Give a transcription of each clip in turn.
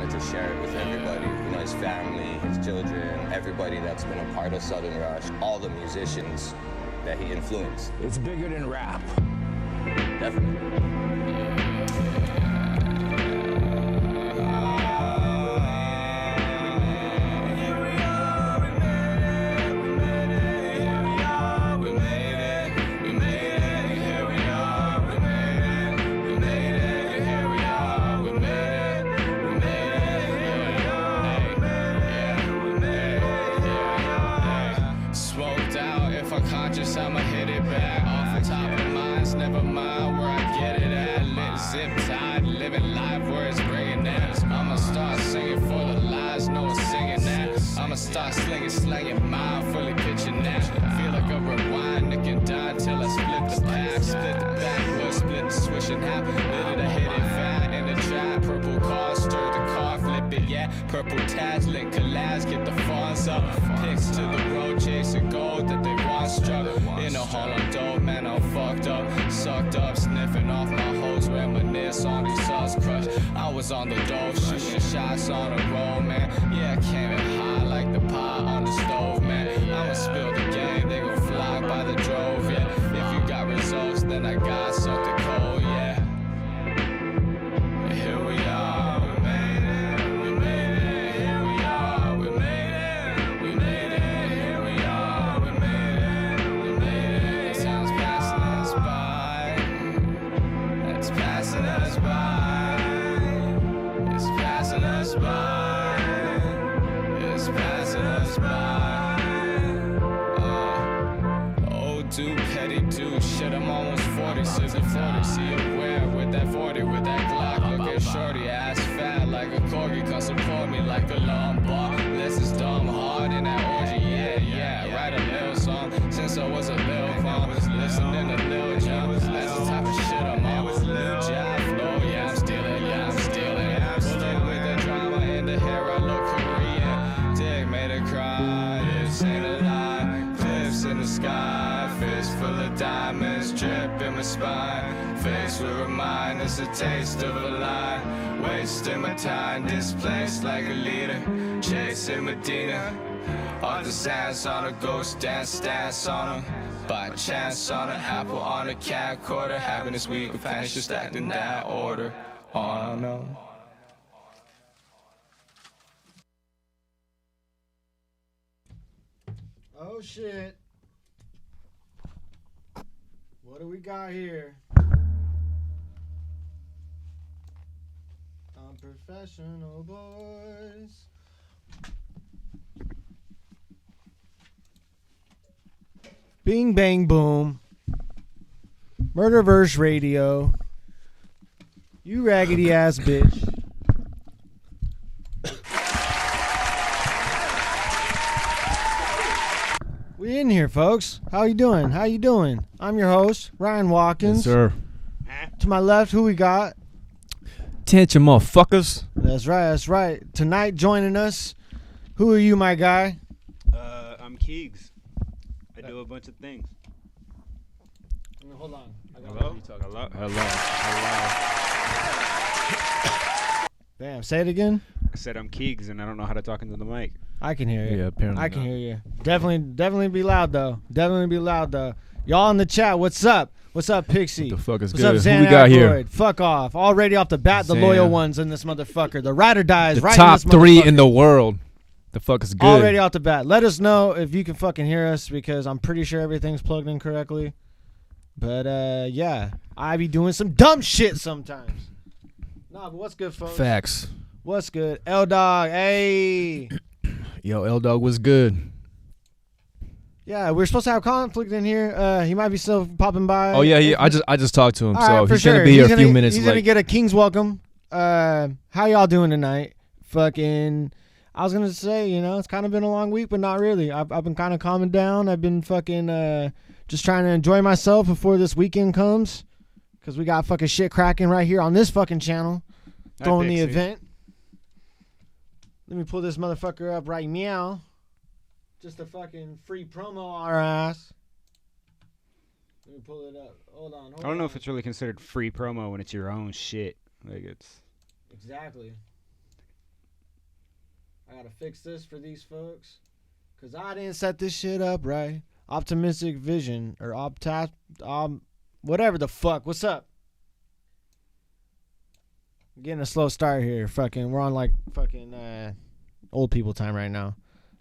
wanted to share it with everybody. You know, his family, his children, everybody that's been a part of Southern Rush, all the musicians that he influenced. It's bigger than rap. Definitely. I'ma hit it back off the top of mines, never mind where I get it at. Lit, zip tied, living life where it's bringing that. I'ma start singing for the lies, no one's singing that. I'ma start slanging mine, fully pitching that. Feel like a rewind, Nick and die till I split the pack, split the backwood, split the switch in half. Lit it, I hit it fat in the trap, purple car, stir the car, flip it, yeah. Purple tats, lit collage, get the fawns up. Picks to the road, chasing gold that they want struck. In a hall of dope, man, I'm fucked up. Sucked up, sniffing off my hoes, reminisce on these sauce crush. I was on the dope, shooting shots on the road, man. Yeah, I came in hot like the pot on the stove, man. I'ma spill the game, they gon' fly by the drove, yeah. If you got results, then I got something cold, yeah. And here we are, we made it, we made it. Here we are, we made it, we made it. Here we are, we made it, we made it. Time's passing us by, it's passing us by, it's passing us by, it's passing us by. Do petty do shit, I'm almost 40, sipping 40, see you where with that 40, with that Glock, look at shorty, ass fat like a corgi, come support me like a Lombard, this is dumb hard in that orgy, yeah, write a little song, since I was a little punk, listening to Lil Jon, that's the type of shit I'm on, Lil Jon flow, yeah, I'm stealing, pull up with the drama in the hair, I look Korean, dick made her cry, this ain't a lie, cliffs in the sky, fist full of diamonds, drip in my spine. Face will remind us a taste of a lie. Wasting my time, displaced like a leader. Chasing Medina. All the sands on a ghost dance, stance on them. By chance on an apple, on a cat quarter. Having this week of panic, just act in that order. Oh no. Oh shit. What do we got here? Unprofessional boys. Bing bang boom. Murderverse Radio. You raggedy ass bitch. We in here, folks. How you doing? How you doing? I'm your host, Ryan Watkins. Yes, sir. To my left, who we got? Attention, motherfuckers. That's right, that's right. Tonight, joining us, who are you, my guy? I'm Keegs. I do a bunch of things. Hold on. Hello? Hello? Damn, say it again. I said I'm Keegs, and I don't know how to talk into the mic. I can hear you. Yeah, apparently I can not. hear you. Definitely be loud, though. Definitely be loud, though. Y'all in the chat, what's up? What's up, Pixie? What the fuck is What's good? up, Xan Who we got here? Aykroyd? Fuck off. Already off the bat, the Xan. loyal ones in this motherfucker. The ride or dies The right top in this 3 motherfucker. in the world. The fuck is good? Already off the bat. Let us know if you can fucking hear us, because I'm pretty sure everything's plugged in correctly. But, yeah. I be doing some dumb shit sometimes. Nah, but what's good, folks? Facts. What's good? L-Dog, hey. Yo, L-Dog was good. Yeah, we're supposed to have Conflict in here. He might be still popping by. Oh yeah, I just talked to him, All so right, for he's sure. gonna be here a few minutes. He's gonna get a king's welcome. How y'all doing tonight? Fucking, I was gonna say, it's kind of been a long week, but not really. I've been kind of calming down. I've been fucking just trying to enjoy myself before this weekend comes, because we got fucking shit cracking right here on this fucking channel, throwing the event. Let me pull this motherfucker up right meow. Just a fucking free promo on our ass. Let me pull it up. Hold on. I don't know if it's really considered free promo when it's your own shit. Like, it's... Exactly. I gotta fix this for these folks. Because I didn't set this shit up right. Optimistic vision. Or whatever the fuck. What's up? Getting a slow start here. We're on like fucking old people time right now.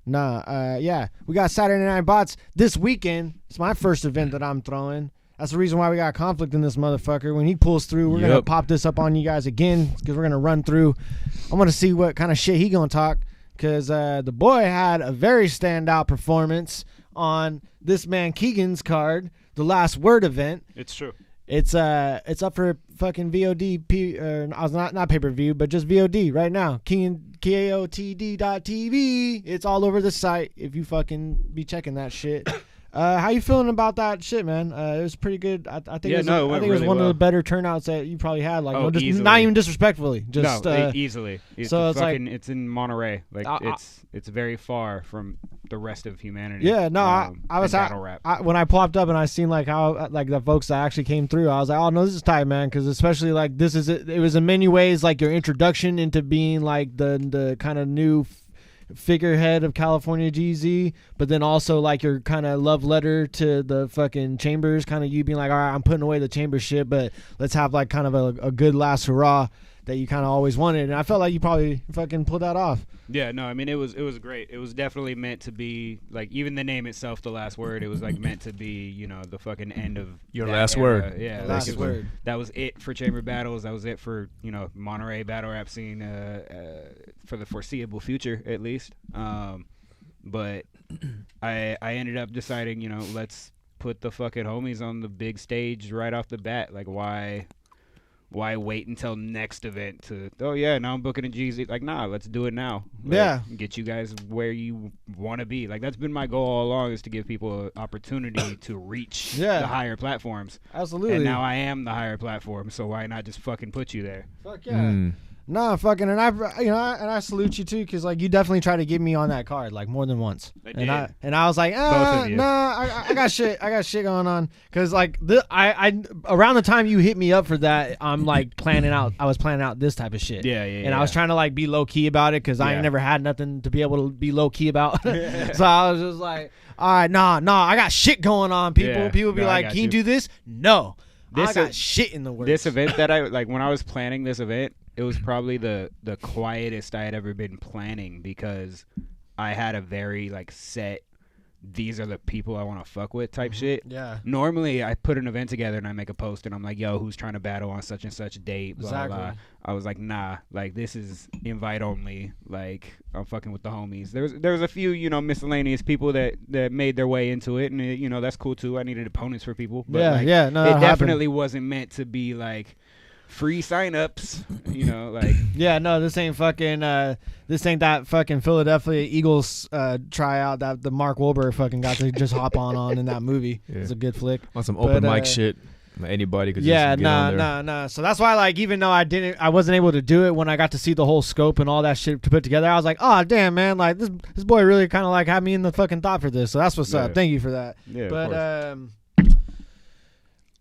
Yeah. We got Saturday Night Bots this weekend. It's my first event that I'm throwing. That's the reason why we got Conflict in this motherfucker. When he pulls through, we're going to pop this up on you guys again because we're going to run through. I'm going to see what kind of shit he going to talk because the boy had a very standout performance on this man Keegan's card, the Last Word event. It's true. It's up for fucking VOD, not pay-per-view, but just VOD right now. KOTD.TV. It's all over the site if you fucking be checking that shit. How you feeling about that shit, man? It was pretty good. I think it was really one of the better turnouts that you probably had. Like, not even disrespectfully. Just easily. So it's like it's in Monterey. Like it's very far from the rest of humanity. Yeah, no, I was battle rap. When I popped up and I seen like how like the folks that actually came through, I was like, oh no, this is tight, man, because especially like it was in many ways like your introduction into being like the kind of new figurehead of California GZ, but then also like your kind of love letter to the fucking Chambers, kind of you being like, all right, I'm putting away the Chambers shit, but let's have like kind of a good last hurrah that you kind of always wanted. And I felt like you probably fucking pulled that off. Yeah, no, I mean it was great. It was definitely meant to be like, even the name itself, The Last Word, it was like meant to be, you know, the fucking end of your that last era. word. Yeah, the last word. That was it for Chamber Battles. That was it for, you know, Monterey battle rap scene for the foreseeable future at least. But I ended up deciding, you know, let's put the fucking homies on the big stage right off the bat. Like, why wait until next event to, oh yeah, now I'm booking a GZ? Like, nah, let's do it now. Like, yeah. Get you guys where you want to be. Like, that's been my goal all along, is to give people an opportunity to reach the higher platforms. Absolutely. And now I am the higher platform, so why not just fucking put you there? Fuck yeah. Nah, fucking, and I salute you too, because like you definitely tried to get me on that card like more than once. I did. And I was like, I got shit going on, because like I around the time you hit me up for that, I'm like I was planning out this type of shit. And I was trying to like be low key about it, because I ain't never had nothing to be able to be low key about. So I was just like, all right, nah, I got shit going on. People be like, can you do this? No, I got shit in the works. This event that I like, when I was planning this event, it was probably the quietest I had ever been planning, because I had a very like set, these are the people I want to fuck with type shit. Yeah. Normally I put an event together and I make a post and I'm like, yo, who's trying to battle on such and such date? Blah, exactly. blah. I was like, nah, like this is invite only. Like, I'm fucking with the homies. There was a few, you know, miscellaneous people that made their way into it, and you know, that's cool too. I needed opponents for people. But it definitely wasn't meant to be like free signups, you know, like. Yeah, no, this ain't that fucking Philadelphia Eagles tryout that the Mark Wahlberg fucking got to just hop on in that movie. Yeah. It's a good flick. On some open mic shit. Anybody could just get on there. Nah. So that's why, like, even though I wasn't able to do it, when I got to see the whole scope and all that shit to put together, I was like, oh damn, man, like this boy really kind of like had me in the fucking thought for this. So that's what's up. Thank you for that. Yeah, but a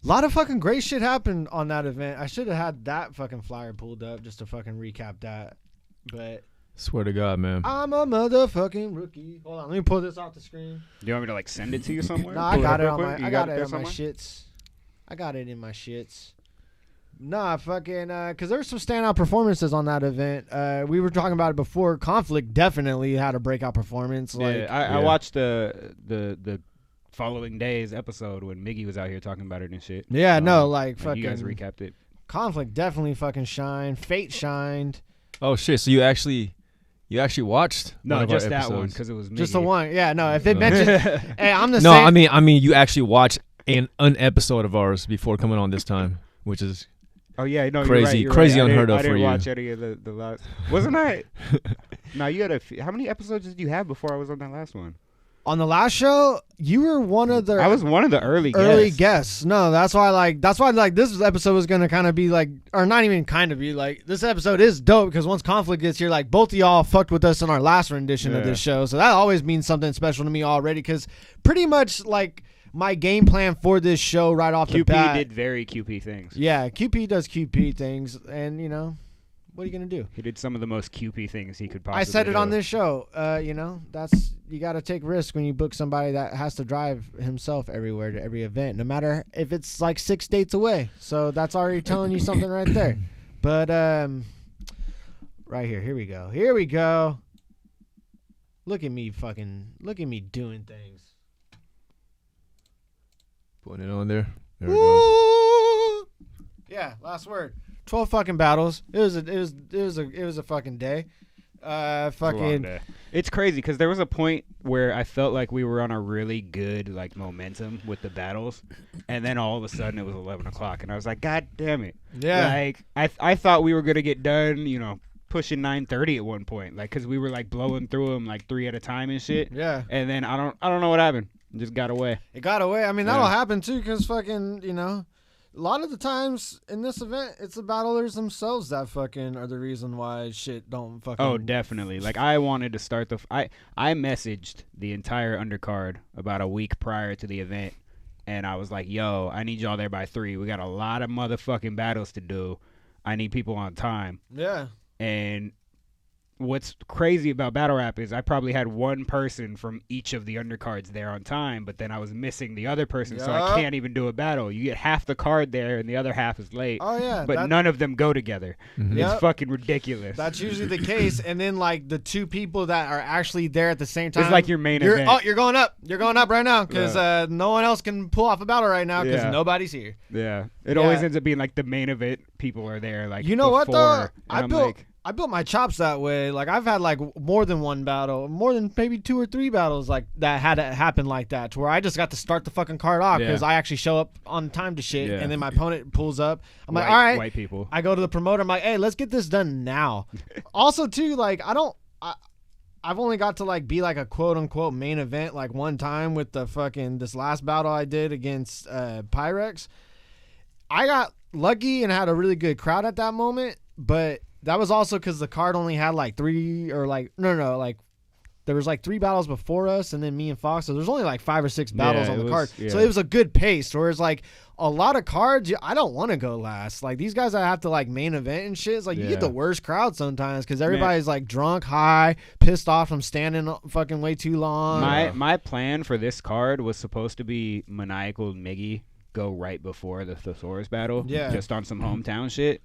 lot of fucking great shit happened on that event. I should have had that fucking flyer pulled up just to fucking recap that. But swear to God, man, I'm a motherfucking rookie. Hold on, let me pull this off the screen. Do you want me to like send it to you somewhere? No, I got it on my. I got it on my shits. I got it in my shits. Nah, fucking, because there were some standout performances on that event. We were talking about it before. Conflict definitely had a breakout performance. Like, I watched the following day's episode when Miggy was out here talking about it and shit. Yeah, no, like fucking. You guys recapped it. Conflict definitely fucking shined. Fate shined. Oh shit! So you actually watched? No, just that one, because it was Miggy. Just the one. Yeah, no. If it mentioned, hey, I'm the no, same. I mean, you actually watched an episode of ours before coming on this time, which is crazy, you're crazy right. unheard of for you. I didn't watch any of the last. Wasn't I? No, you had how many episodes did you have before I was on that last one? On the last show, you were one of the. I was one of the early guests. No, that's why this episode was gonna kind of be like, or not even kind of be like, this episode is dope because once Conflict gets here, like both of y'all fucked with us in our last rendition of this show, so that always means something special to me already. Because pretty much like my game plan for this show right off the bat. QP did very QP things. Yeah, QP does QP things, and you know, what are you gonna do? He did some of the most QP things he could possibly I said it do. on this show. You got to take risks when you book somebody that has to drive himself everywhere to every event, no matter if it's like 6 states away. So that's already telling you something right there. But right here we go. Here we go. Look at me doing things. Putting it on there. There we go. Yeah, last word. 12 fucking battles. It was a fucking day. It's crazy because there was a point where I felt like we were on a really good like momentum with the battles, and then all of a sudden it was 11 o'clock, and I was like, God damn it! Yeah. Like I thought we were gonna get done, pushing 9:30 at one point, like because we were like blowing through them like 3 at a time and shit. Yeah. And then I don't know what happened. It just got away. It got away. I mean, that'll happen too, because fucking a lot of the times in this event, it's the battlers themselves that fucking are the reason why shit don't fucking. Oh, definitely. Like I wanted to start I messaged the entire undercard about a week prior to the event, and I was like, "Yo, I need y'all there by 3. We got a lot of motherfucking battles to do. I need people on time." Yeah. And what's crazy about battle rap is I probably had one person from each of the undercards there on time, but then I was missing the other person, so I can't even do a battle. You get half the card there, and the other half is late. Oh yeah, but none of them go together. Mm-hmm. It's fucking ridiculous. That's usually the case, and then like the 2 people that are actually there at the same time. It's like your main event. Oh, you're going up. You're going up right now because no one else can pull off a battle right now because nobody's here. Yeah, it always ends up being like the main event. People are there. Like what though? I I built my chops that way. Like I've had like more than one battle, more than maybe 2 or 3 battles like that had it happen like that, to where I just got to start the fucking card off because I actually show up on time to shit, and then my opponent pulls up. I'm like, all right, white people. I go to the promoter. I'm like, hey, let's get this done now. Also, too, like I've only got to like be like a quote unquote main event like one time with the fucking this last battle I did against Pyrex. I got lucky and had a really good crowd at that moment, but that was also because the card only had like 3 or like like there was like 3 battles before us, and then me and Fox. So there's only like 5 or 6 battles on the card. Yeah. So it was a good pace. Whereas like a lot of cards, I don't want to go last. Like these guys that have to like main event and shit, it's like you get the worst crowd sometimes because everybody's like drunk, high, pissed off from standing fucking way too long. My plan for this card was supposed to be Maniacal and Miggy go right before the Thesaurus battle, just on some hometown shit.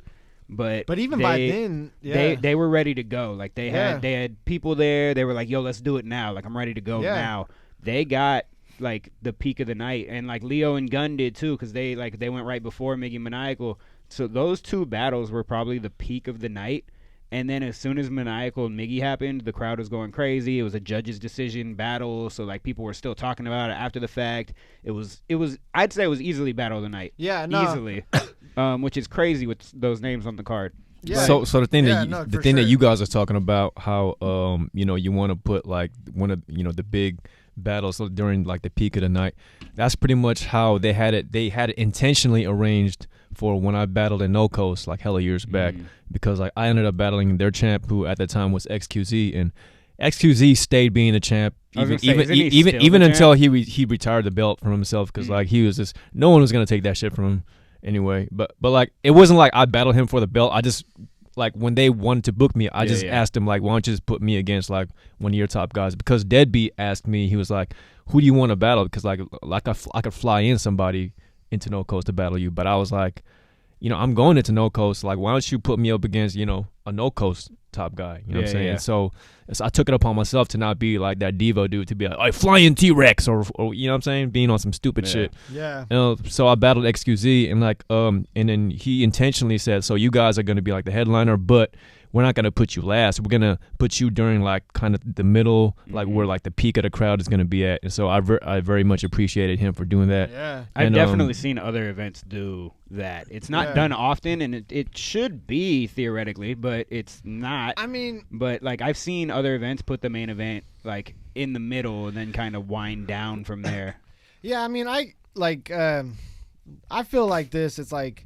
But even by then, they were ready to go. Like they had people there. They were like, "Yo, let's do it now." Like I'm ready to go now. They got like the peak of the night, and like Leo and Gunn did too, because they went right before Miggy Maniacal. So those 2 battles were probably the peak of the night. And then as soon as Maniacal and Miggy happened, the crowd was going crazy. It was a judge's decision battle, so like people were still talking about it after the fact. It was I'd say it was easily battle of the night. Yeah, no. Easily. Which is crazy with those names on the card. Yeah. So the thing that you guys are talking about, how you want to put like one of the big battles during like the peak of the night. That's pretty much how they had it. They had it intentionally arranged for when I battled in No Coast like hella years back, because like I ended up battling their champ, who at the time was XQZ, and XQZ stayed being the champ even until he retired the belt from himself, because like he was just, no one was gonna take that shit from him anyway. But like it wasn't like I battled him for the belt. I just, like when they wanted to book me, I just asked him like, why don't you just put me against like one of your top guys? Because Deadbeat asked me, he was like, who do you want to battle? Because like I could fly in somebody into No Coast to battle you. But I was like, I'm going into No Coast. Like, why don't you put me up against, a No Coast top guy? You know what I'm saying? Yeah. So I took it upon myself to not be like that Devo dude, to be like, flying T-Rex or you know what I'm saying? Being on some stupid shit. Yeah. So I battled XQZ, and like and then he intentionally said, so you guys are going to be like the headliner, but we're not going to put you last. We're going to put you during like kind of the middle, like where like the peak of the crowd is going to be at. And so I very much appreciated him for doing that. Yeah. I've definitely seen other events do that. It's not done often, and it should be theoretically, but it's not. I mean, but like I've seen other events put the main event like in the middle and then kind of wind down from there. Yeah, I mean, I feel like this. It's like,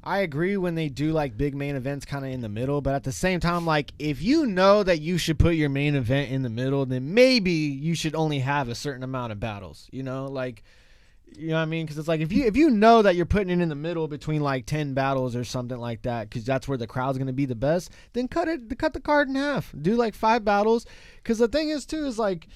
I agree when they do like big main events kind of in the middle, but at the same time, like if you know that you should put your main event in the middle, then maybe you should only have a certain amount of battles, like You know what I mean? Because it's like if you know that you're putting it in the middle between like 10 battles or something like that, because that's where the crowd's gonna be the best, then cut the card in half. Do like 5 battles. Because the thing is too is like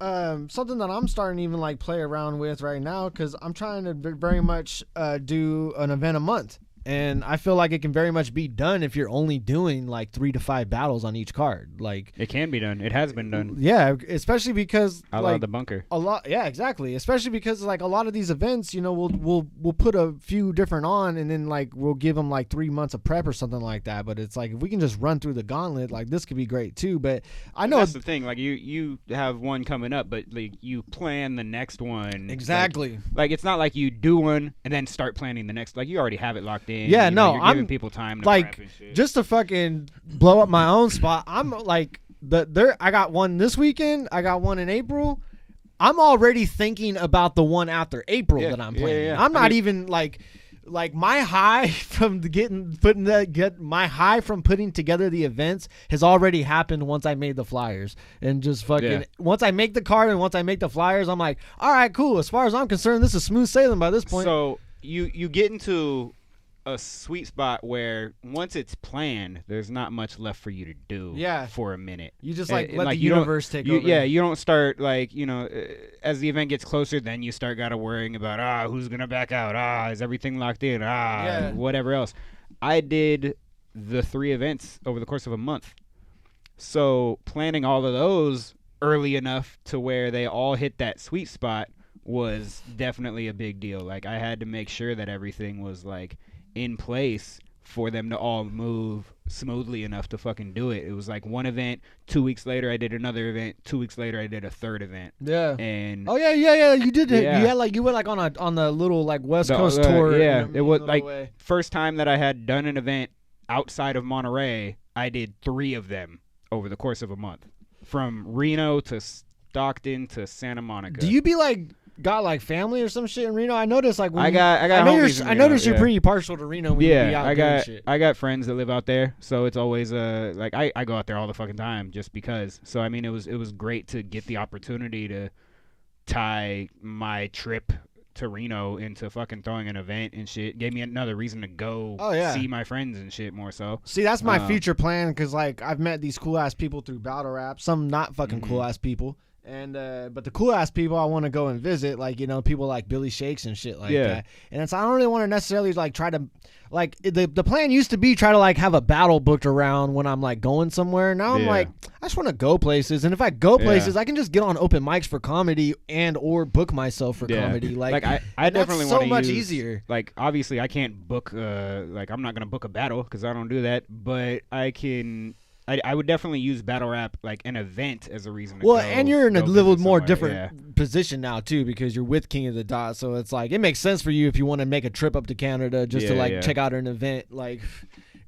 something that I'm starting to even like play around with right now, because I'm trying to very much do an event a month. And I feel like it can very much be done if you're only doing like 3 to 5 battles on each card. Like it can be done. It has been done. Yeah, especially because I like love the bunker. a lot. Yeah, exactly. Especially because like a lot of these events, you know, we'll put a few different on, and then like we'll give them like 3 months of prep or something like that. But it's like if we can just run through the gauntlet, like this could be great too. But I know that's the thing. Like you have one coming up, but like you plan the next one. Exactly. Like it's not like you do one and then start planning the next. Like you already have it locked in. Yeah, you know, no, you're giving people time to like prep and shit. just to fucking blow up my own spot. I'm like I got one this weekend. I got one in April. I'm already thinking about the one after April that I'm planning. Yeah. I'm not even like my high from putting together the events has already happened once I made the flyers, and just fucking once I make the card and once I make the flyers, I'm like, all right, cool. As far as I'm concerned, this is smooth sailing by this point. So you get into a sweet spot where once it's planned, there's not much left for you to do for a minute. You just let the universe take over. Yeah, you don't start like, you know, as the event gets closer, then you start worrying about, who's going to back out? Is everything locked in? Whatever else. I did the 3 events over the course of a month. So planning all of those early enough to where they all hit that sweet spot was definitely a big deal. Like I had to make sure that everything was like in place for them to all move smoothly enough to fucking do it. It was like one event, 2 weeks later I did another event, 2 weeks later I did a third event. Yeah. And you did it. Yeah, like you went like on the little like West Coast tour. Yeah, it was like first time that I had done an event outside of Monterey, I did 3 of them over the course of a month, from Reno to Stockton to Santa Monica. Do you be like got like family or some shit in Reno? I noticed like when I noticed you're pretty partial to Reno when you be out there and shit. I got friends that live out there, so it's always like I go out there all the fucking time just because. So I mean it was great to get the opportunity to tie my trip to Reno into fucking throwing an event and shit. Gave me another reason to go see my friends and shit more so. See, that's my future plan, because like I've met these cool ass people through battle rap, some not fucking cool ass people. And but the cool ass people I want to go and visit, like, you know, people like Billy Shakes and shit like that. And it's I don't really want to necessarily like try to like the plan used to be try to like have a battle booked around when I'm like going somewhere. Now I'm like I just want to go places, and if I go places I can just get on open mics for comedy and or book myself for comedy. Like I definitely want to so much easier. Like obviously I can't book like I'm not gonna book a battle because I don't do that, but I can. I would definitely use battle rap like an event as a reason to go. And you're in a little more different position now too, because you're with King of the Dot, so it's like it makes sense for you if you want to make a trip up to Canada just to like check out an event, like,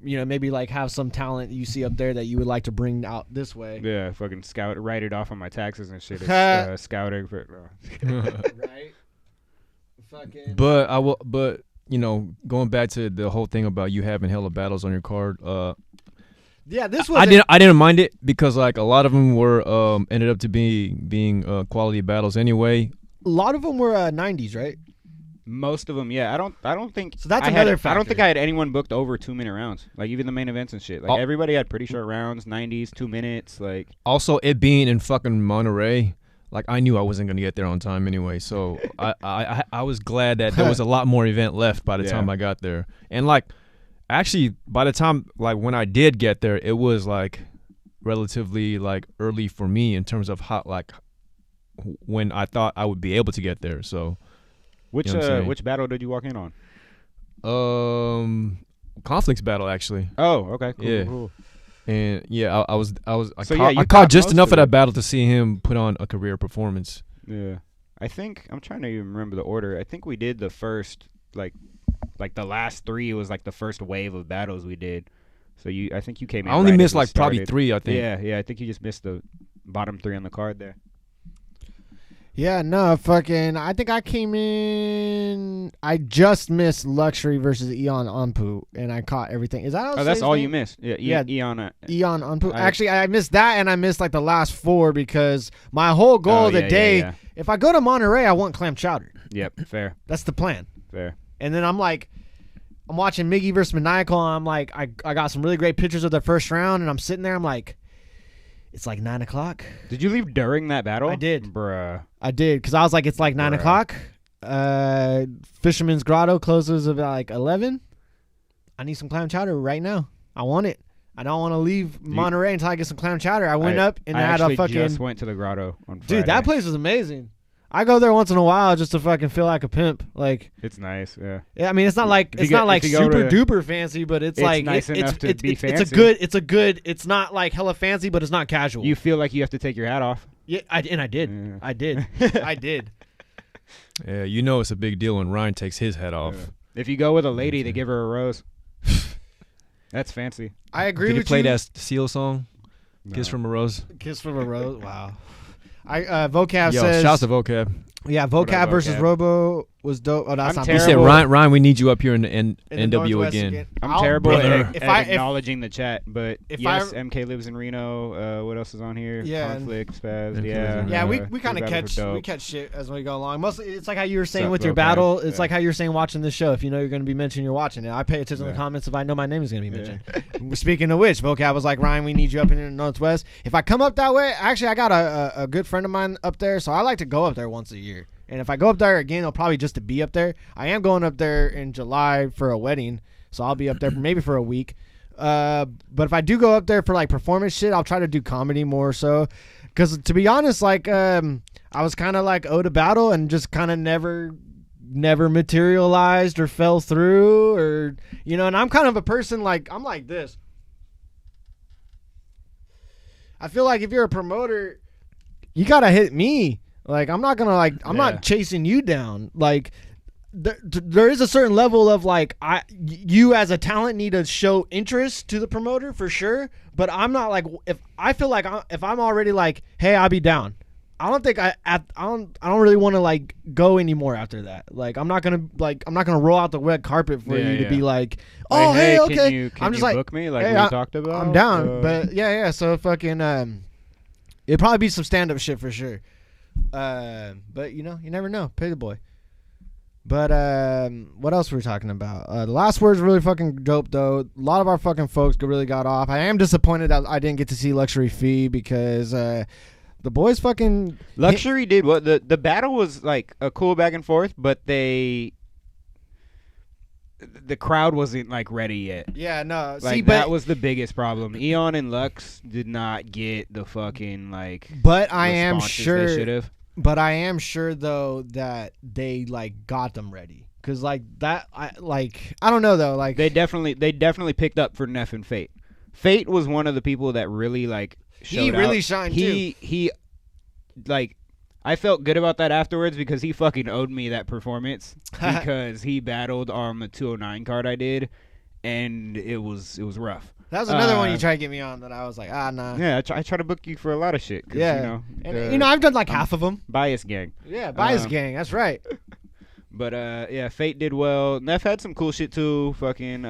you know, maybe like have some talent you see up there that you would like to bring out this way. Yeah, fucking scout, write it off on my taxes and shit. Scouting for right. Fucking. But you know, going back to the whole thing about you having hella battles on your card, yeah, this was. I didn't mind it because like a lot of them were ended up to being quality battles anyway. A lot of them were 90s, right? Most of them, yeah. I don't think. So that's another factor. I don't think I had anyone booked over 2 minute rounds. Like even the main events and shit. Like everybody had pretty short rounds, 90s, 2 minutes. Like also it being in fucking Monterey. Like I knew I wasn't gonna get there on time anyway, so I was glad that there was a lot more event left by the time I got there. And like, actually, by the time like when I did get there, it was like relatively like early for me in terms of how like when I thought I would be able to get there. So, which battle did you walk in on? Conflict's battle actually. Oh, okay, cool. Yeah. Cool. And yeah, I caught just enough of that battle to see him put on a career performance. Yeah, I think I'm trying to even remember the order. I think we did the first like the last 3 was like the first wave of battles we did. So I think you came in. I only right missed as we like probably started. 3. I think. Yeah. I think you just missed the bottom 3 on the card there. Yeah, no, fucking. I think I came in. I just missed Luxury versus Eon Anpu, and I caught everything. Is that? That's all you missed. Yeah, Eon Anpu. Actually, I missed that, and I missed like the last 4 because my whole goal of the day. Yeah. If I go to Monterey, I want clam chowder. Yep, fair. That's the plan. Fair. And then I'm watching Miggy versus Maniacal, and I'm like, I got some really great pictures of the first round, and I'm sitting there, I'm like, it's like 9 o'clock. Did you leave during that battle? I did. Bruh. I did, because I was like, it's like 9 o'clock. Fisherman's Grotto closes about like 11. I need some clam chowder right now. I want it. I don't want to leave Monterey until I get some clam chowder. I went up and I had a fucking. Just went to the grotto on Friday. Dude, that place is amazing. I go there once in a while just to fucking feel like a pimp. Like, it's nice. Yeah. Yeah, I mean, it's not like super duper fancy, but it's like nice enough to be fancy. It's a good. It's not like hella fancy, but it's not casual. You feel like you have to take your hat off. Yeah, I did. Yeah. I did. I did. Yeah, you know it's a big deal when Ryan takes his hat off. Yeah. If you go with a lady, they give her a rose. That's fancy. I agree Did with he play you. that Seal song? No. Kiss from a Rose? Kiss from a Rose. Wow. Vocab Yo, says. shouts to Vocab. Yeah, Vocab versus Vocab? Robo was dope. Oh, that's I'm not He terrible. said, Ryan, we need you up here in the in the NW Northwest again. I'm terrible at if acknowledging the chat, but if yes, I- MK lives in Reno. What else is on here? Yeah, and- Conflict, Spaz. MK Yeah, lives in Yeah, we Free kind of battles are dope. catch shit as we go along. Mostly, it's like how you were saying Sup, with your Vocab? battle. It's Yeah. like how you're saying watching this show. If you know you're going to be mentioned, you're watching it. I pay attention to Yeah. the comments if I know my name is going to be Yeah. mentioned. Speaking of which, Vocab was like, Ryan, we need you up in the Northwest. If I come up that way, actually, I got a good friend of mine up there, so I like to go up there once a year. And if I go up there again, it'll probably just to be up there. I am going up there in July for a wedding, so I'll be up there maybe for a week. But if I do go up there for like performance shit, I'll try to do comedy more so. Because to be honest, like I was kind of like owed a battle and just kind of never materialized or fell through, or you know. And I'm kind of a person like I'm like this. I feel like if you're a promoter, you gotta hit me. Like I'm not gonna I'm not chasing you down. Like there is a certain level of like you as a talent need to show interest to the promoter for sure. But I'm not like if I feel like if I'm already like, hey, I'll be down. I don't think I don't really want to like go anymore after that. Like I'm not gonna roll out the red carpet for you to be like, oh like, hey okay. Can I'm just you like, book me like hey, we talked about. I'm down, but yeah. So fucking it'd probably be some stand up shit for sure. But you know, you never know. Pay the boy. But what else were we talking about? The last word's really fucking dope though. A lot of our fucking folks really got off. I am disappointed that I didn't get to see Luxury Fee because the boys fucking Luxury did what the battle was like a cool back and forth, but the crowd wasn't like ready yet. Yeah, no. Like see, that was the biggest problem. Eon and Lux did not get the fucking like. But I am responses sure. they should have. But I am sure though that they like got them ready. Cause like that, I don't know though. Like They definitely picked up for Neff and Fate. Fate was one of the people that really like showed he really out. shined too. He like I felt good about that afterwards because he fucking owed me that performance because he battled on the 209 card I did, and it was rough. That was another one you tried to get me on that I was like, nah. Yeah, I try to book you for a lot of shit. 'Cause, Yeah, you know, and you know I've done like half of them. Bias gang. Yeah, Bias Gang. That's right. But yeah, Fate did well. Neff had some cool shit too. Fucking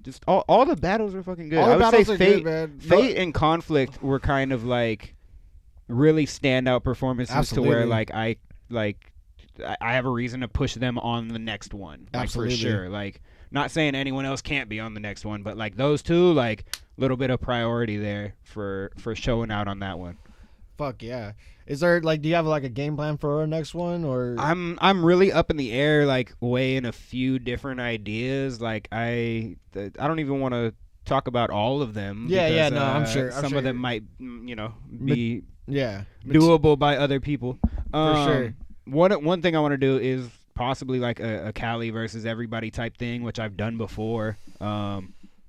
just all the battles were fucking good. All the I would battles say are Fate, good, man. Fate and Conflict were kind of like really standout performances Absolutely. to where like I have a reason to push them on the next one. Like Absolutely. for sure. Like not saying anyone else can't be on the next one, but like those two, like little bit of priority there for showing out on that one. Fuck yeah. Is there like do you have like a game plan for our next one or I'm really up in the air, like weighing a few different ideas. Like I don't even want to talk about all of them. Yeah, because, no, I'm sure. Some of them might, be doable by other people. For sure. One thing I want to do is possibly like a Cali versus everybody type thing, which I've done before.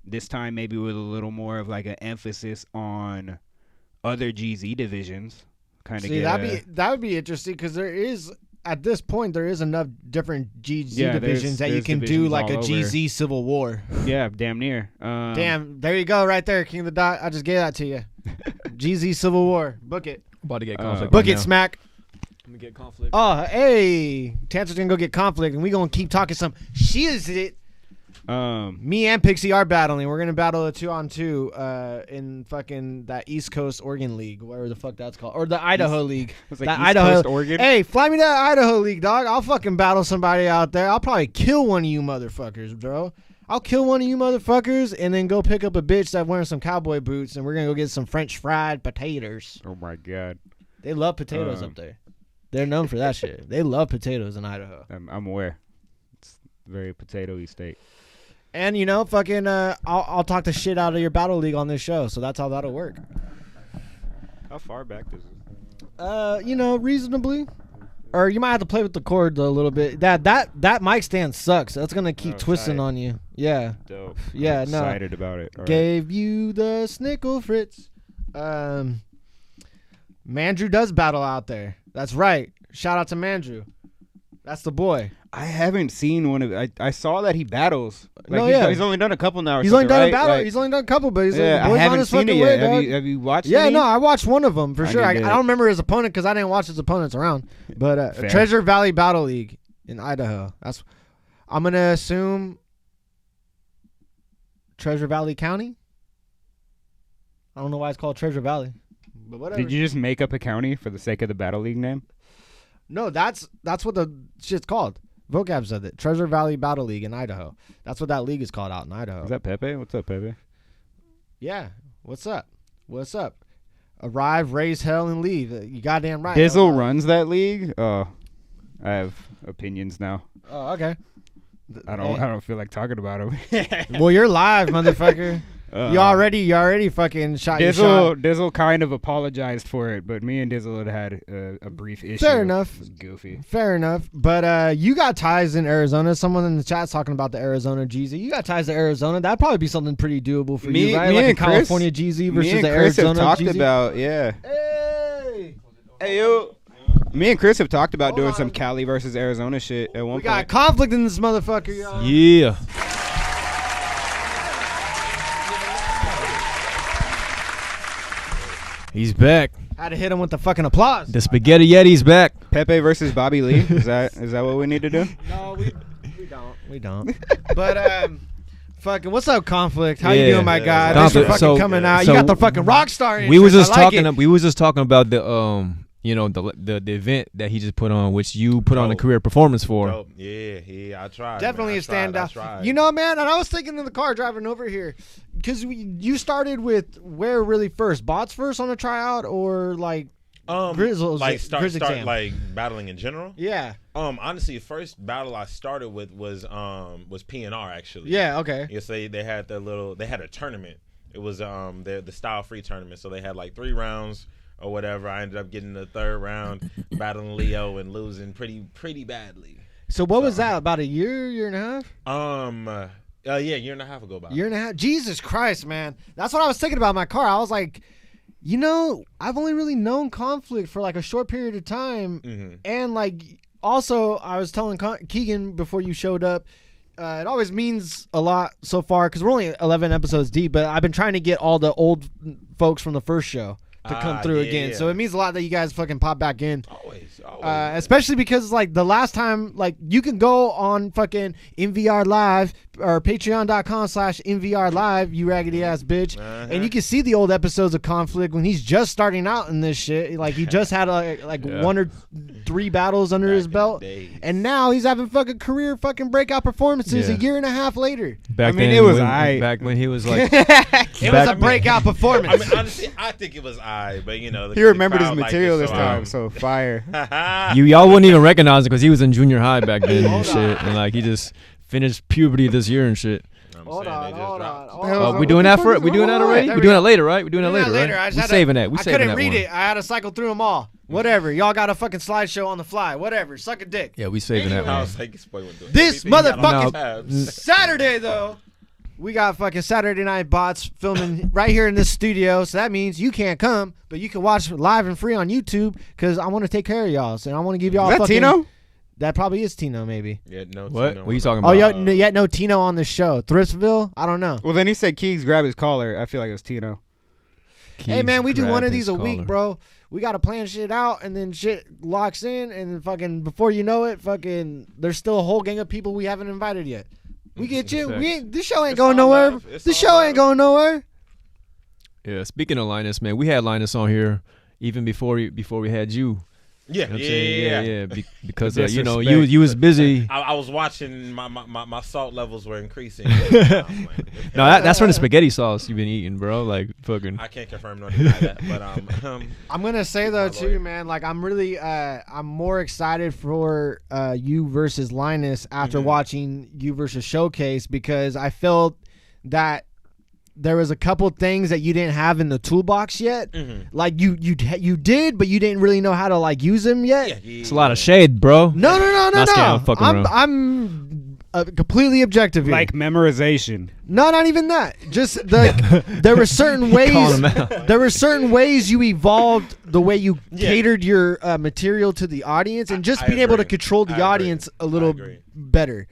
This time maybe with a little more of like an emphasis on other GZ divisions. Kind of. See, that would be interesting because there is at this point there is enough different GZ divisions that you can do like a GZ Civil War. Yeah, damn near. Damn, there you go, right there, King of the Dot. I just gave that to you. GZ Civil War, book it. About to get Conflict. Book right it, now. Smack. Let me get Conflict. Oh, hey, Tantra's gonna go get Conflict, and we gonna keep talking some shit. Me and Pixie are battling. We're gonna battle a 2-on-2 in fucking that East Coast Oregon League, whatever the fuck that's called, or the Idaho League. It's like that East Idaho Coast Oregon. Hey, fly me to that Idaho League, dog. I'll fucking battle somebody out there. I'll probably kill one of you motherfuckers, bro. I'll kill one of you motherfuckers and then go pick up a bitch that's wearing some cowboy boots and we're gonna go get some French fried potatoes. Oh my god. They love potatoes up there. They're known for that shit. They love potatoes in Idaho. I'm aware. It's a very potato-y state. And you know, fucking, I'll talk the shit out of your battle league on this show, so that's how that'll work. How far back does it? You know, reasonably, or you might have to play with the cord a little bit. That mic stand sucks. That's gonna keep twisting on you. Yeah. Dope. Yeah. I'm excited about it. All Gave you the snickle fritz. Mandrew does battle out there. That's right. Shout out to Mandrew. That's the boy. I haven't seen one of. I saw that he battles. Like No, he's only done a couple now. Or He's only something, done right? a battle. Like, He's only done a couple, but he's yeah, like, I boy's on haven't his seen it fucking yet. way, dog. Have you watched? Yeah, any? no, I watched one of them for sure. I need to- don't remember his opponent because I didn't watch his opponents around. But Fair. Treasure Valley Battle League in Idaho. I'm gonna assume Treasure Valley County. I don't know why it's called Treasure Valley, but whatever. Did you just make up a county for the sake of the battle league name? No, that's what the shit's called. Vocab said it. Treasure Valley Battle League in Idaho. That's what that league is called out in Idaho. Is that Pepe? What's up, Pepe? Yeah. What's up? What's up? Arrive, raise hell, and leave. You goddamn right. Dizzle runs that league. Oh, I have opinions now. Oh, okay. I don't feel like talking about him. Well, you're live, motherfucker. You already fucking shot your shot. Dizzle kind of apologized for it, but me and Dizzle had a brief issue. Fair enough. It was goofy. Fair enough. But you got ties in Arizona. Someone in the chat's talking about the Arizona Jeezy. You got ties to Arizona. That'd probably be something pretty doable for you, right? Me Like and a California Jeezy versus me and the Chris Arizona have talked Jeezy. about, yeah. Hey, yo. Me and Chris have talked about doing some Cali versus Arizona shit at one We point. got conflict in this motherfucker, y'all. Yeah. He's back. Had to hit him with the fucking applause. The Spaghetti Yeti's back. Pepe versus Bobby Lee. Is that what we need to do? No, we don't. But fucking, what's up, Conflict? How you doing, my guy? Thanks for Conflict. fucking coming out. You got the fucking rock star. We was just entrance. I like talking. We was just talking about the the event that he just put on, which you put on a career performance for. Dope. Yeah, I tried. Definitely man. a standout. I tried. You know, man, and I was thinking in the car driving over here, because you started with where really first? Bots first on a tryout or like Grizzles? like start exam? like battling in general. Yeah. Honestly, the first battle I started with was PNR actually. Yeah. Okay. You say they had a tournament. It was the style free tournament, so they had like 3 rounds or whatever. I ended up getting the 3rd round, battling Leo and losing pretty badly. So what was that? About a year and a half? Yeah, year and a half ago. Year and a half. Jesus Christ, man. That's what I was thinking about in my car. I was like, you know, I've only really known Conflict for like a short period of time, and like also I was telling Keegan before you showed up. It always means a lot so far because we're only 11 episodes deep, but I've been trying to get all the old folks from the first show to come through again. Yeah. So it means a lot that you guys fucking pop back in. Always. Especially because like the last time, like you can go on fucking MVR Live or patreon.com/MVR Live, you raggedy ass bitch, and you can see the old episodes of Conflict when he's just starting out in this shit. Like he just had like 1 or 3 battles under his belt, and now he's having fucking career fucking breakout performances a year and a half later. Back then, it was back when he was like It was a breakout performance. I mean, honestly, I think it was but you know, He remembered his material this time, so fire. y'all wouldn't even recognize him because he was in junior high back then and shit, and like he just finished puberty this year and shit. Hold on. We doing that for it? We doing that already? We doing that later, right? We doing that later, right? We saving that. We I saving couldn't that read one. it. I had to cycle through them all. Whatever. Y'all got a fucking slideshow on the fly. Whatever. Suck a dick. Yeah, we saving that I one. was like, spoil it. This Everything motherfucking got on tabs. Saturday, though, we got fucking Saturday Night Bots filming right here in this studio. So that means you can't come, but you can watch live and free on YouTube because I want to take care of y'all. So I want to give y'all Is that fucking... Tino? That probably is Tino, maybe. Yeah, no. What? Tino, What are you talking Oh, about? yet no Tino on the show. Thriftsville? I don't know. Well, then he said Keegs grab his collar. I feel like it was Tino. Hey, man, we do Keys one of grabbed these a his week, collar. bro. We got to plan shit out, and then shit locks in, and then fucking before you know it, fucking there's still a whole gang of people we haven't invited yet. We get you. Facts. This show ain't It's going all nowhere. love. It's This all show love. ain't going nowhere. Yeah, speaking of Linus, man, we had Linus on here even before we had you. Yeah, You know what I'm saying? yeah. Because The you know disrespect. you was busy. I was watching my salt levels were increasing. No, that's from the spaghetti sauce you've been eating, bro. Like fucking. I can't confirm nor deny that, but I'm gonna say though My lawyer. too, man. Like I'm really, I'm more excited for you versus Linus after watching you versus Showcase because I felt that there was a couple things that you didn't have in the toolbox yet. Like you did, but you didn't really know how to like use them yet. It's a lot of shade, bro. No. Not scared, I'm fucking around. I'm completely objective here. Like memorization. No, not even that. Just there were certain ways. Calling him out. There were certain ways you evolved the way you Yeah. catered your material to the audience, and just I being able to agree. control the I agree. audience a little agree. better.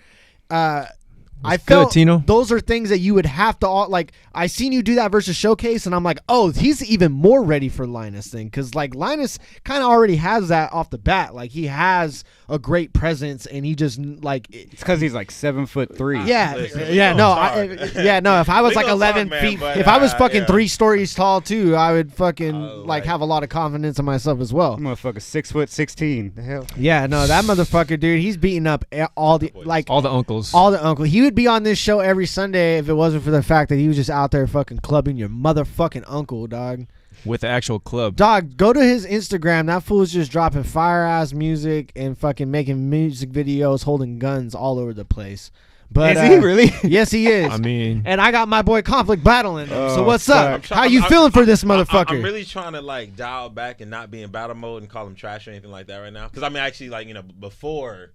I good, felt Tino? those are things that you would have to like. I seen you do that versus Showcase, and I'm like, oh, he's even more ready for Linus thing because like Linus kind of already has that off the bat. Like he has a great presence, and he just like. It's because he's like 7'3". Yeah, Listen, yeah, we no, gonna talk. no. If I was We like gonna 11 talk, man, feet, but, if I was fucking yeah. 3 stories tall too, I would fucking like like- have a lot of confidence in myself as well. Motherfucker, 6'16". The hell. Yeah, no, that motherfucker, dude, he's beating up all the like All the uncles. all the uncle. He would be on this show every Sunday if it wasn't for the fact that he was just out there fucking clubbing your motherfucking uncle, dog. with the actual club. Dog, go to his Instagram. That fool's just dropping fire ass music and fucking making music videos, holding guns all over the place. But Is he really? Yes, he is. I mean, And I got my boy Conflict battling him. So Oh, what's fuck. up? How you feeling for this motherfucker? I'm really trying to like dial back and not be in battle mode and call him trash or anything like that right now. Because I mean, actually, like before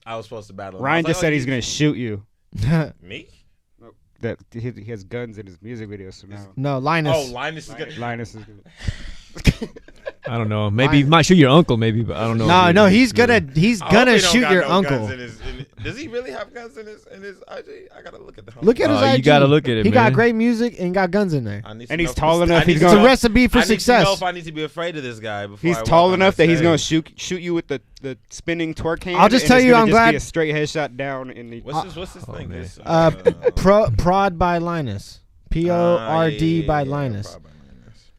I was supposed to battle him, I Ryan was just like, said he's gonna shoot you. me. That he has guns in his music videos. So now No, Linus. Oh, Linus is good. Linus is gonna. I don't know. Maybe he might shoot your uncle. Maybe, but I don't know. No, he's gonna I hope gonna he don't shoot got your no uncle. guns in his- does he really have guns in his IG? I gotta look at the. Look at his You IG. gotta look at it, He got man. great music and got guns in there. I need to And know he's if tall this- enough, I need he's to It's gonna- a know- recipe for I need to know success. if I need to be afraid of this guy before He's I walk tall on enough the that he's gonna stage. shoot you with the spinning twerk hand. I'll just and tell it's you, gonna I'm just glad- be a straight headshot down in the. What's this thing? man. This, Prod by Linus. PORD by Linus. Prod by Linus.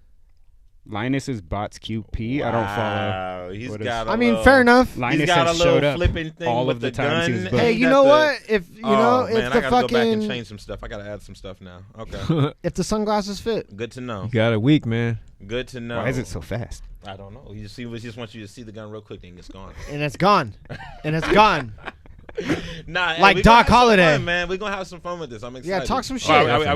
Linus is bots QP. I don't follow. Wow, he's What is- got. A I mean, little, fair enough. Linus He's got a has little showed up flipping thing all with of the the times he was gun. booked. Hey, Ain't you that know the- what? If you know, Oh, man, if I the gotta go back and fucking change some stuff. I gotta add some stuff now. Okay, if the sunglasses fit. good to know. You got a week, man. Good to know. Why is it so fast? I don't know. He just wants you to see the gun real quick, then it's gone. And it's gone. And it's gone. Nah, hey, Like we Doc gonna have some Holiday. fun, man. We're gonna have some fun with this. I'm excited. Yeah, talk some shit. Are we What, how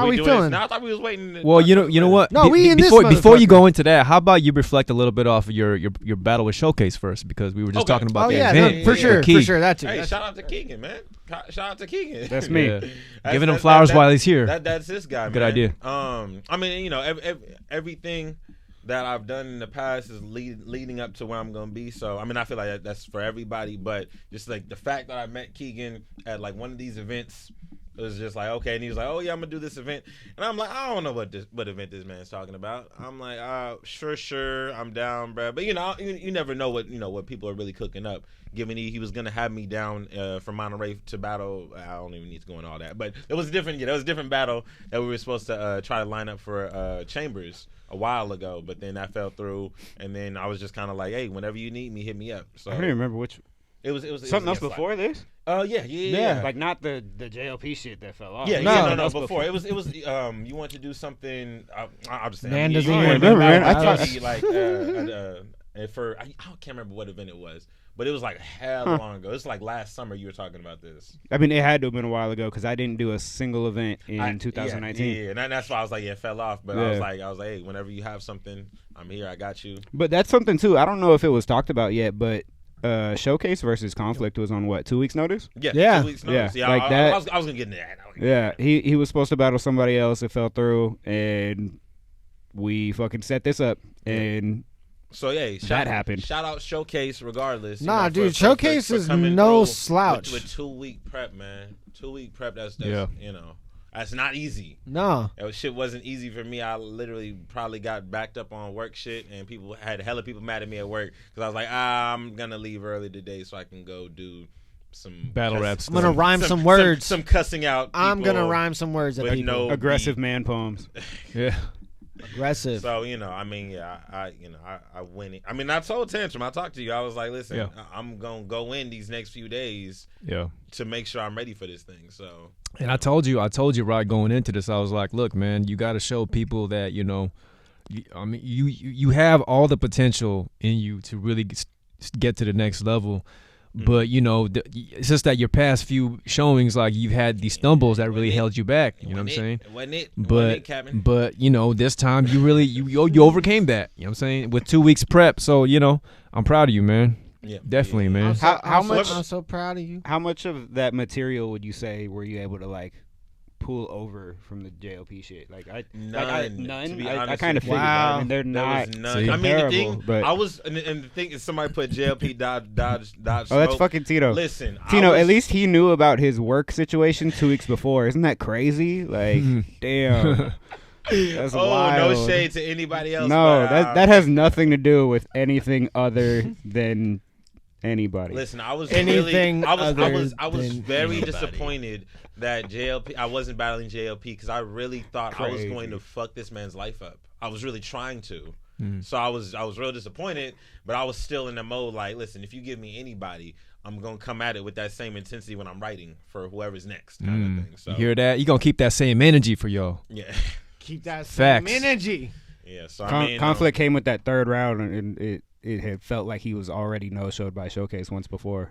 we doing feeling? this now? I thought we was waiting. to Well, talk you know about what? No, we in this before you motherfucker. go into that, how about you reflect a little bit off of your battle with Showcase first, because we were just Okay. talking about Oh the yeah, event. no, for yeah, sure, Key. for sure. That too. Hey, That's- shout out to Keegan, man. Shout out to Keegan. That's me. Yeah. That's- Giving him that- flowers that- while he's here. That's this guy. Good man. idea. I mean, you know, everything that I've done in the past is leading up to where I'm gonna be. So I mean, I feel like that's for everybody. But just like the fact that I met Keegan at like one of these events, it was just like, okay. And he was like, oh yeah, I'm gonna do this event, and I'm like, I don't know what event this man's talking about. I'm like, sure, I'm down, bro. But you know, you never know what people are really cooking up. Given he was gonna have me down from Monterey to battle, I don't even need to go into all that. But it was different. Yeah, it was a different battle that we were supposed to try to line up for Chambers a while ago, but then that fell through, and then I was just kind of like, hey, whenever you need me, hit me up. So I don't even remember which. it was Something else against, before this? yeah. Like not the JLP shit that fell off. Yeah, No. no, before. It was you want to do something. I'll just say. Man I mean, doesn't you even remember, remember, man. I I thought- like for I can't remember what event it was, but it was like hell long ago. It's like last summer you were talking about this. I mean, it had to have been a while ago because I didn't do a single event in 2019. Yeah, and that's why I was like, yeah, it fell off. But Yeah. I was like, hey, whenever you have something, I'm here. I got you. But that's something too. I don't know if it was talked about yet, but Showcase versus Conflict was on what, 2 weeks notice? Yeah. 2 weeks notice. Yeah, Yeah, like I that. was gonna get into that. Yeah, he was supposed to battle somebody else. It fell through, and we fucking set this up, and So yeah, That happened. Shout out Showcase, regardless. you Nah, know, dude, for Showcase is coming no through slouch. with 2 week prep, man. 2 week prep. That's Yeah. you know, that's not easy. No. That shit wasn't easy for me. I literally probably got backed up on work shit, and people had hella people mad at me at work because I was like, I'm gonna leave early today so I can go do battle raps. I'm gonna rhyme some words. Some cussing out. I'm gonna rhyme some words at people. No aggressive beat. man poems. Yeah. Aggressive. So I mean, I win it. I mean, I told Tantrum. I talked to you. I was like, listen, I'm gonna go in these next few days. Yeah. To make sure I'm ready for this thing. So. And I told you, right going into this, I was like, look, man, you got to show people that you have all the potential in you to really get to the next level. But it's just that your past few showings, like you've had these stumbles that really held you back. You know what I'm saying? Wasn't it? But this time you really you overcame that. You know what I'm saying? With 2 weeks prep. So I'm proud of you, man. Yeah, definitely, man. How much? I'm so proud of you. How much of that material would you say were you able to like pull over from the JLP shit? None. I kind of figured. Wow. I mean, they're not. None. I mean, the thing. But I was, and the thing is, somebody put JLP dodge. Oh, that's fucking Tito. Listen, Tino. At least he knew about his work situation 2 weeks before. Isn't that crazy? Like, damn. That's wild. No shade to anybody else. No, that has nothing to do with anything other than anybody. Listen, I was Anything really, I was than very anybody. disappointed that JLP. I wasn't battling JLP because I really thought I was going to fuck this man's life up. I was really trying to. So I was real disappointed, but I was still in the mode like, listen, if you give me anybody, I'm gonna come at it with that same intensity when I'm writing for whoever's next, kind of thing. So you hear that? You gonna keep that same energy for y'all. Yeah. Keep that Facts. same energy. Yeah. So I mean, Conflict came with that third round, and it had felt like he was already no-showed by Showcase once before.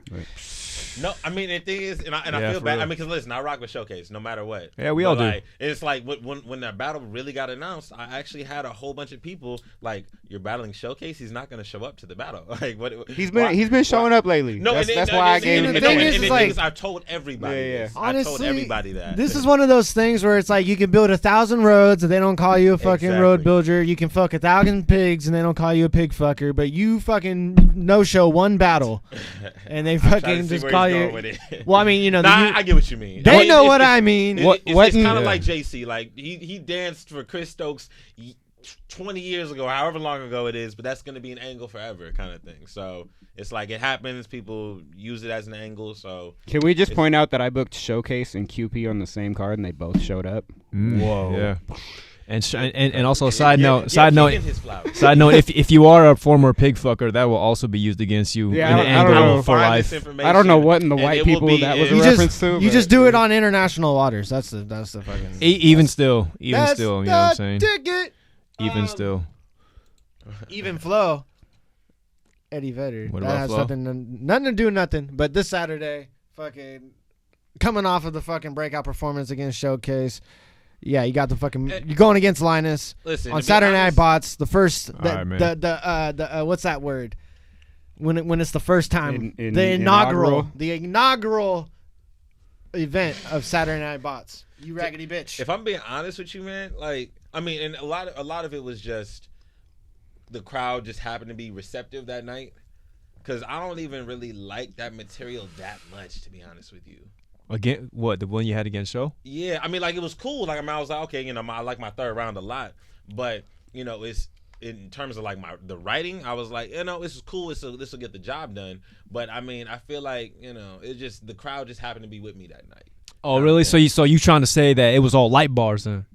No, I mean the thing is, and I feel bad. I mean, because listen, I rock with Showcase no matter what. Yeah, we all do. Like, it's like when that battle really got announced, I actually had a whole bunch of people like, "You're battling Showcase. He's not going to show up to the battle." Like, what? He's been showing up lately. No, that's why I gave him the the thing chance. is, like, I told everybody. Yeah. Honestly, I told everybody that. This is one of those things where it's like you can build 1,000 roads and they don't call you a fucking road builder. You can fuck 1,000 pigs and they don't call you a pig fucker. But you fucking no-show one battle and they fucking just call you. Well, I mean, I get what you mean. They know what I mean. It's kind of like JC. Like he danced for Chris Stokes 20 years ago, however long ago it is, but that's going to be an angle forever, kind of thing. So it's like it happens. People use it as an angle. So can we just point out that I booked Showcase and QP on the same card and they both showed up? Whoa. Yeah. And also side note, if you are a former pig fucker, that will also be used against you in an angle for life. I don't know what in the white people that was a reference to. You just do it on international waters. That's the fucking. Even still, you know what I'm saying? Ticket. Even still. Even flow. Eddie Vedder. What that about has Flo? nothing to do with nothing. But this Saturday, fucking coming off of the fucking breakout performance against Showcase. Yeah, you got the fucking. You're going against Linus. Listen, on Saturday Night Bots. The first. right, what's that word? When it's the first time. The inaugural event of Saturday Night Bots. You raggedy bitch. If I'm being honest with you, man, like I mean, and a lot of it was just the crowd just happened to be receptive that night. Because I don't even really like that material that much, to be honest with you. Again, what, the one you had against Show? Yeah, I mean, like, it was cool. Like, I mean, I was like, okay, I like my third round a lot. But, it's in terms of, like, the writing, I was like, this is cool. This will get the job done. But, I mean, I feel like, it just, the crowd just happened to be with me that night. Oh, really? So you trying to say that it was all light bars then?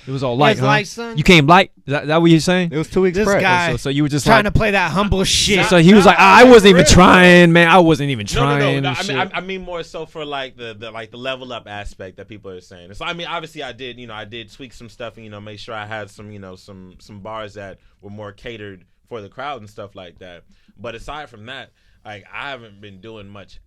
It was all light, huh? Light, son. You came light? Is that what you're saying? It was 2 weeks This prep. guy So you were just trying like, to play that humble shit. So he was like, I wasn't even trying, man. I wasn't even trying. No. I I mean more so for like the level up aspect that people are saying. So I mean, obviously I did tweak some stuff and make sure I had some bars that were more catered for the crowd and stuff like that. But aside from that, like I haven't been doing much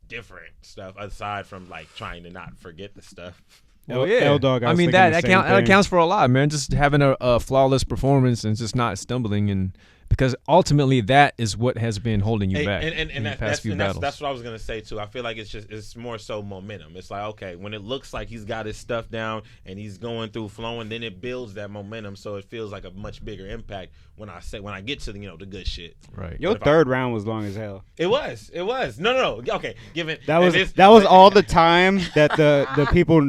different stuff aside from like trying to not forget the stuff. Oh yeah, L-Dog, I mean that accounts for a lot, man. Just having a flawless performance and just not stumbling, and because ultimately that is what has been holding you back in the past few battles. That's what I was gonna say too. I feel like it's more so momentum. It's like, okay, when it looks like he's got his stuff down and he's going through flowing, then it builds that momentum, so it feels like a much bigger impact when I get to the good shit. Right. Your third round was long as hell. It was. No. Okay, given that was all the time that the people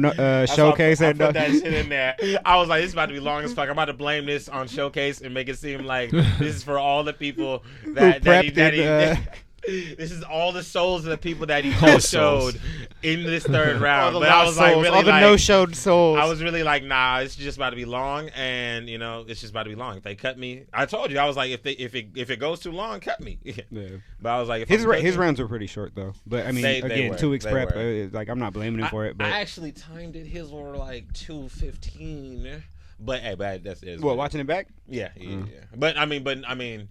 Showcase I had. put that shit in there. I was like, this is about to be long as fuck. I'm about to blame this on Showcase and make it seem like this is for all the people that This is all the souls of the people that he Souls. showed in this third round. All the But I lost was like, souls, really all the like, no-showed souls. I was really like, nah, it's just about to be long, and it's just about to be long. If they cut me, I told you, I was like, if it goes too long, cut me. Yeah. But I was like, if His I'm cooking- rounds were pretty short though, but I mean, They again, were. 2 weeks They prep. were. Like I'm not blaming him for it, but I actually timed it. His were like 2:15. But hey, that's it. what, watching it back? Yeah. But I mean,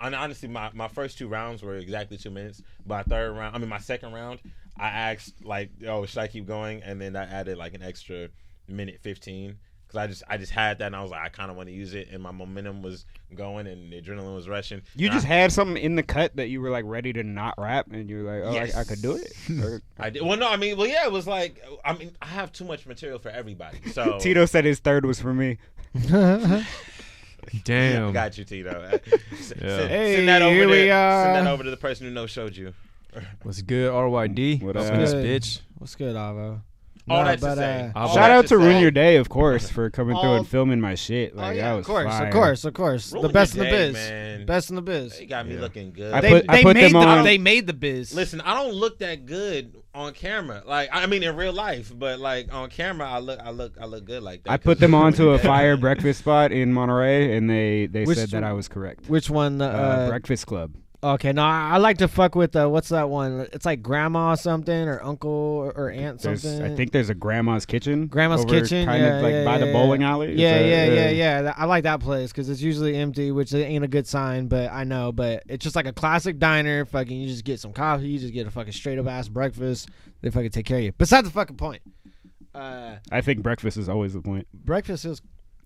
honestly, my first 2 rounds were exactly 2 minutes. But my second round, I asked like, oh, should I keep going? And then I added like an extra minute 15 because I just had that, and I was like, I kind of want to use it, and my momentum was going, and the adrenaline was rushing. You And just had something in the cut that you were like ready to not rap, and you were like, oh, Yes. I could do it. Or- I did. Well, no, yeah, it was like, I have too much material for everybody. So Tito said his third was for me. Damn. got you, Tito. Yeah. Send that over here we there. are. Send that over to the person who no showed you. What's good, RYD? What What's up? this Good. bitch? What's good, Avo? All No, that to but, say. all Shout out to Ruin say- Your Day, of course, for coming through All- and filming my shit. Like that was fire. of course. Ruin The best in your the day, biz. man. Best in the biz. They got me Yeah. looking good. I They, put they them made on- they made the biz. Listen, I don't look that good on camera. Like, I mean, in real life, but like on camera, I look good like that. I put them 'cause- onto a fire breakfast spot in Monterey, and they Which said that one? I was correct. Which one? Breakfast Club. Okay, no, I like to fuck with what's that one? It's like grandma something or uncle or aunt something. I think there's a Grandma's Kitchen. Grandma's over Kitchen, kind yeah, of like yeah, by the yeah, bowling yeah. alley. Yeah. I like that place because it's usually empty, which ain't a good sign. But I know, but it's just like a classic diner. Fucking, you just get some coffee, you just get a fucking straight up ass breakfast. They fucking take care of you. Besides the fucking point, I think breakfast is always the point. breakfast is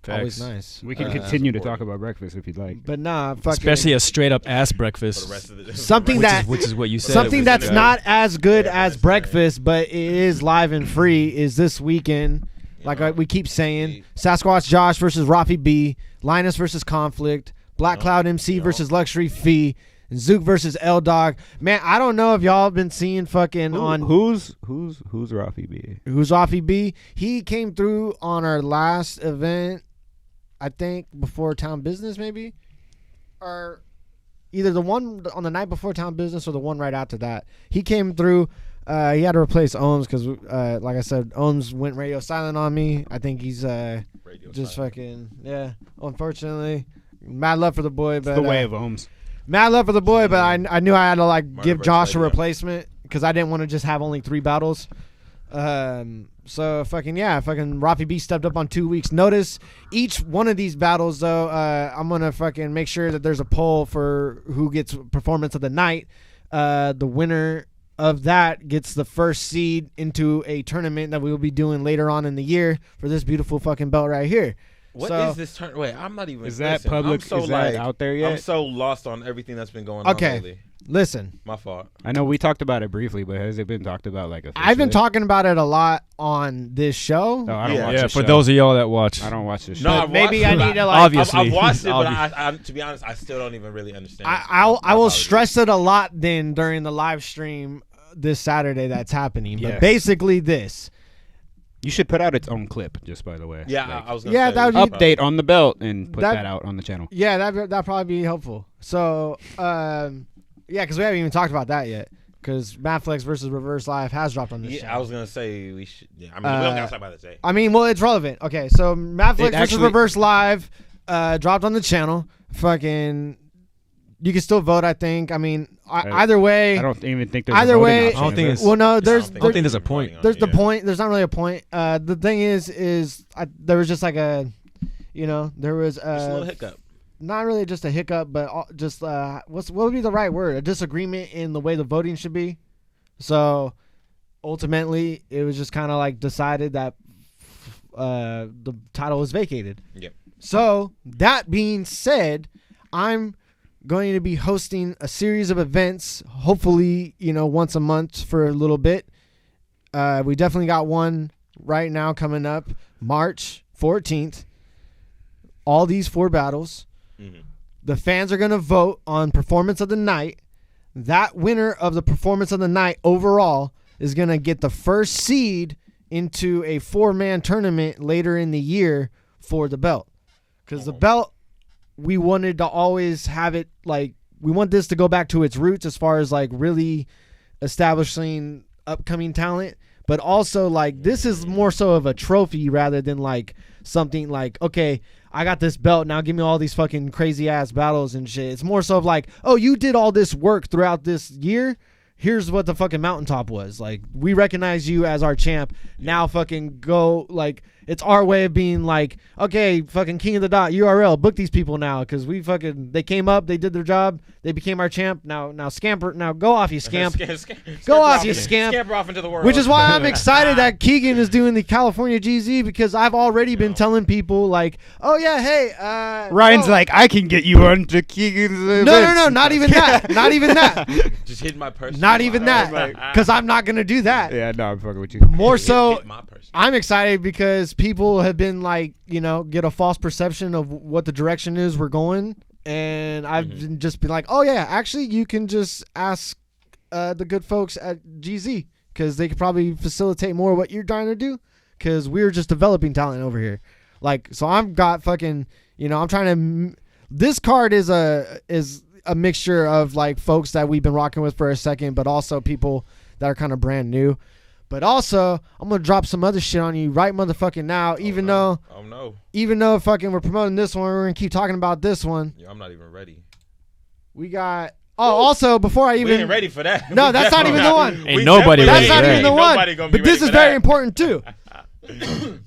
always Facts. nice. We can That's continue to important. talk about breakfast if you'd like. But nah, fucking Especially a straight up ass For breakfast. the rest of the Something which that- is, which is what you said. something was that's in the- not as good Yeah, as that's breakfast, but it is live and free. Is this weekend? Like we keep saying, Sasquatch Josh versus Rafi B, Linus versus Conflict, Black Cloud MC versus Luxury Fee, and Zook versus L Dog. Man, I don't know if y'all been seeing fucking on Who's Rafi B? who's Rafi B. He came through on our last event, I think before Town Business, maybe, or either the one on the night before Town Business or the one right after that. He came through. He had to replace Ohms because, like I said, Ohms went radio silent on me. I think he's Radio just silent. fucking unfortunately, mad love for the boy, but The way of Ohms. mad love for the boy. But I knew I had to like Murder give versus Josh a radio. replacement because I didn't want to just have only 3 battles. So fucking Rafi B stepped up on 2 weeks notice. Each one of these battles though, I'm gonna fucking make sure that there's a poll for who gets performance of the night. The winner of that gets the first seed into a tournament that we will be doing later on in the year for this beautiful fucking belt right here. What So- is this turn? Wait, I'm not even. Is that listen, public? I'm so Is that like, out there yet? I'm so lost on everything that's been going on Okay. lately. Listen, My fault. I know we talked about it briefly, but has it been talked about like officially? I've been talking about it a lot on this show. Oh, I don't Yeah. watch Yeah, this for show. those of y'all that watch. I don't watch this show. No, But I've maybe watched I it, but need to, like- Obviously. I've watched it, but Obvious. I, to be honest, I still don't even really understand. I will Apologies. stress it a lot then during the live stream this Saturday that's happening. But Yes. basically this. You should put out its own clip, just by the way. Yeah, Like, I was gonna Yeah, say, that would be- update on the belt and put That- that out on the channel. Yeah, that'd probably be helpful. So, yeah, because we haven't even talked about that yet. Because Madflex versus Reverse Live has dropped on this Yeah, channel. I was gonna say we should. Yeah, I mean, we don't gotta talk about it today. I mean, well, it's relevant. Okay, so Madflex versus actually- Reverse Live dropped on the channel. Fucking, you can still vote, I think. I mean, either way. I don't even think there's Either a voting way- option, I don't is think there? it's- Well, no, I there's think there's a point. there's the point. There's not really a point. The thing is there was just like a, there was Just a little hiccup. not really just a hiccup, but just what would be the right word? A disagreement in the way the voting should be. So ultimately, it was just kind of like decided that the title was vacated. Yep. So that being said, I'm going to be hosting a series of events, hopefully, once a month for a little bit. We definitely got one right now coming up, March 14th. All these 4 battles. Mhm. The fans are going to vote on performance of the night. That winner of the performance of the night overall is going to get the first seed into a 4-man tournament later in the year for the belt. Because the belt, we wanted to always have it like we want this to go back to its roots as far as like really establishing upcoming talent, but also like this is more so of a trophy rather than like something like, okay, I got this belt, now give me all these fucking crazy ass battles and shit. It's more so of like, oh, you did all this work throughout this year, here's what the fucking mountaintop was. Like, we recognize you as our champ. Now fucking go, like, it's our way of being like, okay, fucking King of the Dot, URL, book these people now, because we fucking, they came up, they did their job, they became our champ. Now scamper, now go off, you scamp. Go off, you scamp. Scamper off into the world. Which is why I'm excited that Keegan is doing the California GZ, because I've already been telling people like, oh yeah, hey, Ryan's like, I can get you onto Keegan's events. No, not even that. Not even that. Just hit my person. Not even that. Because I'm not going to do that. Yeah, no, I'm fucking with you. More so, Hit my person. I'm excited because people have been like, get a false perception of what the direction is we're going. And I've been just been like, oh yeah, actually you can just ask the good folks at GZ, because they could probably facilitate more of what you're trying to do, because we're just developing talent over here. Like, so I've got fucking, I'm trying to, this card is a mixture of like folks that we've been rocking with for a second, but also people that are kind of brand new. But also, I'm going to drop some other shit on you right motherfucking now, even though fucking we're promoting this one, we're going to keep talking about this one. Yeah, I'm not even ready. We got, also, before I even. We ain't ready for that. No, that's not even the one. Ain't nobody That's ready not for even that. the one. But this is very important too.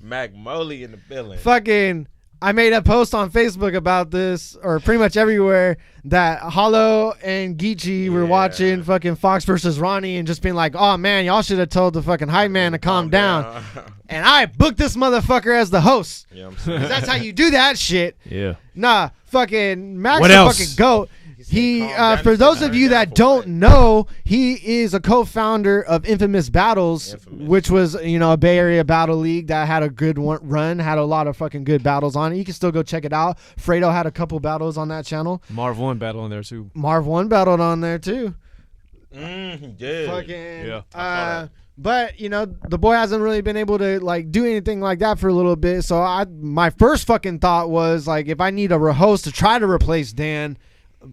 Mac Moley in the building. Fucking, I made a post on Facebook about this, or pretty much everywhere, that Hollow and Geechee were watching fucking Fox versus RYNE and just being like, oh man, y'all should have told the fucking hype man to calm down. And I booked this motherfucker as the host. Yeah, I'm 'Cause that's how you do that shit. Yeah. Nah, fucking Max What the else? fucking GOAT. He, calm down for and those sit of you down that for don't what? know, he is a co-founder of Infamous Battles, which was, a Bay Area battle league that had a good run, had a lot of fucking good battles on it. You can still go check it out. Fredo had a couple battles on that channel. Marv won battle in there too. Marv 1 battled on there too. He did. Fucking, Yeah. but the boy hasn't really been able to like do anything like that for a little bit. So my first fucking thought was like, if I need a host to try to replace Dan,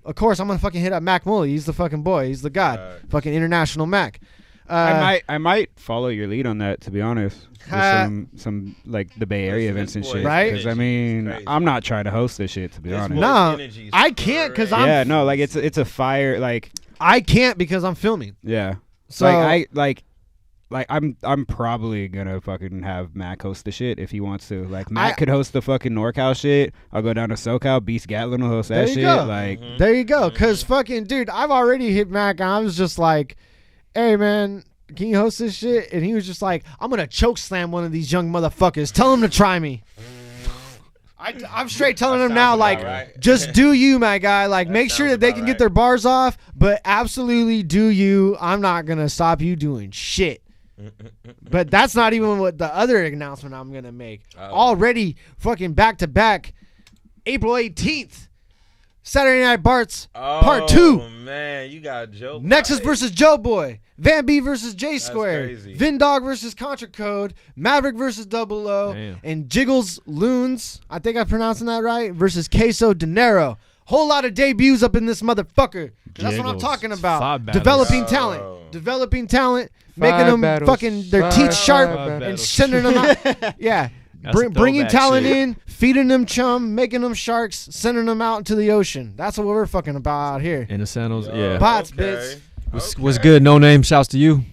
of course I'm gonna fucking hit up Mac Mully. He's the fucking boy. He's the god. Fucking international Mac. I might follow your lead on that, to be honest. With some like the Bay Area events and shit, Right? Because I mean, Crazy. I'm not trying to host this shit, to be honest. No, I can't because I'm. Yeah, no, like it's a fire, like I can't because I'm filming. yeah. So I'm probably gonna fucking have Mac host the shit if he wants to. Like Mac could host the fucking NorCal shit. I'll go down to SoCal. Beast Gatlin will host that There you shit. go. Like There you go. Because fucking, dude, I've already hit Mac and I was just like, hey, man, can you host this shit? And he was just like, I'm going to choke slam one of these young motherfuckers. Tell him to try me. I'm straight telling him now, like, right. just do you, my guy. Like, make sure sounds that they about can right. get their bars off, but absolutely do you. I'm not going to stop you doing shit. But that's not even what the other announcement I'm going to make. Already fucking back-to-back, April 18th, Saturday Night Barts, Part 2. Oh, man, you got Joe. Nexus versus Joe Boy. Van B versus J Square. crazy. Vindog versus Contra Code. Maverick versus Double O. Damn. And Jiggles Loons, I think I'm pronouncing that right, versus Queso Dinero. Whole lot of debuts up in this motherfucker. That's what I'm Jiggles. talking about. 5 battles. Developing Oh. talent. Developing talent. Making them battles. fucking their 5 teeth sharp battles. and sending them out. Yeah. That's some Bringing throwback talent shit. in, feeding them chum, making them sharks, sending them out into the ocean. That's what we're fucking about out here. In the Sandals, yeah. Bots, bitch. What's good? No name. Shouts to you.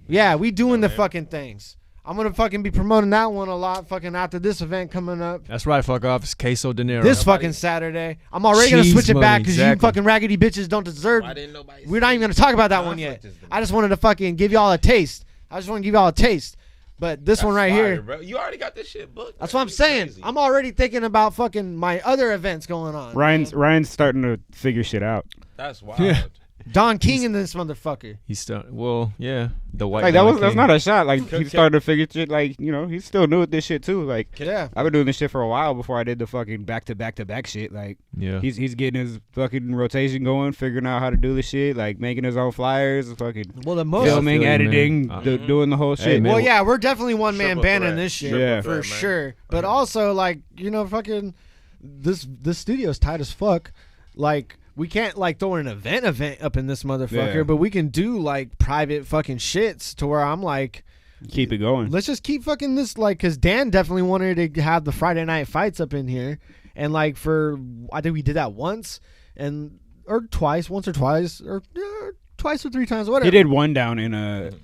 Yeah, we doing the fucking things. I'm gonna fucking be promoting that one a lot fucking after this event coming up. That's right. Fuck off. It's Queso Dinero. This fucking Saturday. I'm already gonna Cheese switch it back money, because you exactly. fucking raggedy bitches don't deserve. Why didn't nobody We're not even gonna talk about that one yet. I just wanted to fucking give y'all a taste. I just want to give y'all a taste. But this one right here, bro. You already got this shit booked. that's man. what I'm You saying. crazy. I'm already thinking about fucking my other events going on. Ryan's starting to figure shit out. That's wild. Yeah. Don King and this motherfucker. He's still. Well, yeah. The white. Like Don that's King. not a shot. Like he started to figure shit. Like he's still new at this shit too. Like Yeah. I've been doing this shit for a while before I did the fucking back to back shit. Like Yeah. he's getting his fucking rotation going, figuring out how to do the shit, like making his own flyers, fucking Well, the most. filming, feel you, editing, man. doing the whole Hey, shit. man. Well, yeah, we're definitely one man Triple banning threat. this shit. Yeah. For Man. sure. But also, like, fucking this studio's tight as fuck. Like, we can't like throw an event up in this motherfucker, Yeah. but we can do like private fucking shits to where I'm like, Keep it going. let's just keep fucking this, like, because Dan definitely wanted to have the Friday night fights up in here, and like I think we did that once or twice, or twice or 3 times, whatever. He did one down in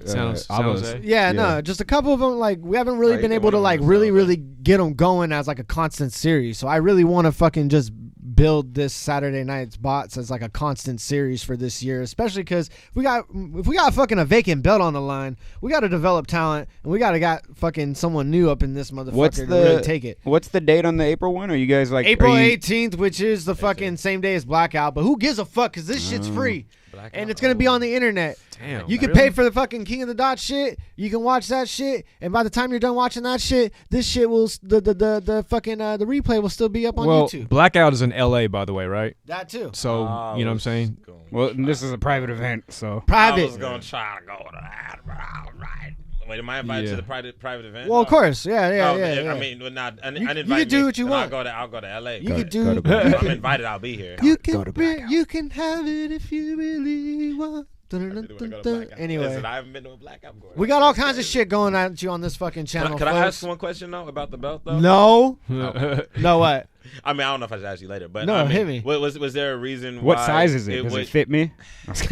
San Jose. Yeah, no, just a couple of them. Like, we haven't really Oh, been you able to can like win really, them, really get them going as like a constant series. So I really want to fucking just build this Saturday night's bots as like a constant series for this year, especially because if we got fucking a vacant belt on the line, we got to develop talent, and we got fucking someone new up in this motherfucker to really take it. What's the date on the April one? Are you guys like April are you- 18th, which is the fucking same day as Blackout, but who gives a fuck? Because this shit's free. And it's going to be on the internet. Damn. You can pay for the fucking King of the Dot shit. You can watch that shit. And by the time you're done watching that shit, this shit will, the fucking, the replay will still be up on YouTube. Blackout is in LA, by the way, right? That too. So, you know what I'm saying? Well, this is a private event, so I was Private. gonna try to go to that. All right. Wait, am I invited to the private event? Well, of course. Yeah. I mean, well, not. I didn't you invite can do me, what you then want. I'll go to LA. You can do. go to I'm invited. I'll be here. You Go to Blackout. you can have it if you really want. I really wanna go to Blackout. Anyway, Listen, I haven't been to a Blackout. I'm going. we got all kinds of shit going at you on this fucking channel. Can I folks. ask one question though about the belt though? No. Oh. No what? I mean, I don't know if I should ask you later, but No, I mean, hit me. Was there a reason? what why size is it? Does would- it fit me? That's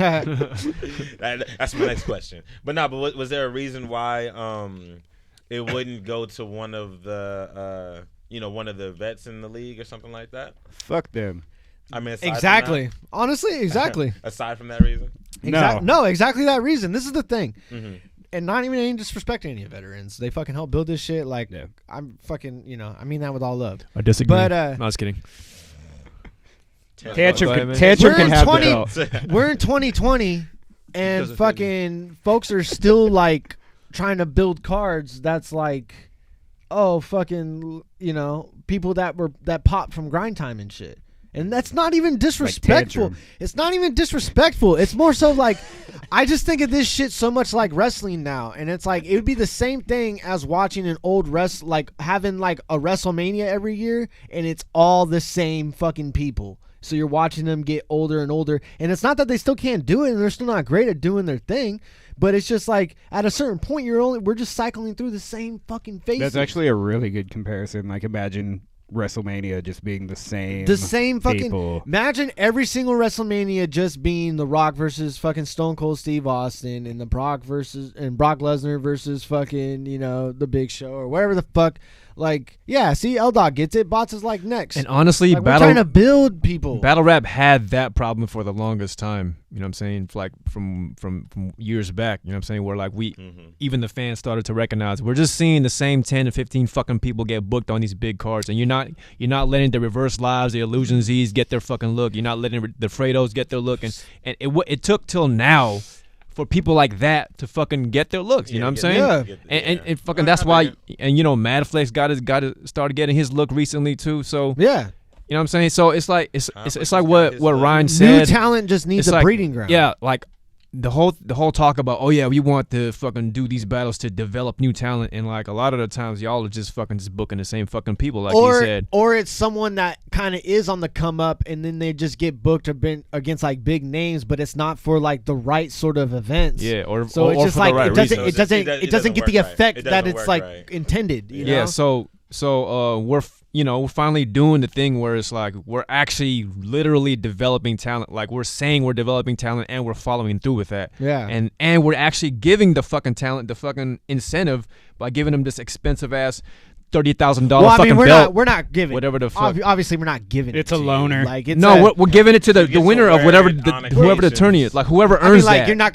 my next question. But no, but was there a reason why it wouldn't go to one of the one of the vets in the league or something like that? Fuck them. I mean, aside from Exactly. Honestly, exactly. that- aside from that reason. No, exactly that reason. This is the thing. Mhm. And not even any disrespect to any veterans. They fucking help build this shit. Like, Yeah. I'm fucking, I mean that with all love. I disagree. But, no, I was kidding. Tantrum, Go ahead, man. Tantrum We're can in have 20 the belt. We're in 2020, and Doesn't fit fucking folks are still like trying to build cards. That's like, oh fucking, people that popped from grind time and shit. And that's not even disrespectful. Tantrum. It's not even disrespectful. It's more so like, I just think of this shit so much like wrestling now. And it's like, it would be the same thing as watching an old like having like a WrestleMania every year, and it's all the same fucking people. So you're watching them get older and older. And it's not that they still can't do it and they're still not great at doing their thing. But it's just like, at a certain point, we're just cycling through the same fucking faces. That's actually a really good comparison. Like, imagine WrestleMania just being the same fucking people. Imagine every single WrestleMania just being The Rock versus fucking Stone Cold Steve Austin, and Brock Lesnar versus fucking the Big Show or whatever the fuck. Like, yeah, see, L-Dog gets it. Bots is like next. And honestly, like, we're trying to build people. Battle rap had that problem for the longest time. You know what I'm saying? Like from years back. You know what I'm saying? Where like even the fans started to recognize we're just seeing the same 10 to 15 fucking people get booked on these big cards, and you're not letting the Reverse Lives, the Illusion Z's get their fucking look. You're not letting the Fredos get their look, and it took till now for people like that to fucking get their looks. You know what I'm saying? Yeah. And fucking that's why. And Madflex started getting his look recently too. So Yeah. you know what I'm saying? So it's like it's like what RYNE New said. talent just needs It's a like- breeding ground. Yeah, like the whole talk about, oh yeah, we want to fucking do these battles to develop new talent, and like a lot of the times y'all are just fucking just booking the same fucking people, like you said. Or it's someone that kind of is on the come up, and then they just get booked against like big names, but it's not for like the right sort of events. Yeah, or So it's or just for like the right it doesn't reasons. it doesn't get the work right. effect It that doesn't it's work like right. intended. You Yeah, know? so we're finally doing the thing where it's like we're actually literally developing talent. Like we're saying we're developing talent and we're following through with that. Yeah. And we're actually giving the fucking talent the fucking incentive by giving them this expensive ass $30,000 Well, I fucking mean, belt. we're not giving whatever the fuck. Obviously, we're not giving. It's it a to you. loaner. Like it's No, a- we're giving it to the get winner to of whatever wear it on whoever the occasions. tourney is. Like whoever I mean, earns like that. you're not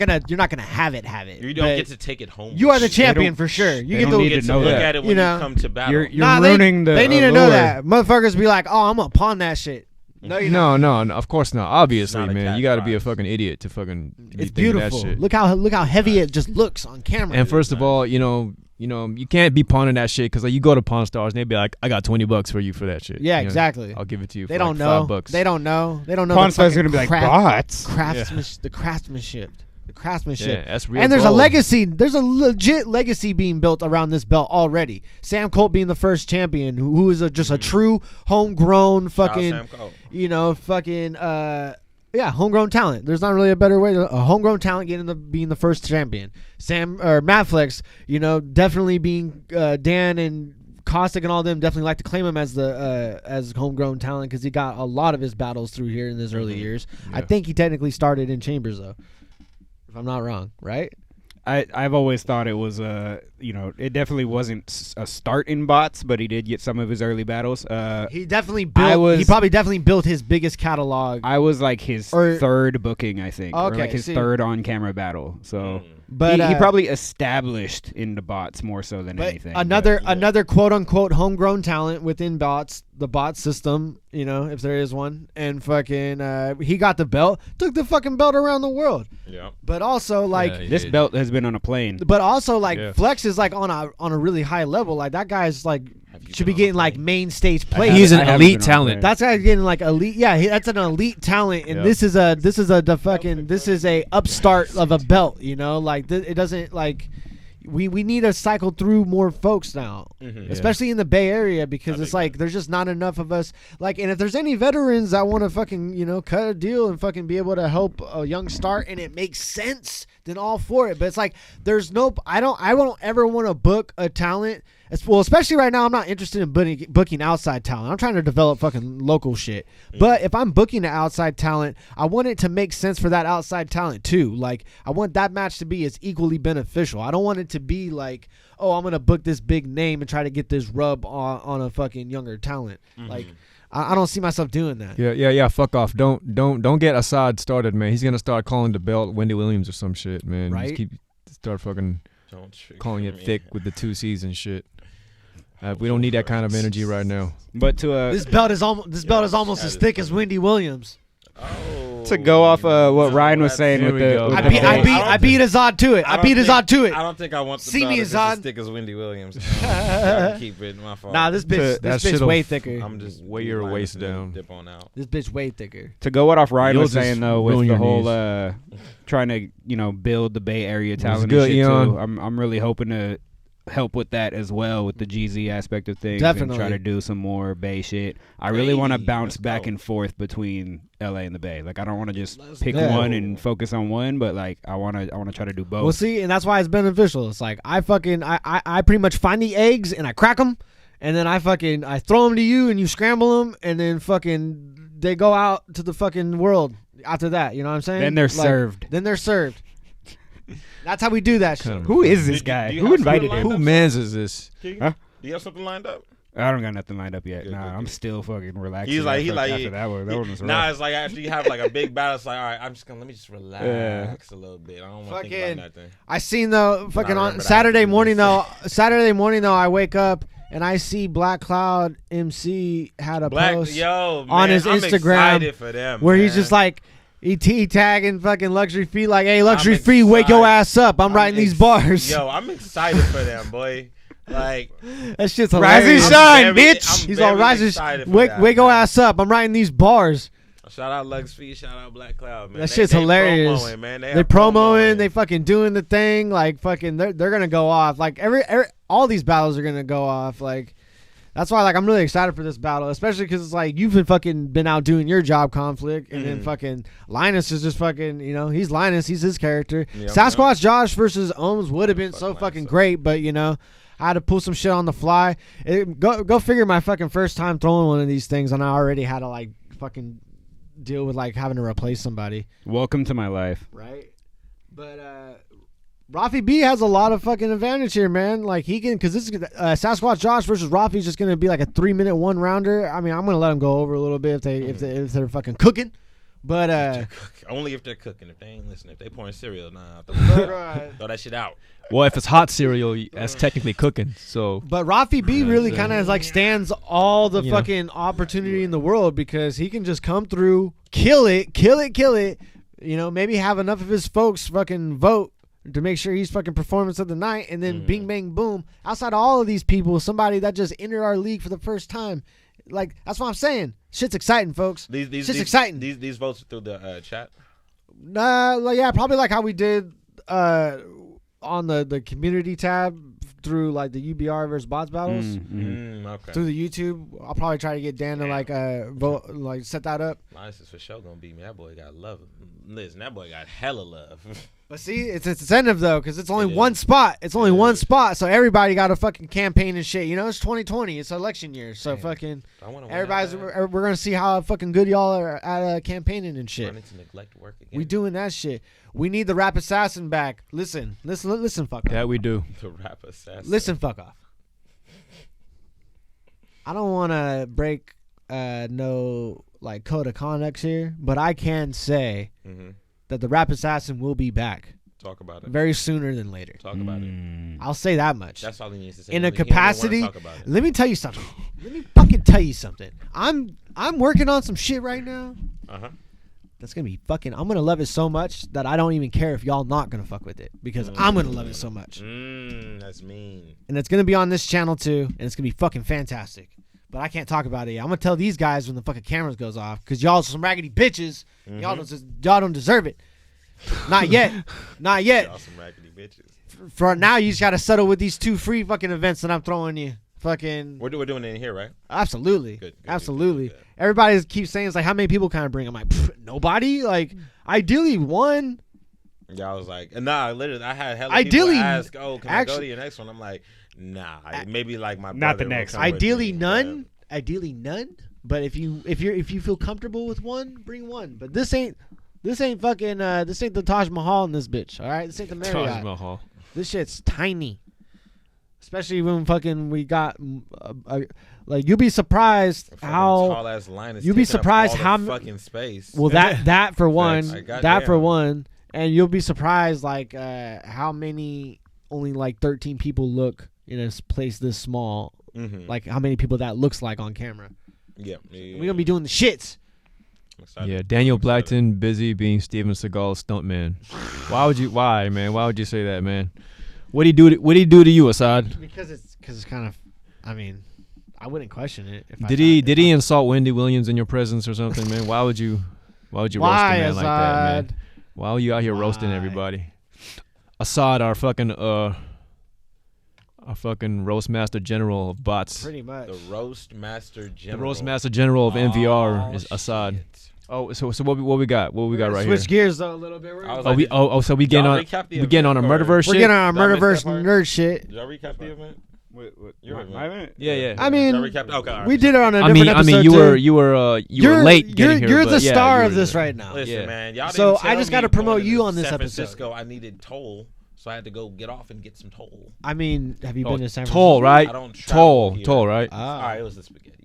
gonna have it. You don't but get to take it home. You are the with you. champion for sure. You they get don't the. need get to to know look that. at it when You you, know, come to battle. You're Nah, ruining the They need to know allure. that motherfuckers be like, oh, I'm gonna pawn that shit. No, you're not. No, of course not. Obviously, Not a man, cash you got to be a prize. fucking idiot to fucking. be It's thinking that beautiful. shit. Look how heavy it just looks on camera. And first of all, you can't be pawning that shit because like you go to Pawn Stars and they be like, I got $20 for you for that shit. Yeah, You know, exactly. I'll give it to you. They for don't like know. $5. They don't know. They don't know. Pawn the Stars fucking gonna be like, craft- bots. the craftsmanship. The craftsmanship. Yeah, that's real. And there's a gold. legacy. There's a legit legacy being built around this belt already. Sam Colt being the first champion, who is just a true homegrown Shout out fucking, Sam Cole. Yeah, homegrown talent. There's not really a better way to a homegrown talent being the first champion. Matt Flex, definitely being Dan and Caustic and all them definitely like to claim him as the as homegrown talent because he got a lot of his battles through here in his early years. Yeah. I think he technically started in Chambers though, if I'm not wrong, right? I've always thought it was it definitely wasn't a start in bots, but he did get some of his early battles. He definitely built. He probably definitely built his biggest catalog. I was like his third booking, I think, or like his third on camera battle. So, but he probably established into bots more so than anything. Another quote unquote homegrown talent within bots, the bot system, if there is one, and fucking he got the belt, took the fucking belt around the world. Yeah. But also this belt has been on a plane. But also Flex is like on a really high level. Like that guy's like should be getting like main stage play. He's an elite talent. That's guy getting like elite. Yeah, that's an elite talent, and this is a upstart of a belt. Like it doesn't like. We need to cycle through more folks now, especially in the Bay Area, because it's like there's just not enough of us. Like, and if there's any veterans that want to fucking cut a deal and fucking be able to help a young start and it makes sense, then all for it. But it's like there's no. I don't ever want to book a talent. Well, especially right now, I'm not interested in booking outside talent. I'm trying to develop fucking local shit. But if I'm booking an outside talent, I want it to make sense for that outside talent too. Like, I want that match to be as equally beneficial. I don't want it to be like, oh, I'm gonna book this big name and try to get this rub on a fucking younger talent. Like, I don't see myself doing that. Yeah. Fuck off. Don't get Assad started, man. He's gonna start calling the belt Wendy Williams or some shit, man. Right? Just start fucking calling it thick with the 2 C's and shit. We don't need that kind of energy right now. But this belt is almost as thick as Wendy Williams. To go off what Ryan was saying with the, I beat Azad to it. I beat Azad to it. I don't think I want the See belt me, as Azad. thick as Wendy Williams. I can keep it. My fault. Nah, this bitch way thicker. I'm just way your waist down. Dip on out. This bitch way thicker. To go what off Ryan was saying though, with the whole trying to build the Bay Area talent and shit too. I'm really hoping to help with that as well, with the GZ aspect of things. Definitely. And try to do some more Bay shit. I really want to bounce back and forth between LA and the Bay. Like, I don't want to just pick one and focus on one, but like I want to try to do both. Well, see, and that's why it's beneficial. It's like I pretty much find the eggs and I crack them, and then I throw them to you and you scramble them, and then fucking they go out to the fucking world after that. You know what I'm saying? Then they're served. Then they're served. That's how we do that shit. Who is this guy? Who invited him? Who mans is this? Huh? Do you have something lined up? I don't got nothing lined up yet. Good, nah, good, I'm good. still fucking relaxing. He's like, after that one was rough. Nah, it's like after you have like a big battle, it's like, all right, let me just relax a little bit. I don't want to think about nothing. I seen though, fucking on Saturday morning though, I wake up and I see Black Cloud MC had a post on his Instagram for them, where he's just like, he tagging fucking Luxury Free like, hey, Luxury Free, wake your ass up. I'm writing these bars. Yo, I'm excited for them, boy. Like, that shit's hilarious. Rise and shine, bitch. He's all rise and wake your ass up. I'm writing these bars. Shout out Lux Free, shout out Black Cloud, man. That shit's hilarious. Promoing, man. They promoing, they fucking doing the thing. Like, fucking, they're gonna go off. Like, all these battles are gonna go off. Like, that's why, like, I'm really excited for this battle, especially because it's like you've been out doing your job, Conflict, and then fucking Linus is just fucking, he's Linus, he's his character. Yep, Sasquatch Josh versus Ohms would have been so fucking great, but I had to pull some shit on the fly. Go figure. My fucking first time throwing one of these things, and I already had to like fucking deal with like having to replace somebody. Welcome to my life. Right, but Rafi B has a lot of fucking advantage here, man. Like, he can, because this is Sasquatch Josh versus Rafi's just gonna be like a 3-minute 1-rounder. I mean, I'm gonna let them go over a little bit if they're fucking cooking, but only if they're cooking. If they ain't listening, if they pouring cereal, nah, throw that shit out. Well, if it's hot cereal, that's technically cooking. So, but Rafi B really kind of like stands all the fucking opportunity in the world, because he can just come through, kill it. Maybe have enough of his folks fucking vote to make sure he's fucking performance of the night, and then bing bang boom. Outside of all of these people, somebody that just entered our league for the first time, like, that's what I'm saying. Shit's exciting, folks. Shit's exciting. These votes through the chat. Yeah, probably like how we did on the community tab through like the UBR versus bots battles. Okay. Through the YouTube, I'll probably try to get Dan to like vote, like set that up. Nice is for sure gonna beat me. That boy got love. Listen, that boy got hella love. But see, it's incentive though, because it's only It one is. spot. It's only one spot, so everybody got a fucking campaign and shit. You know, it's 2020. It's election year, so fucking everybody's. We're gonna see how fucking good y'all are at campaigning and shit. Running to neglect work again. We doing that shit. We need the rap assassin back. Listen, fuck off. Yeah, we do. The rap assassin. Listen, fuck off. I don't want to break no like code of conduct here, but I can say that the rap assassin will be back. Talk about it. Very sooner than later. Talk about it. I'll say that much. That's all he needs to say. In a He don't even wanna capacity, talk about it. let me tell you something. Let me fucking tell you something. I'm working on some shit right now. That's gonna be fucking. I'm gonna love it so much that I don't even care if y'all not gonna fuck with it because I'm gonna love it so much. That's mean. And it's gonna be on this channel too, and it's gonna be fucking fantastic. But I can't talk about it yet. I'm gonna tell these guys when the fucking cameras goes off because y'all some raggedy bitches. Y'all don't deserve it. Not yet. Not yet. Y'all some raggedy bitches. For now, you just gotta settle with these 2 free fucking events that I'm throwing you. Fucking. We're doing it in here, right? Absolutely. Good, Absolutely. good. Everybody keeps saying it's like how many people kind of bring. I'm like nobody. Like ideally one. Yeah, I was like, nah. Literally, I had hella Ideally, people ask, "Oh, can I go actually- to your next one?" I'm like, nah. Maybe like my Not the brother will next come one. with Ideally me. none. Ideally none. But if you feel comfortable with one, bring one. But this ain't fucking this ain't the Taj Mahal in this bitch. All right, this ain't the Marriott. Taj Mahal. This shit's tiny. Especially when fucking we got like you'll be surprised Fucking how tall-ass line is you'll be taking up surprised all the how fucking space. well that for one, Like, that for goddamn. one, and you'll be surprised like how many only like 13 people look in a place this small. Like how many people that looks like on camera. Yeah, We're gonna be doing the shits. I'm excited. Yeah, Daniel I'm excited. Blackton busy being Steven Seagal's stuntman. Why, man? Why would you say that, man? What do he do to you, Assad? Because it's kind of, I mean, I wouldn't question it. If Did he insult Wendy Williams in your presence or something, man? Why would you roast a man like that, man? Why are you out here roasting everybody? Assad, our fucking roast master general of bots. Pretty much. The roast master general. The roast master general of MVR Oh, is Assad. shit. Oh, so what we got? What we got right Switch here? gears though a little bit. I was Oh, like, so we getting y'all on recap the we getting on a event, murderverse We're shit? getting on Did I miss murderverse that part? nerd shit. Did y'all recap the event? Your My event? Yeah. I mean, Y'all recapped? Okay, all right. we did it on a I different mean, episode you were too. you were late getting here. You're but the yeah, star you of were this there. right now. Listen, Yeah. man, y'all So didn't I tell just me gotta going promote to you on this San episode. Francisco, I needed toll, so I had to go get off and get some toll. I mean, have you Oh, been to San Francisco? toll, right? I don't travel here. Toll, right? All right, it was the spaghetti.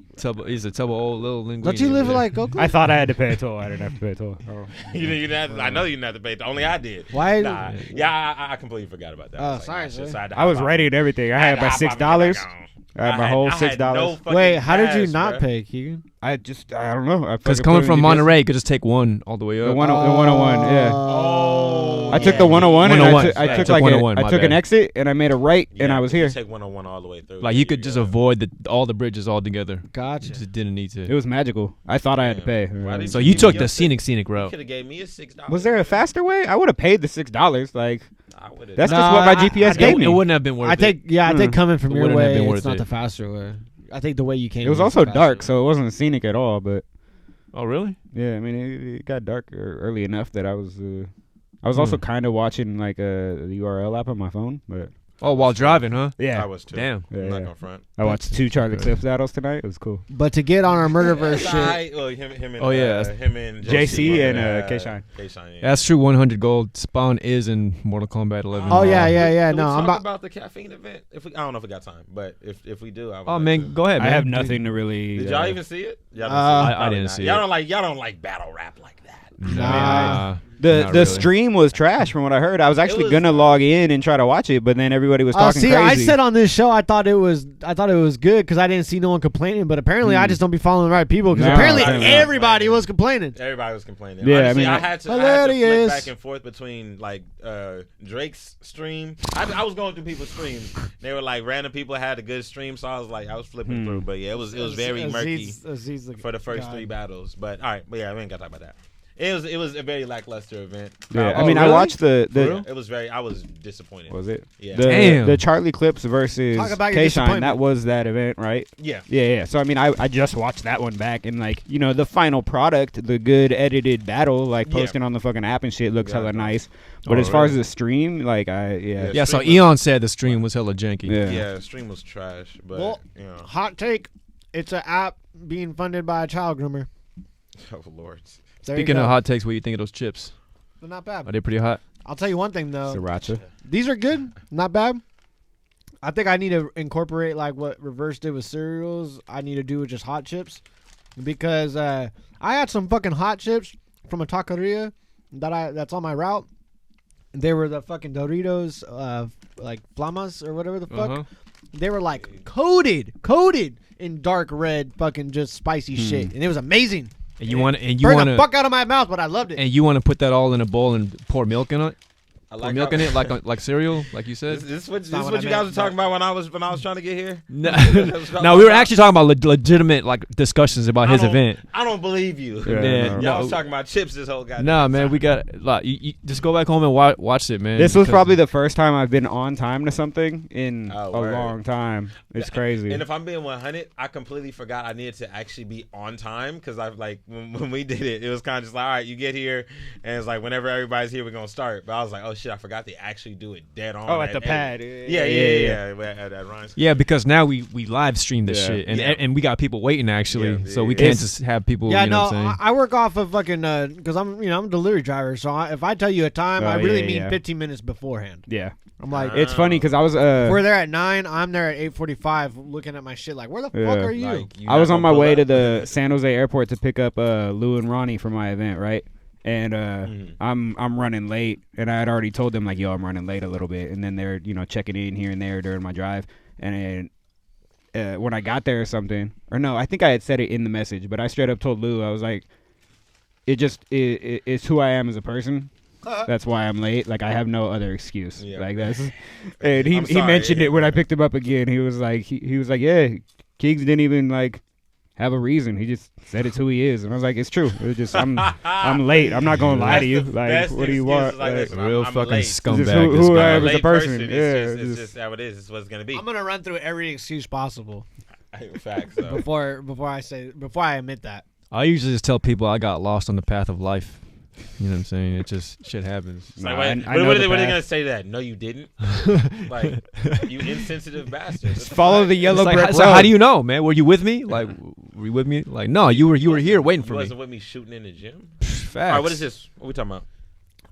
He's a tubble old little linguine. Don't you live over there. like Oakland? I thought I had to pay a toll. I didn't have to pay a toll. Oh. You didn't have to, I know you didn't have to pay. Only I did. Why? Nah, yeah, I completely forgot about that. Oh, I was sorry, nah, sir. so had to I was hop ready out. and everything. I had my to hop out $6. and get back on. I had my whole I had no $6. fucking Wait, how did you gas, not bruh. pay, Keegan? I don't know. Because coming from Monterey, you could just take one all the way up. The 101, yeah. Oh, I took the 101 and 101. I took Took 101, I my took an bad. exit and I made a right and Yeah, I was you here. Take 101 all the way through. Like you could just avoid all the bridges altogether. Gotcha. You just didn't need to. It was magical. I thought I had to pay. Why did So you you give took me the your scenic You route. could have gave me a $6. Was there a faster way? I would have paid the $6. Like I would've- that's Nah, just what my I GPS think gave It me. wouldn't have been worth I it. think, I think coming from It your wouldn't have way, been worth it's not it. the faster way. I think the way you came. It was is the also faster dark, way. so it wasn't scenic at all. But Oh really? yeah, I mean, it got dark early enough that I was also kind of watching like the URL app on my phone. But Oh, while driving, huh? yeah, I was too. Damn. I'm not Yeah. gonna front. I watched 2 Charlie Cliff battles tonight. It was cool. But to get on our murderverse shit, Alright, well, him and Oh, yeah. him and JC and K-Shine. K-Shine, yeah. That's true. 100 gold. Spawn is in Mortal Kombat 11. Oh yeah. Can No, we I'm talk about. the caffeine event. I don't know if we got time, but if we do, I would Oh like man, to. go ahead, man. I have nothing to really. Did y'all even see it? Y'all didn't Uh, see it? I Probably didn't not. see Y'all it. don't like battle rap like that. Nah. The Not really. stream was trash from what I heard. I was actually was- gonna log in and try to watch it, but then everybody was talking See, crazy. I said on this show I thought it was good because I didn't see no one complaining. But apparently, I just don't be following the right people because No, apparently I don't know. everybody was complaining. Everybody was complaining. Yeah, I Honestly, mean, I had to hilarious. flip back and forth between like Drake's stream. I was going through people's streams. They were like random people had a good stream, so I was flipping through. But yeah, it was very murky Aziz's for the first 3 battles. But all right, but yeah, we ain't got to talk about that. It was a very lackluster event. Yeah, Oh, I mean, I really? watched the It was very. I was disappointed. was it? Yeah. Damn. The Charlie Clips versus Talk about your K-Shine. disappointment. That was that event, right? Yeah. Yeah. So I mean, I just watched that one back, and like, you know, the final product, the good edited battle, like Yeah. posting on the fucking app and shit, looks hella Exactly. nice. But Oh, as far as really? the stream, like, Yeah, so stream was- Eon said the stream was hella janky. Yeah. Yeah. The stream was trash, but Well, you know. Hot take. It's an app being funded by a child groomer. Oh Lord. There you Speaking of go. hot takes, what do you think of those chips? They're not bad. Are they pretty hot? I'll tell you one thing though. Sriracha. These are good. Not bad. I think I need to incorporate like what Reverse did with cereals. I need to do with just hot chips, because I had some fucking hot chips from a taqueria that's on my route. They were the fucking Doritos, like Flamas or whatever the fuck. Uh-huh. They were like coated in dark red fucking just spicy shit, and it was amazing. And you want Burned the fuck out of my mouth, but I loved it. and you want to put that all in a bowl and pour milk in it? I Pour milk in it like cereal, like you said? This is what not what I you guys meant, were talking about when I was trying to get here. No, no, we were actually talking about legitimate like discussions about his event. I don't believe you. Yeah, Man, Y'all no. was talking about chips this whole goddamn Nah, man, time. we got like you just go back home and watch it, man. This was because- probably the first time I've been on time to something in Oh, a word. long time. It's crazy. And if I'm being 100, I completely forgot I needed to actually be on time, because I like when we did it, it was kind of just like, all right, you get here, and it's like whenever everybody's here, we're gonna start. But I was like, oh shit, I forgot they actually do it dead on. Oh, at the pad. Yeah. At RYNE's. Yeah, because now we live stream this Yeah. shit, and Yeah. and we got people waiting actually, Yeah, so we yeah. can't It's- just have people. Yeah, you know no, what I'm saying? I work off of fucking because I'm a delivery driver. So if I tell you a time, Oh, I really yeah, mean yeah. 15 minutes beforehand. Yeah. I'm like, It's funny because I was if we're there at 9, I'm there at 8:45, looking at my shit like, where the Yeah. fuck are you? Like, you I was not on my gonna pull way up? to the San Jose airport to pick up Lou and Ronnie for my event, right? And I'm running late, and I had already told them like, yo, I'm running late a little bit, and then they're checking in here and there during my drive, and then when I got there or something, or no, I think I had said it in the message, but I straight up told Lou, I was like, it's who I am as a person. That's why I'm late. Like, I have no other excuse. Yeah. Like that's, and he I'm sorry. mentioned it when I picked him up again. He was like, he was like, yeah, Keegs didn't even like have a reason. He just said it's who he is, and I was like, it's true. It was just I'm late. I'm not gonna lie to you. Like, what do you want? Like, Like, listen, Real I'm fucking late. scumbag. Just who this I guy. am as a Late person. It's Yeah, just, it's just how it is. It's what it's gonna be. I'm gonna run through every excuse possible Facts. So. before I admit that. I usually just tell people I got lost on the path of life. You know what I'm saying? It just shit happens. It's like, Nah, wait, I what know are the they path. gonna say to that? No, you didn't. Like, you insensitive bastard. follow the yellow It's like, brick so road. how do you know, man? Were you with me? Like, were you with me? Like, no, you were here waiting for You me. wasn't with me shooting in the gym. Facts. All right, what is this? What we talking about?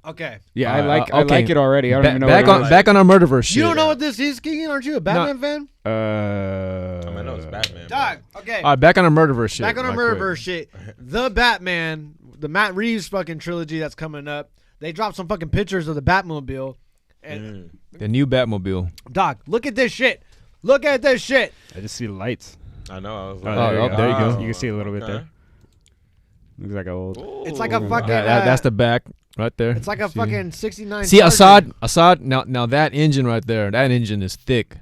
Okay. Yeah, Uh, I like okay. it already. I don't even know back what on it is. back on our murderverse shit. You don't know what this is, Keegan? Aren't you a Batman fan? I know it's Batman. Dog. Okay. All right, back on our murderverse shit. Back on our right quick. Murderverse shit. The Batman, the Matt Reeves fucking trilogy that's coming up. They dropped some fucking pictures of the Batmobile. And The new Batmobile. Doc, look at this shit. Look at this shit. I just see the lights. I know. I was Oh, like, there you go. You can see a little bit Okay. there. Looks like an old. It's like a fucking. That's the back right there. It's like a See? fucking 69. See Charger. Assad. Now that engine right there. That engine is thick.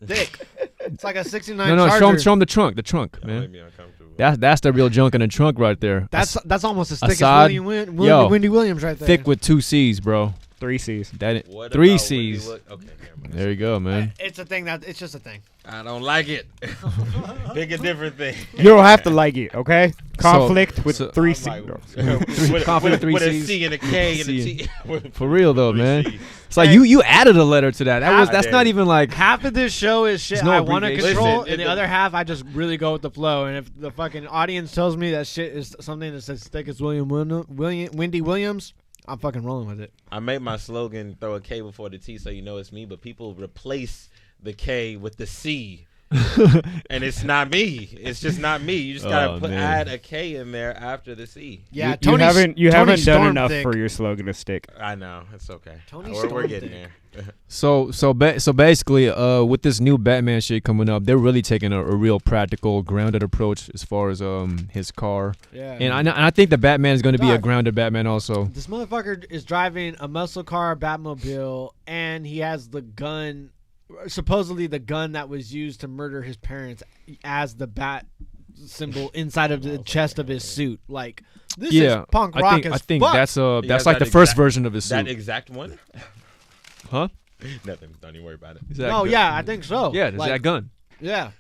Thick. It's like a 69. No, Charger. show him the trunk. The trunk, That man. made me uncomfortable. That's the real junk in the trunk right there. That's almost as thick Assad, as yo, Wendy Williams right there. thick with 2 C's, bro. 3 C's. That What 3 about C's. Wendy Williams? Okay, never mind. There you go, man. It's a thing it's just a thing. I don't like it. Pick a different thing. You don't have to like it, okay? Conflict with so- 3 I'm C's. like, No. Conflict, with a 3 C and a K and a T. For real though, Three man. Cs. It's like you added a letter to that. That's I not did. even like Half of this show is shit There's no I want to abbreviation. control, Listen, and the it- other half I just really go with the flow. And if the fucking audience tells me that shit is something that's as thick as Wendy Williams, I'm fucking rolling with it. I made my slogan throw a K before the T so you know it's me, but people replace the K with the C. And it's not me. It's just not me. You just gotta Oh, man. add a K in there after the C. Yeah, You haven't done Storm enough thick. for your slogan to stick. I know. It's okay. Tony We're Storm getting thick. there. so basically with this new Batman shit coming up, they're really taking a real practical, grounded approach as far as his car. Yeah. And I think the Batman is going to be a Dog. grounded Batman also. This motherfucker is driving a muscle car Batmobile, and he has the gun, supposedly the gun that was used to murder his parents, as the bat symbol inside of the chest of his suit. Like, This is punk rock I as think fuck. that's has like that the first exact- version of his That suit. exact one? Huh? Nothing. Don't even worry about it. Is that No, gun? yeah, I think so. Yeah, there's Like, that gun. Yeah.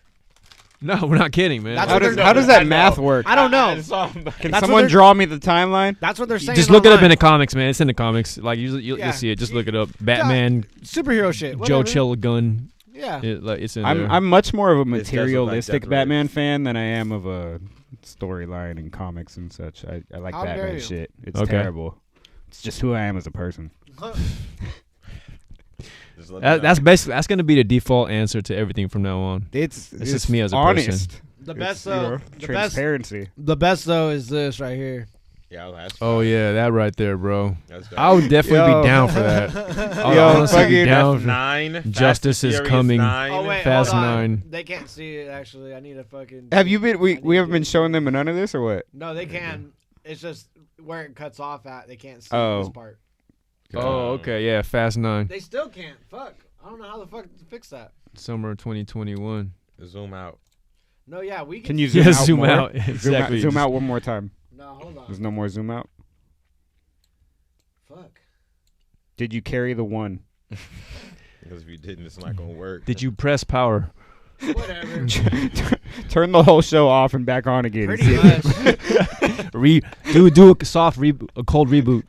No, we're not kidding, man. That's How what does they're- how does I that know. math work? I don't know. I saw him. Can That's what someone they're- draw me the timeline? That's what they're saying. Just look it up in online. the comics, man. It's in the comics. Like you'll Yeah. see it. Just look it up. Batman, superhero shit. Joe Whatever. Chill gun. Yeah. It's in there. I'm much more of a This does look like materialistic Death Batman Race. fan than I am of a storyline and comics and such. I like How dare Batman you. shit. It's Okay. terrible. It's just who I am as a person. Just let me know. that's gonna be the default answer to everything from now on. It's just me as a honest. person. The It's, best you though. know, The best. transparency. The best though is this right here. Yeah, that's Oh yeah, that right there, bro. That's dope. I would definitely Yo. be down for that. I would Yo, honestly be fucking down for F9. Justice Fast and is Furious coming. 9. Oh wait, Fast hold on. 9. They can't see it actually. I need a fucking. Have you been? I We need haven't to- been showing them none of this or what? No, they can. It's just where it cuts off at. They can't see Oh. this part. Oh, okay, yeah, Fast 9, They still can't. Fuck. I don't know how the fuck to fix that. summer 2021. Zoom out. No, yeah, we can. Can you zoom Yeah, out? zoom more? out. Zoom out. Exactly. Zoom out one more time. No, hold on. There's no more zoom out. Fuck. Did you carry the one? Because if you didn't, it's not gonna work. Did you press power? Whatever. Turn the whole show off and back on again. Pretty much. Do a soft reboot, a cold reboot,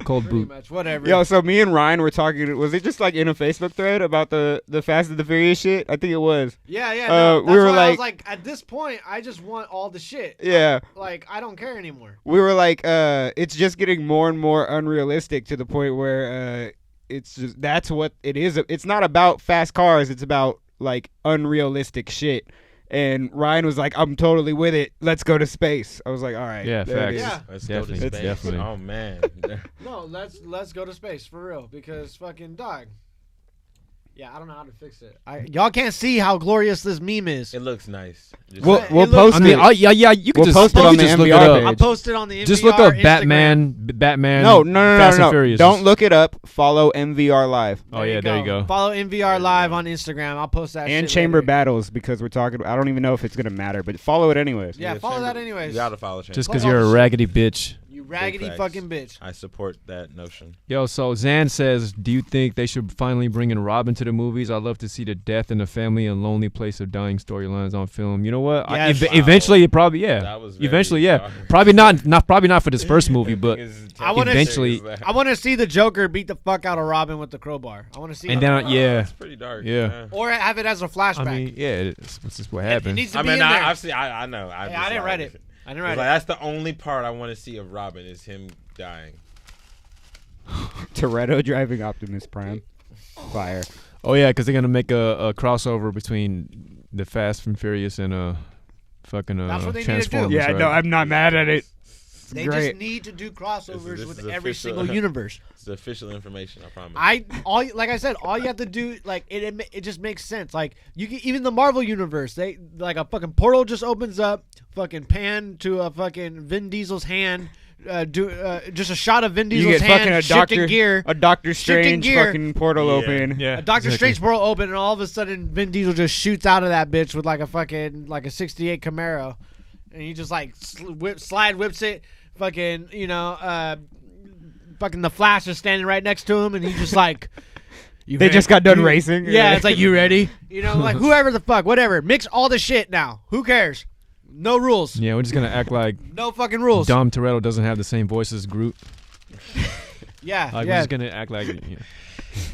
a cold Pretty boot. much. Whatever. Yo, so me and Ryan were talking. Was it just like in a Facebook thread about the Fast and the Furious shit? I think it was. Yeah, yeah. No, we that's were why I like- was like, at this point, I just want all the shit. Yeah. Like, I don't care anymore. We were like, it's just getting more and more unrealistic to the point where it's just that's what it is. It's not about fast cars. It's about like unrealistic shit. And Ryan was like, I'm totally with it. Let's go to space. I was like, all right. Yeah, there it facts. is. Yeah. Let's Definitely, go to space. definitely. Oh man. No, let's go to space for real because fucking dog. Yeah, I don't know how to fix it. Y'all can't see how glorious this meme is. It looks nice. Just We'll, saying. we'll It looks- post I mean, it. yeah, you can We'll just post it you on can the just look it MVR up. page. I posted on the MVR Just look up Instagram. Batman. No, Fast and no. Furious. Don't look it up. Follow MVR Live Oh yeah, there you go. Follow MVR Live on Instagram. I'll post that. and shit Chamber later. Battles because we're talking. I don't even know if it's gonna matter, but follow it anyways. Yeah, follow that anyways. You gotta follow Chamber. Just because Fuck all you're a the shit. raggedy bitch. You raggedy facts. fucking bitch. I support that notion. Yo, so Zan says, do you think they should finally bring in Robin to the movies? I'd love to see the death in the family and lonely place of dying storylines on film. You know what? Yes. Wow. Eventually, probably, yeah. That was very Eventually, yeah. dark. Probably not for this first movie, but I wanna- eventually. I want to see the Joker beat the fuck out of Robin with the crowbar. I want to see. And it. then, yeah. It's pretty dark. Yeah. Or have it as a flashback. I mean, yeah, it's just what it happened. needs to I be mean, in there. I've seen. I know. Hey, I didn't read it. I didn't read Like, it. that's the only part I want to see of Robin is him dying. Toretto driving Optimus Prime. Fire. Oh yeah, because they're gonna make a crossover between the Fast and Furious and fucking That's what they need to do. Transformers. Yeah, right? no, I'm not mad at it. They great. just need to do crossovers This with is every official. single universe. It's the official information. I promise. Like I said, all you have to do, like it just makes sense. Like you can, even the Marvel universe, they like a fucking portal just opens up, fucking pan to a fucking Vin Diesel's hand, just a shot of Vin You Diesel's get hand fucking shifting gear. a Doctor Shifting Strange gear. fucking portal Yeah. open. Yeah, A Doctor exactly. Strange portal open, and all of a sudden Vin Diesel just shoots out of that bitch with like a fucking like a '68 Camaro, and he just like whips it. Fucking fucking the Flash is standing right next to him, and he just like. They just got done racing. Yeah, it's like, you ready? Like whoever the fuck, whatever. Mix all the shit now. Who cares? No rules. Yeah, we're just gonna act like No fucking rules. Dom Toretto doesn't have the same voice as Groot. Yeah, Like we're yeah. just gonna act like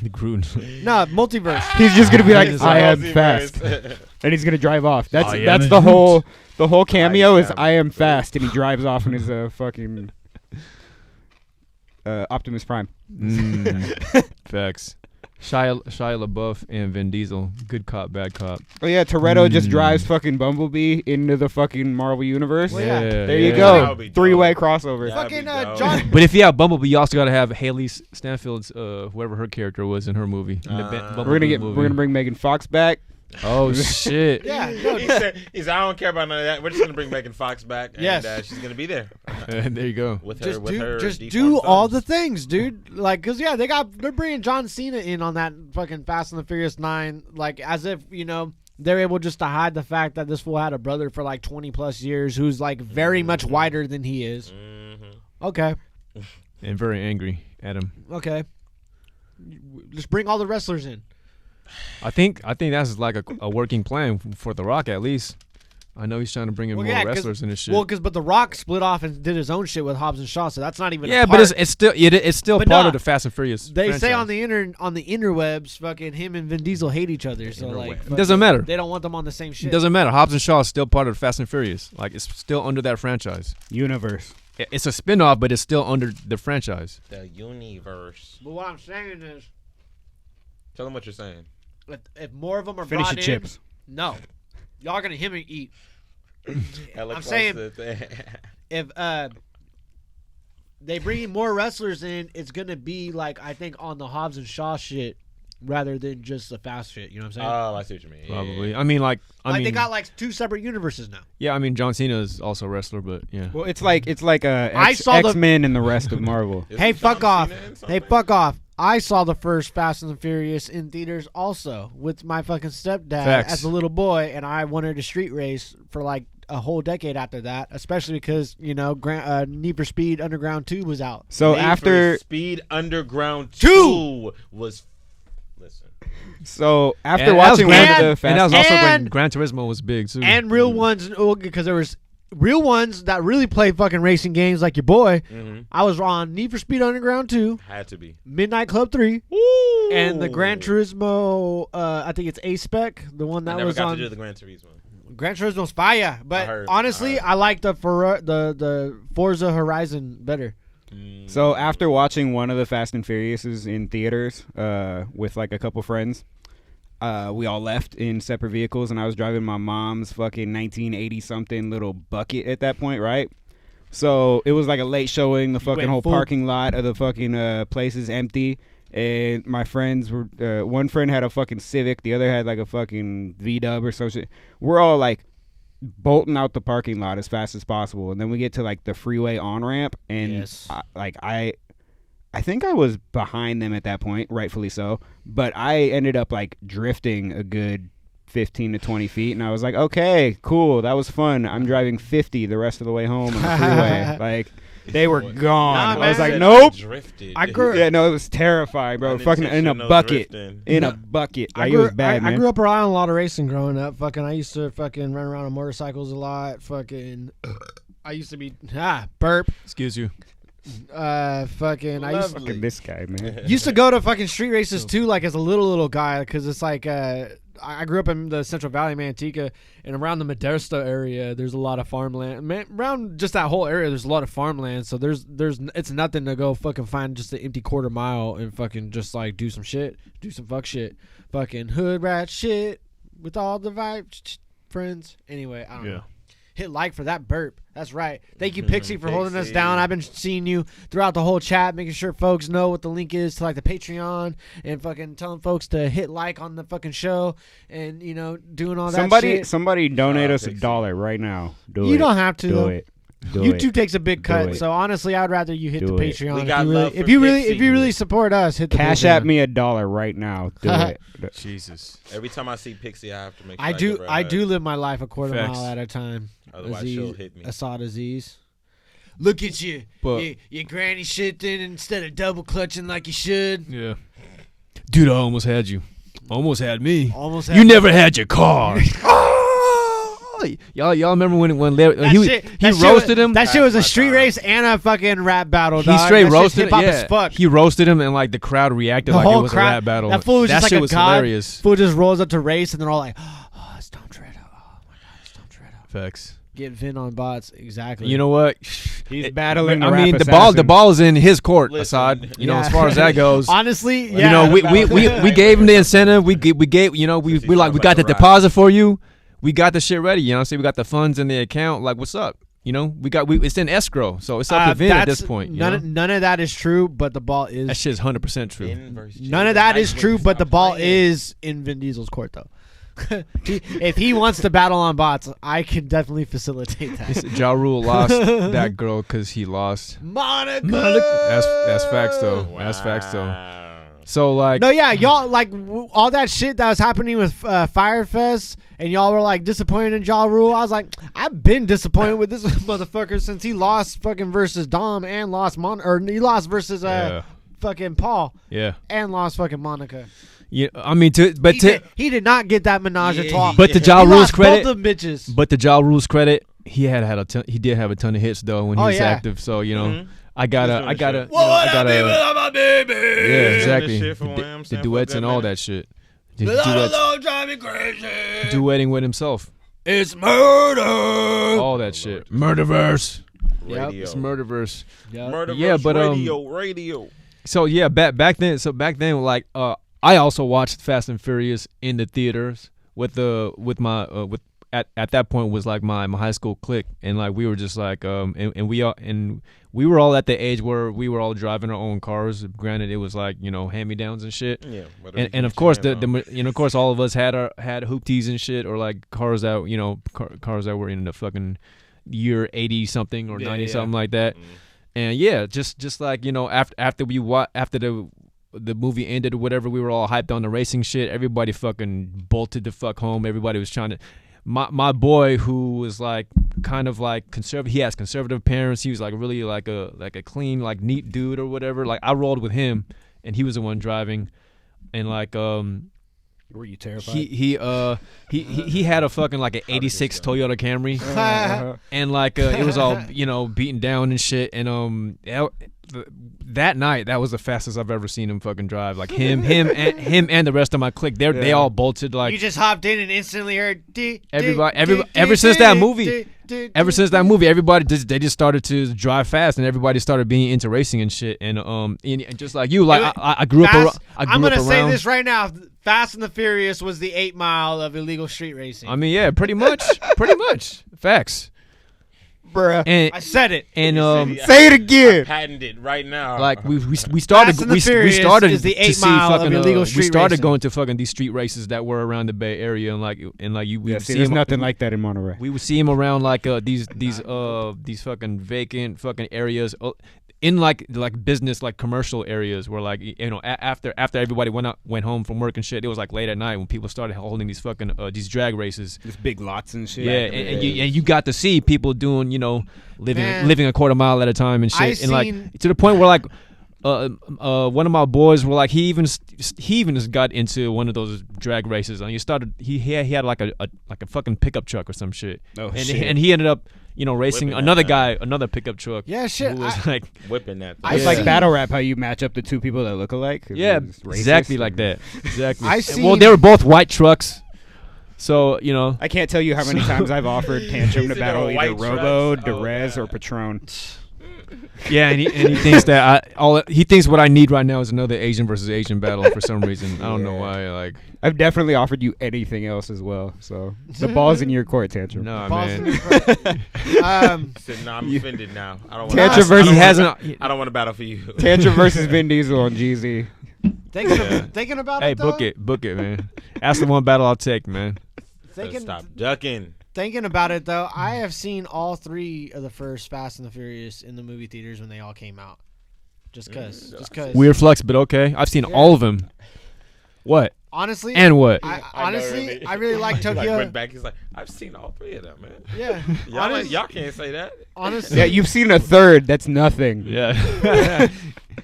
the Groot. No, multiverse. He's just gonna be like, He's I am Multiverse. fast, and he's gonna drive off. That's Oh, yeah. that's the whole cameo is am I am fast, and he drives off in his fucking Optimus Prime. Facts. Shia LaBeouf and Vin Diesel. Good cop, bad cop. Oh yeah, Toretto just drives fucking Bumblebee into the fucking Marvel universe. Well, yeah. There you That go, would be dope. three-way crossover. Yeah. Fucking That'd be John. dope. But if you have Bumblebee, you also gotta have Haley Stanfield's whoever her character was in her movie. In the We're Bumblebee gonna bring Megan Fox back. Oh shit. Yeah, no, he said, I don't care about none of that. We're just gonna bring Megan Fox back, and Yes. She's gonna be there There you go. with her. just deformed do all the thumbs. things, dude. Like, cause they're bringing John Cena in on that fucking Fast and the Furious 9, like as if they're able just to hide the fact that this fool had a brother for like 20 plus years who's like very much whiter than he is. Okay. And very angry at him. Okay. Just bring all the wrestlers in. I think that's like a working plan for The Rock at least. I know he's trying to bring in more wrestlers in his shit. Well, but The Rock split off and did his own shit with Hobbs and Shaw, so that's not even. Yeah, a but part. it's still part of the Fast and Furious. They franchise. say on the interwebs, fucking him and Vin Diesel hate each other, so like it doesn't matter. They don't want them on the same shit. It doesn't matter. Hobbs and Shaw is still part of the Fast and Furious. Like it's still under that franchise. Universe. It's a spinoff, but it's still under the franchise. The universe. But what I'm saying is, Tell them what you're saying. if more of them are Finish brought your in, chips. no, y'all gonna him and eat. Hella I'm close saying- to the- If they bring in more wrestlers in, it's gonna be like I think on the Hobbs and Shaw shit rather than just the fast shit. You know what I'm saying? Oh, I see what you mean. Probably. Yeah. I mean, like they got like two separate universes now. yeah. I mean, John Cena is also a wrestler, but yeah. Well, it's like I saw the- X-Men and the rest of Marvel. Hey, Isn't fuck John off. Cena in Hey, something? fuck off. I saw the first Fast and the Furious in theaters also with my fucking stepdad Facts. as a little boy, and I wanted to street race for like a whole decade after that, especially because, you know, Need for Speed Underground 2 was out. So Need after for Speed Underground 2 2 was. Listen. after watching one of the and that was Fast also when and- Gran Turismo was big too. And real ones, because there was real ones that really play fucking racing games like your boy. Mm-hmm. I was on Need for Speed Underground 2, Had to be. Midnight Club 3, Woo! and the Gran Turismo, I think it's A-Spec, the one I that never was got on. to do the Gran Turismo. Gran Turismo's fire, but heard- honestly, I like the Forza Horizon better. So after watching one of the Fast and Furiouses in theaters with like a couple friends, we all left in separate vehicles, and I was driving my mom's fucking 1980 something little bucket at that point, right? So it was like a late showing. The fucking went whole full- parking lot of the fucking place is empty, and my friends were one friend had a fucking Civic, the other had like a fucking V-Dub or some shit. We're all like bolting out the parking lot as fast as possible, and then we get to like the freeway on ramp, and Yes. I think I was behind them at that point, rightfully so, but I ended up like drifting a good 15 to 20 feet, and I was like, okay, cool, that was fun. I'm driving 50 the rest of the way home on the freeway. Like, they were gone. Nah, I was man. like, nope. Drifted. I grew- Yeah, no, it was terrifying, bro. Fucking in a Unintentional bucket. drifting. In a bucket. Like, it was bad, man. I grew up around a lot of racing growing up. Fucking, I used to fucking run around on motorcycles a lot. Fucking, I used to be burp. Excuse you. Fucking, I used Fucking this guy, man. used to go to fucking street races too, like as a little guy, because it's like I grew up in the Central Valley, Manteca, and around the Modesto area, there's a lot of farmland. Man, around just that whole area, there's a lot of farmland. So there's it's nothing to go fucking find just an empty quarter mile and fucking just like do some shit, do some fuck shit, fucking hood rat shit with all the vibes, friends. Anyway, I don't know. Hit like for that burp. That's right. Thank you, Pixie, for holding us Pixie. down. I've been seeing you throughout the whole chat, making sure folks know what the link is to like the Patreon and fucking telling folks to hit like on the fucking show and, you know, doing all that shit. Somebody donate us Pixie. $1 right now. Do You it. don't have to, Do though. it. Do YouTube it. takes a big Do cut, it. so honestly, I'd rather you hit Do the it. Patreon. We If got you love really, for if you Pixie. really support us, hit the Cash Patreon. at me $1 right now. Do it. Jesus. Every time I see Pixie, I have to make sure I give do. her a I hug. do live my life a quarter Facts. mile at a time. Otherwise, she'll hit me. Assad Aziz. Look at you. But- Your granny shifting instead of double clutching like you should. Yeah. Dude, I almost had you. Almost had me. Almost. You never had your car. Y'all remember when Larry, he roasted him? That shit was a That's my street time. race and a fucking rap battle. He Dog. straight That shit's roasted hip-hop yeah. as fuck. He roasted him and like the crowd reacted The like it whole was crowd- a rap battle. That fool was just like shit a was god. hilarious. Fool just rolls up to race and they're all like, "Oh, it's Tom Toretto. Oh my god, it's Tom Toretto." Facts. Get Vin on bots. Exactly. You know what? He's battling. I the mean, rap the assassin. ball is in his court, Listen, Assad. You know, yeah. as far as that goes. Honestly, yeah. You know, we gave him the incentive. We gave, you know, we got the deposit for you. We got the shit ready. You know, what I'm saying, we got the funds in the account. Like, what's up? You know, it's in escrow, so it's up to Vin at this point. You know? None of that is true, but the ball is. That shit's 100% true. None of that is true, but the ball is in Vin Diesel's court, though. If he wants to battle on bots, I can definitely facilitate that. Ja Rule lost that girl because he lost. Monica. That's facts though. That's facts though. So like, No, yeah, y'all like all that shit that was happening with Firefest, and y'all were like disappointed in Ja Rule. I was like, I've been disappointed with this motherfucker since he lost fucking versus Dom and lost he lost versus fucking Paul. Yeah. And lost fucking Monica. Yeah, I mean, he did not get that menage a trois. But to Ja Rule's credit, both the bitches. But to Ja Rule's credit, he did have a ton of hits though when he was active. So you know. I gotta. my baby. Yeah, exactly. The duets and all that shit. Duetting with himself. It's murder. All that shit. Murderverse. Radio. It's Murderverse. Murderverse. Yeah, but radio. So yeah, back then, like I also watched Fast and Furious in the theaters at that point was like my high school clique, and like we were just like and we were all at the age where we were all driving our own cars. Granted, it was like, you know, hand-me-downs and shit. Yeah. And of course of course all of us had hoopties and shit, or like cars that, you know, cars that were in the fucking year 80 something or 90 something like that. And yeah, just like, you know, after the movie ended or whatever, we were all hyped on the racing shit. Everybody fucking bolted the fuck home. Everybody was trying to. My boy, who was like kind of like conservative, he has conservative parents. He was like really like a clean, like neat dude or whatever. Like I rolled with him, and he was the one driving, and like were you terrified? He had a fucking like an '86 Toyota Camry, and like it was all, you know, beaten down and shit. And that night, that was the fastest I've ever seen him fucking drive. Like him and the rest of my clique. They all bolted like. You just hopped in and instantly heard. Ever since that movie, everybody they just started to drive fast, and everybody started being into racing and shit. And just like you, like I grew up. I'm gonna say this right now. Fast and the Furious was the 8 Mile of illegal street racing. I mean, yeah, pretty much, facts. Bruh. And I said it. And say it again. I patented it right now. Like we started we started is the 8 to see mile fucking of illegal street we started racing. going to fucking these street races that were around the Bay Area, and like you we see there's him, nothing like that in Monterey. We would see him around like these fucking vacant fucking areas in like business, like commercial areas where, like, you know, after everybody went home from work and shit, it was like late at night when people started holding these fucking these drag races. These big lots and shit. Yeah, and you got to see people doing, you know, living a quarter mile at a time and shit, like to the point where like one of my boys were like he even just got into one of those drag races, and he had like a fucking pickup truck or some shit. And he ended up, you know, racing another pickup truck. Yeah, shit. Who was like whipping that. It's like battle rap, how you match up the two people that look alike. Yeah, exactly like that. Exactly. Well, they were both white trucks. So, you know, I can't tell you how many times I've offered Tantrum to battle either Robo, Derez, or Patron. Yeah, and he thinks that he thinks what I need right now is another Asian versus Asian battle for some reason. I don't know why. Like, I've definitely offered you anything else as well. So the ball's in your court, Tantrum. No, man. I'm offended now. I don't want. Tantrum versus I don't want to battle for you. Tantrum versus Vin Diesel on GZ. Thinking about hey, it. Hey, book it, man. That's the one battle I'll take, man. Stop ducking. Thinking about it though, I have seen all 3 of the first Fast and the Furious in the movie theaters when they all came out. Just cause. Weird flex, but okay. I've seen all of them. What? Honestly. And what? I really like Tokyo. Like went back. He's like, I've seen all 3 of them, man. Yeah. Y'all can't say that. Honestly. Yeah, you've seen a third. That's nothing. Yeah.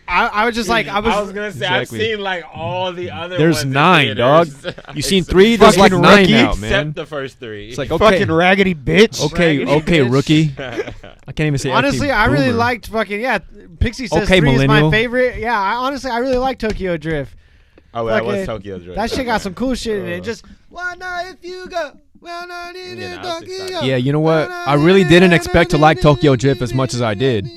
I was just like, I was gonna say, I've seen like all the other. There's ones 9, dog. You've seen 3. There's There's like 9 now, man. Except the first 3. It's like, okay. Fucking raggedy bitch. Okay, rookie. I can't even say. Honestly, I really liked fucking Pixie says 3 is my favorite. Yeah, I really like Tokyo Drift. Oh, that was Tokyo Drift. That shit got some cool shit in it. Just why not if you go. Well, not in Tokyo. Yeah, you know what? I really didn't expect to like Tokyo Drift as much as I did.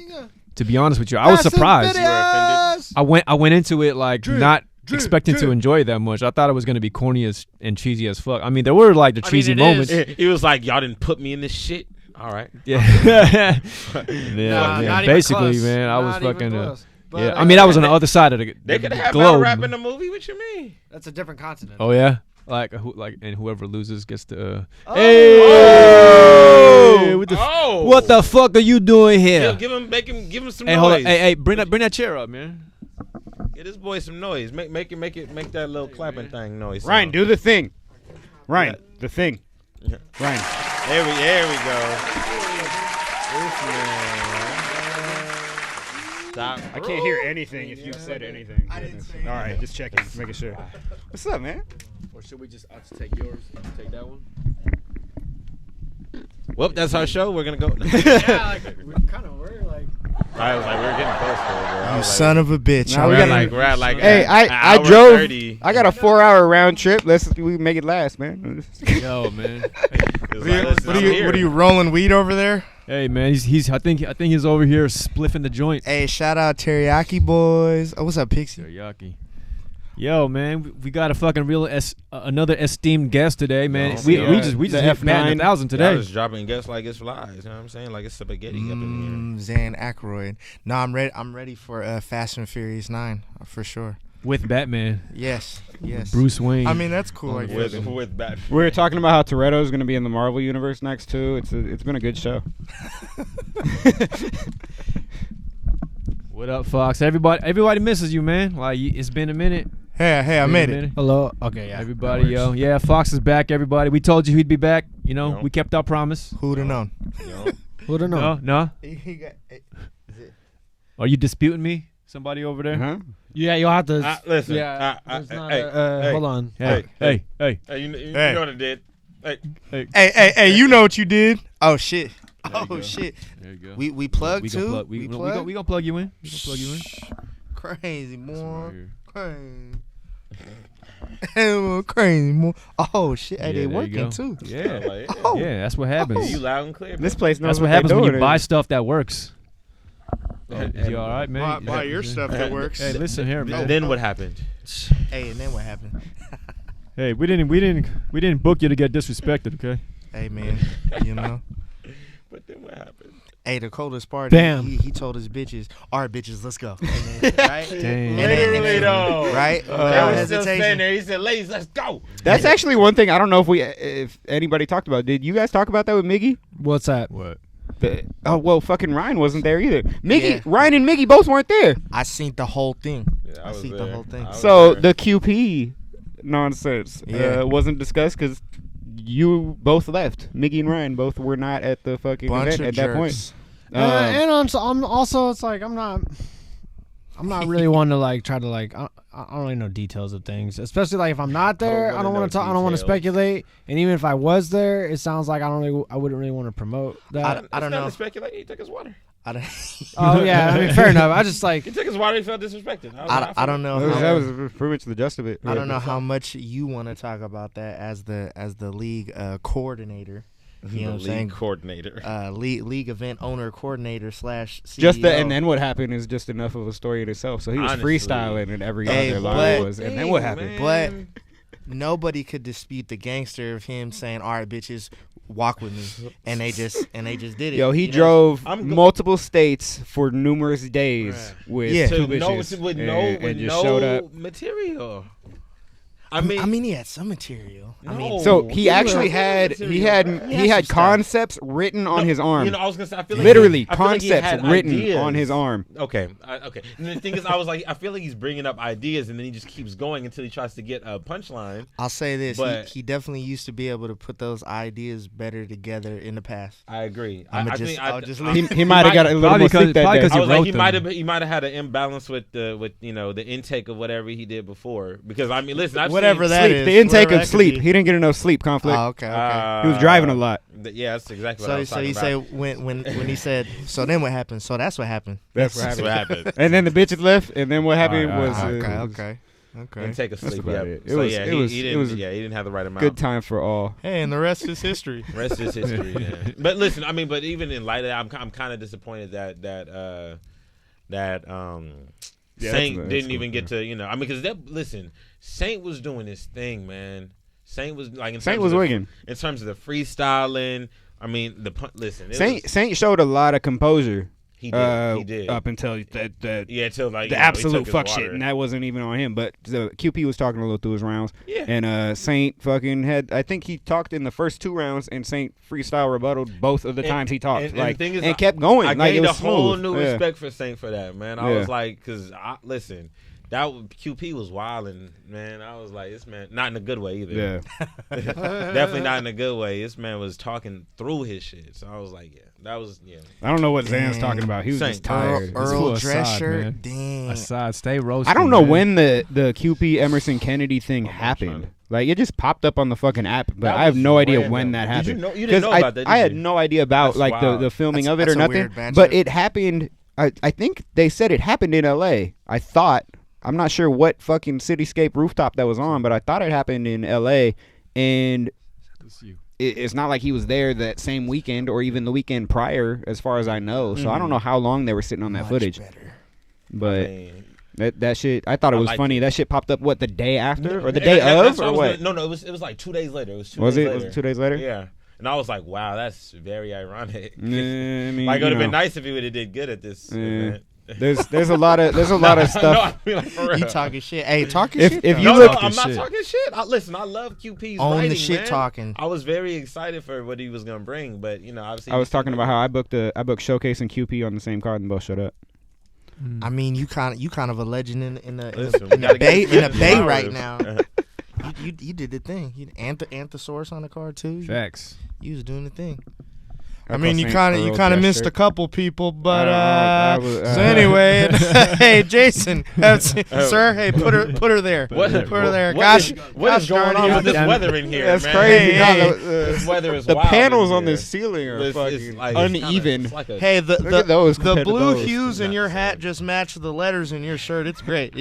To be honest with you, I was surprised. You were offended? I went into it like not expecting to enjoy it that much. I thought it was gonna be corny and cheesy as fuck. I mean, there were like the cheesy moments. He was like, "Y'all didn't put me in this shit." All right. Yeah. Not basically, even close. not I was Not even fucking. close. I mean, I was on the other side of the They could have globe. battle rap in the movie. What you mean? That's a different continent. Oh yeah. And whoever loses gets to. Hey! What the fuck are you doing here? Give him some Hey, noise. hold on. Hey, bring that chair up, man. Get this boy some noise. Make that little clapping thing noise. Ryan, do the thing. Ryan, the thing. Ryan. There we go. This man. Stop. I can't hear anything if you said anything. All right, just checking, making sure. What's up, man? Or should we I'll just take yours? Take that one. Well, that's our show. We're gonna go. Yeah, like we kind of were like. I was like, we're getting close to it, bro. You son of a bitch. Nah, We're at like. Hey, an I hour drove. 30. I got a 4-hour round trip. We make it last, man. Yo, man. What are you rolling weed over there? Hey, man. He's. I think he's over here spliffing the joint. Hey, shout out Teriyaki Boys. Oh, what's up, Pixie? Teriyaki. Yo, man, we got a fucking another esteemed guest today, man. Oh, we yeah. just hit F9. batting 1,000 Today. I today. was dropping guests like it's flies. You know what I'm saying? Like it's spaghetti up in Zan Aykroyd. No, I'm ready. I'm ready for Fast and Furious 9 for sure. With Batman. Yes. Bruce Wayne. I mean, that's cool. I here. guess. With Batman. We were talking about how Toretto's going to be in the Marvel universe next too. It's been a good show. What up, Fox? Everybody misses you, man. Like it's been a minute. Hey, I made it. Hello. Okay. Yeah. Everybody, yo. Yeah, Fox is back, everybody. We told you he'd be back. You know, Yo. we kept our promise. Who'd have known? Who don't know? No? He got, Are you disputing me? Somebody over there? Huh? Yeah, you'll have to. Listen. Yeah. There's not hey, a, hold on. Hey. Hey, you know what it did. Hey. Hey, you know what you did? Oh shit. There you go. Shit. There you go. We plug we too. We plug? gonna plug you in. We gonna plug you in. Crazy That's more. right here. Crazy more. Oh shit. Hey, Yeah, they there you working go. too. Yeah. Oh. Yeah, that's what happens. You loud and clear. This place knows That's what what happens they're when doing. you buy stuff that works. Yeah. Is you all right, man? Buy your stuff that works. Hey, listen here, man. Then what happened? Hey, and then what happened? Hey, we didn't book you to get disrespected, okay? Hey man, you know. But then what happened? Hey, the coldest part. Bam. He told his bitches, "All right, bitches, let's go." And then, right? Damn. Literally though. Right? They Without was still hesitation. standing there. He said, "Ladies, let's go." That's actually one thing I don't know if anybody talked about. Did you guys talk about that with Miggy? What's that? What? Oh well, fucking Ryan wasn't there either. Miggy, Yeah. Ryan and Miggy both weren't there. I seen the whole thing. Yeah, I was see the there. whole thing. I was So there. the QP nonsense Yeah. wasn't discussed because you both left. Miggy and Ryan both were not at the fucking Bunch event of at that point. jerks. And I'm also it's like I'm not really one to like try to like I don't really know details of things, especially like if I'm not there. I don't want to talk. I don't want to details. speculate. And even if I was there, it sounds like I wouldn't really want to promote that. I don't know. Speculate. He took his water. I don't. Oh yeah, I mean fair enough. I just like He took his water. He felt disrespected. I don't know. That How, was pretty much the gist of it. I don't know how much you want to talk about that as the league coordinator. You know what I'm saying? Coordinator. League event owner coordinator / CEO. Just the and then what happened is just enough of a story in itself. So he was Honestly. freestyling and every Hey, other but- line was, and then what happened? But nobody could dispute the gangster of him saying, "All right, bitches, walk with me," and they just did it. Yo, he You know? drove I'm go- multiple states for numerous days Right. with Yeah. two with no, bitches with and, no, and with just no showed up. material. I mean, he had some material. I mean, No. So he He actually was- had he had He had some concepts written on his arm. You know, I was gonna say, I feel like Literally I feel like he concepts had written ideas. on his arm. Okay, okay. And the thing is, I was like, I feel like he's bringing up ideas, and then he just keeps going until he tries to get a punchline. I'll say this: But- he definitely used to be able to put those ideas better together in the past. I agree. I'ma I just- think I'll just I- leave- He might have got a little Probably more because- sleep that probably day. because I was wrote like, them. he might have had an imbalance with the intake of whatever he did before. Because I mean, listen, I've Whatever seen that Sleep, is, the intake whatever of that could sleep. be. He didn't get enough sleep. Conflict. Oh, okay. He was driving a lot. Yeah, that's exactly what I So was so talking you say about. when he said, so then what happened? So that's what happened. That's what That's happened. what happened. And then the bitches left, and then what happened All right, was all right, Okay. Intake of That's sleep. about Yeah. it. It So was- yeah, it he was- didn't. it was Yeah, he didn't have the right amount. good time for all. Hey, and the rest is history. Rest is history. Yeah. But listen, I mean, but even in light of that, I'm kind of disappointed that Yeah, Saint that's didn't cool, even get to, you know, I mean, because listen, Saint was doing his thing, man. Saint was like in Saint terms was of the- wigging. in terms of the freestyling. I mean, listen, Saint showed a lot of composure. he did, he did. Up until that Yeah, till like the you know, he absolute took his fuck water. shit, and that wasn't even on him. But the QP was talking a little through his rounds, Yeah. and Saint fucking had. I think he talked in the first 2 rounds, and Saint freestyle rebutted both of the And- times he talked, and like the thing is, and kept going. I like it gained was a whole smooth. new Yeah. respect for Saint for that, man. I Yeah. was like, because listen, QP was wilding, man. I was like, this man, not in a good way either. Yeah. Definitely not in a good way. This man was talking through his shit. So I was like, I don't know what Zan's talking about. He was Same. just tired. Earl Aside, dress shirt. man. Dang. Aside, stay roasting. I don't know man. when the QP Emerson Kennedy thing happened. trying Like, it just popped up on the fucking app, but That I have was no idea random. when that Did you happened. know- you didn't know about that, did I had you? no idea about That's like the wild. filming of it That's or a nothing. weird matchup. But it happened. I think they said it happened in L.A. I thought. I'm not sure what fucking cityscape rooftop that was on, but I thought it happened in L.A. And it's not like he was there that same weekend or even the weekend prior, as far as I know. So I don't know how long they were sitting on that Much footage. better. But man. that shit, I thought it I was liked funny. it. That shit popped up the day after or the And day that's of I or was what? gonna- no, it was like 2 days later. It was 2 Was days it? later. Was it 2 days later? Yeah. And I was like, wow, that's very ironic. I mean, Like, it would have you been know, nice if he would have did good at this event. There's a lot of No, stuff. I mean, like, for real. You talking shit? Hey, talking If- shit. if though. you No, look- no, I'm not shit. talking shit. Listen, I love QP's Own writing, the shit man. talking. I was very excited for what he was gonna bring, but obviously I was talking about how I booked Showcase and QP on the same card and both showed up. I mean, you kind of a legend in the Listen, we gotta bay give in the this man bay right his now. flowers. You did the thing. You Anthosaurus on the card too. Facts. You was doing the thing. I I mean, you call kind Saint of Earl missed a gesture. couple people, but I was- so anyway, hey Jason, sir, hey put her there, What- put her there. what Gosh, is- what is going on with this weather in here, That's man? crazy. Hey, No, hey. This weather is the wild panels in on here. this ceiling are It's fucking like- uneven. It's like a, Hey, Look at those the compared to blue those. hues in Not your the hat same. just match the letters in your shirt. It's great.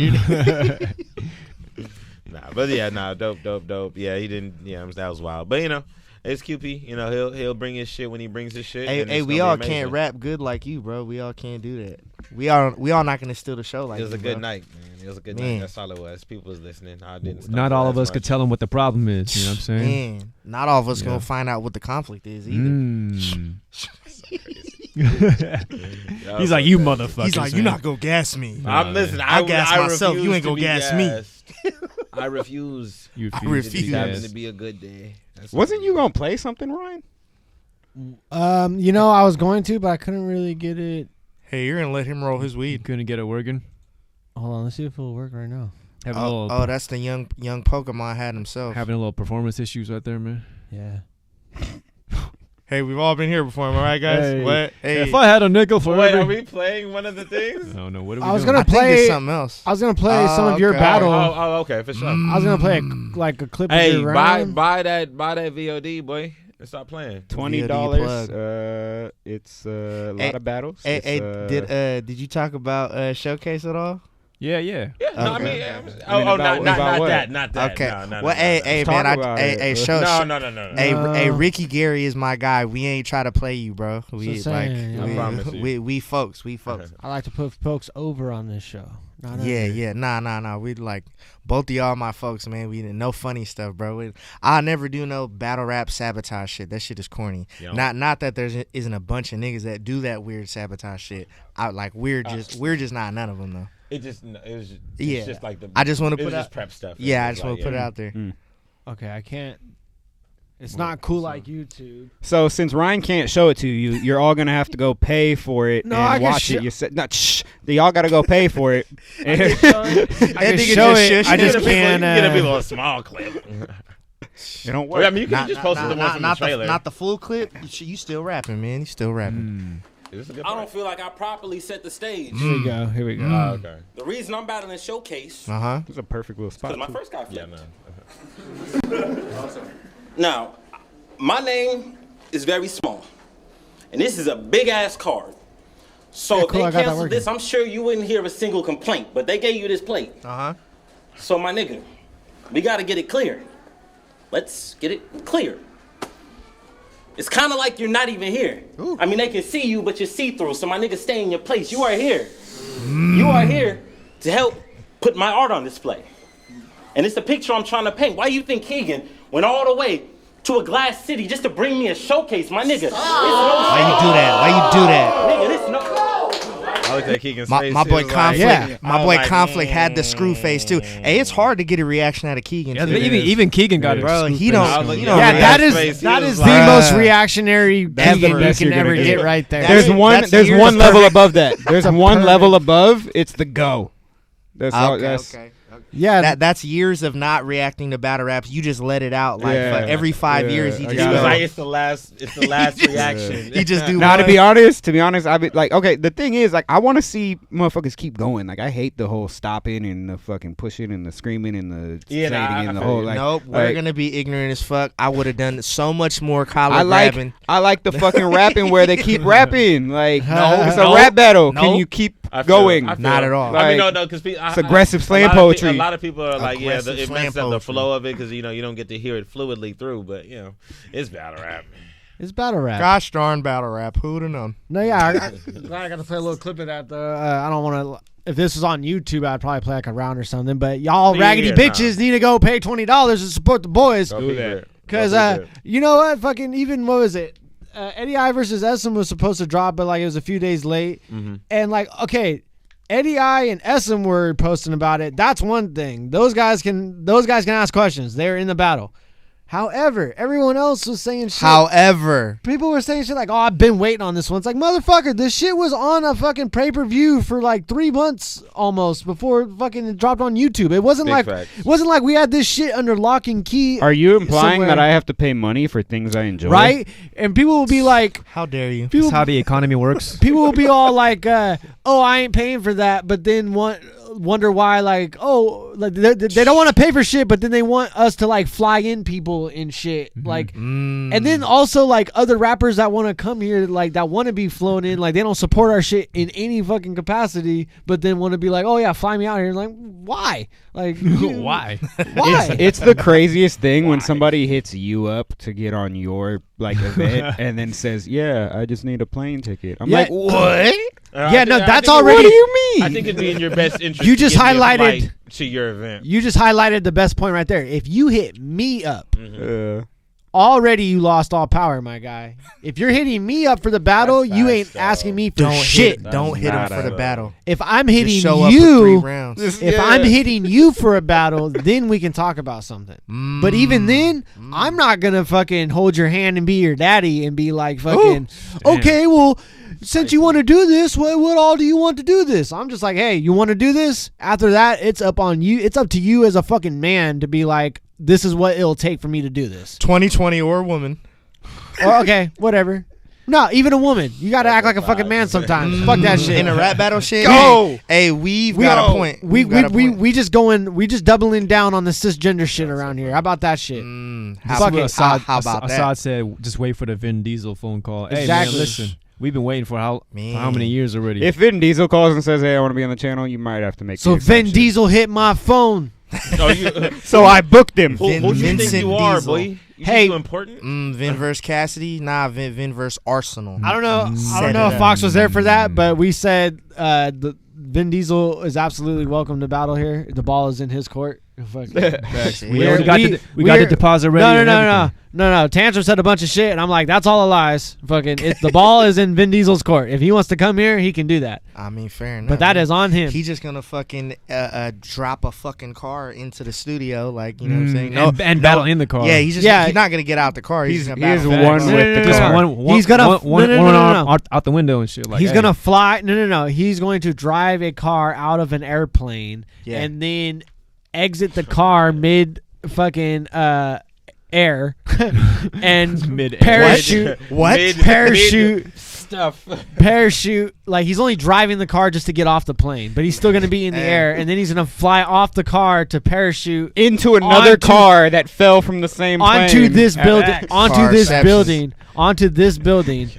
but yeah, dope. Yeah, he didn't. Yeah, that was wild. But it's QP. He'll bring his shit when he brings his shit. and Hey, it's we gonna all be can't amazing. rap good like you, bro. We all can't do that. We all not gonna steal the show like It was a you, good bro. night, man. It was a good Man. night. That's all it was. People was listening. I didn't. stop Not for all of as us could much. tell him what the problem is. You know what I'm saying? Man, not all of us Yeah. gonna find out what the conflict is either. Mm. That He's was like, you okay. motherfucker. He's like, you're not gonna gas me. I'm listening. I gas myself. You refuse ain't to gonna be gas me. gassed. I refuse. You I refuse refuse. to be It happened to gassed. be a good day. That's Wasn't what you it gonna play something, Ryan? I was going to, but I couldn't really get it. Hey, you're gonna let him roll his You weed. couldn't get it working. Hold on, let's see if it'll work right now. Having a little, Oh, that's the young Pokemon had himself. having a little performance issues right there, man. Yeah. Hey, we've all been here before, am I right, guys? Hey. What? Hey, If I had a nickel for Wait, every, are we playing one of the things? I don't know what are we I was doing? gonna I think play. it's something else. I was gonna play some of your okay. battle. Oh, okay, for sure. I was gonna play a clip of Hey, your buy rhyme. that VOD, boy, and stop playing. $20. plug. It's a lot Hey, of battles. Hey, It's, did you talk about Showcase at all? Yeah. Yeah, no, I mean, Okay. about not what? that, not that. Okay. No, Well, hey, Let's man, talk about it. no. Hey, Ricky Gary is my guy. We ain't try to play you, bro. We So like, saying, I promise you. we folks. I like to put folks over on this show. Not Yeah, under. yeah, nah. We like both of y'all, my folks, man. We no funny stuff, bro. I'll never do no battle rap sabotage shit. That shit is corny. Yo. Not that there isn't a bunch of niggas that do that weird sabotage shit. We're just not none of them though. It was just, Yeah. it's just like the. I just want it to was put just out. prep stuff. Yeah, I It was just want like, to put it yeah. out there. Okay, I can't. It's not cool like YouTube. So since Ryan can't show it to you, you're all gonna have to go pay for it No, I and can watch it. show- You said, no, shh. Y'all gotta go pay for it. I can nigga show just it. shush. I just Get a big- can't. Get a big little small clip. It don't Well, work. I mean, you can just post the one from the trailer. Not the full clip. You still rapping, man. You still rapping. Is this a good I part? don't feel like I properly set the stage. Here we go. Oh, okay. The reason I'm battling Showcase, Uh huh. It's a perfect little spot. because my too. first guy Yeah, flipped. no. Now, my name is very small, and this is a big ass card. So Yeah, if cool, I they got that canceled working. this, I'm sure you wouldn't hear a single complaint. But they gave you this plate. Uh huh. So my nigga, we gotta get it clear. Let's get it clear. It's kind of like you're not even here. I mean, they can see you, but you're see-through. So my nigga, stay in your place. You are here. You are here to help put my art on display. And it's the picture I'm trying to paint. Why you think Keegan went all the way to a glass city just to bring me a showcase, my nigga? Why you do that? Why you do that? Nigga, this no. I looked at Keegan's My face. boy He was like- Conflict, Yeah. my I boy was like, Conflict had the screw face too. Hey, it's hard to get a reaction out of Keegan. Yeah, too. even Keegan got it. Bro, he I don't. was like, He yeah, don't. Yeah, His that is face, he that was is like- the most reactionary That's the Keegan you best can you're ever gonna get get. right there. That's- There's one here's level the above that. There's one perfect- level above. It's the go. That's all. Okay. Yeah, That's years of not reacting to battle raps. You just let it out like Yeah. for every 5 years. You I just got go. it. Like it's the last reaction. You just do. Now, to one. be honest, I be like, okay. The thing is, like, I want to see motherfuckers keep going. Like, I hate the whole stopping and the fucking pushing and the screaming and the Yeah, nah, fading and I the feel whole you. like. Nope, we're like, gonna be ignorant as fuck. I would have done so much more collar I grabbing. like the fucking rapping where they keep rapping. Like, No, it's no, a rap battle. no. Can you keep I feel- going? I feel- Not at all. I mean, Like, no, because it's aggressive slam a poetry. lot of people are like, yeah, Aggressive it slam messes up the poetry. flow of it because you don't get to hear it fluidly through. But it's battle rap. it's battle rap. Gosh darn battle rap. Who would have known? No, yeah, I got to play a little clip of that. I don't want to. If this was on YouTube, I'd probably play like a round or something. But y'all Yeah, raggedy nah. bitches need to go pay $20 to support the boys. Go Do figure that. it. Because Go figure it. you know what? Fucking even what was it? Eddie I versus Essam was supposed to drop, but like it was a few days late. Mm-hmm. And like, okay, Eddie I and Essam were posting about it. That's one thing. Those guys can ask questions. They're in the battle. However, everyone else was saying shit. However, People were saying shit like, "Oh, I've been waiting on this one." It's like, motherfucker, this shit was on a fucking pay-per-view for like 3 months almost before fucking it dropped on YouTube. It wasn't Big like facts. we had this shit under lock and key. Are you implying somewhere. that I have to pay money for things I enjoy? Right? And people will be like, how dare you? people, That's how the economy works. people will be all like, "Oh, I ain't paying for that," but then wonder why, like, oh, like they don't want to pay for shit, but then they want us to like fly in people and shit, like, and then also like other rappers that want to come here, like that want to be flown in, like they don't support our shit in any fucking capacity, but then want to be like, oh yeah, fly me out here, like why, like Why? why? It's the craziest thing when somebody hits you up to get on your like event and then says, "Yeah, I just need a plane ticket." I'm Yeah. like, "What?" Yeah, no, that's What already. do you mean? I think it'd be in your best interest. You to just give me a highlighted- flight to your event. You just highlighted the best point right there. If you hit me up, Mm-hmm. already you lost all power, my guy. If you're hitting me up for the battle, That's you facts, ain't though. asking me for Don't shit. Don't hit him not for the a- battle. If I'm Just hitting show up for 3 you, rounds. if I'm hitting you for a battle, then we can talk about something. But even then, I'm not gonna fucking hold your hand and be your daddy and be like fucking, okay, well, since you want to do this, what all do you want to do this? I'm just like, hey, you want to do this? After that, it's up on you. It's up to you as a fucking man to be like, this is what it'll take for me to do this. 2020 or a woman. Or, okay, whatever. No, even a woman. You got to act like a fucking man sometimes. Fuck that shit. In a rap battle shit. Go! Hey, we've got a point. We We've got a point. we just doubling down on the cisgender shit around here. How about that shit? How, Fuck it. how about that? Assad said, just wait for the Vin Diesel phone call. Hey, Exactly. man, listen. We've been waiting for how Man. many years already? If Vin Diesel calls and says, "Hey, I want to be on the channel," you might have to make. So the Vin exception. Diesel hit my phone. Oh, you, So I booked him. who do you think Vincent you are, Diesel. boy? You Hey. think you important? Vin versus Cassidy? Nah, Vin versus Arsenal. I don't know. I Set don't know it if up. Fox was there for that, but we said the Vin Diesel is absolutely welcome to battle here. The ball is in his court. Fuck. Shit. we already got we got the we're- deposit ready. No, and no, no, everything. no. Tantrum said a bunch of shit, and I'm like, that's all a lies. Fucking, the ball is in Vin Diesel's court. If he wants to come here, he can do that. I mean, fair enough. But that man. is on him. He's just gonna fucking drop a fucking car into the studio, like, you know what I'm saying? And battle in the car. Yeah, he's just Yeah. he's not gonna get out the car. He's just gonna He's battle. one No, no, with no, the no, Just no. car. one He's gonna- one no, no, no. out the window and shit. Like, He's hey. gonna fly. No. He's going to drive a car out of an airplane Yeah. and then exit the car mid fucking air and Mid-air. parachute. What? Parachute. Stuff. Parachute. Like, he's only driving the car just to get off the plane, but he's still gonna be in the air, and then he's gonna fly off the car to parachute Into another Onto- car that fell from the same onto plane. this building. X. Onto this Carceptions. building. Onto this building.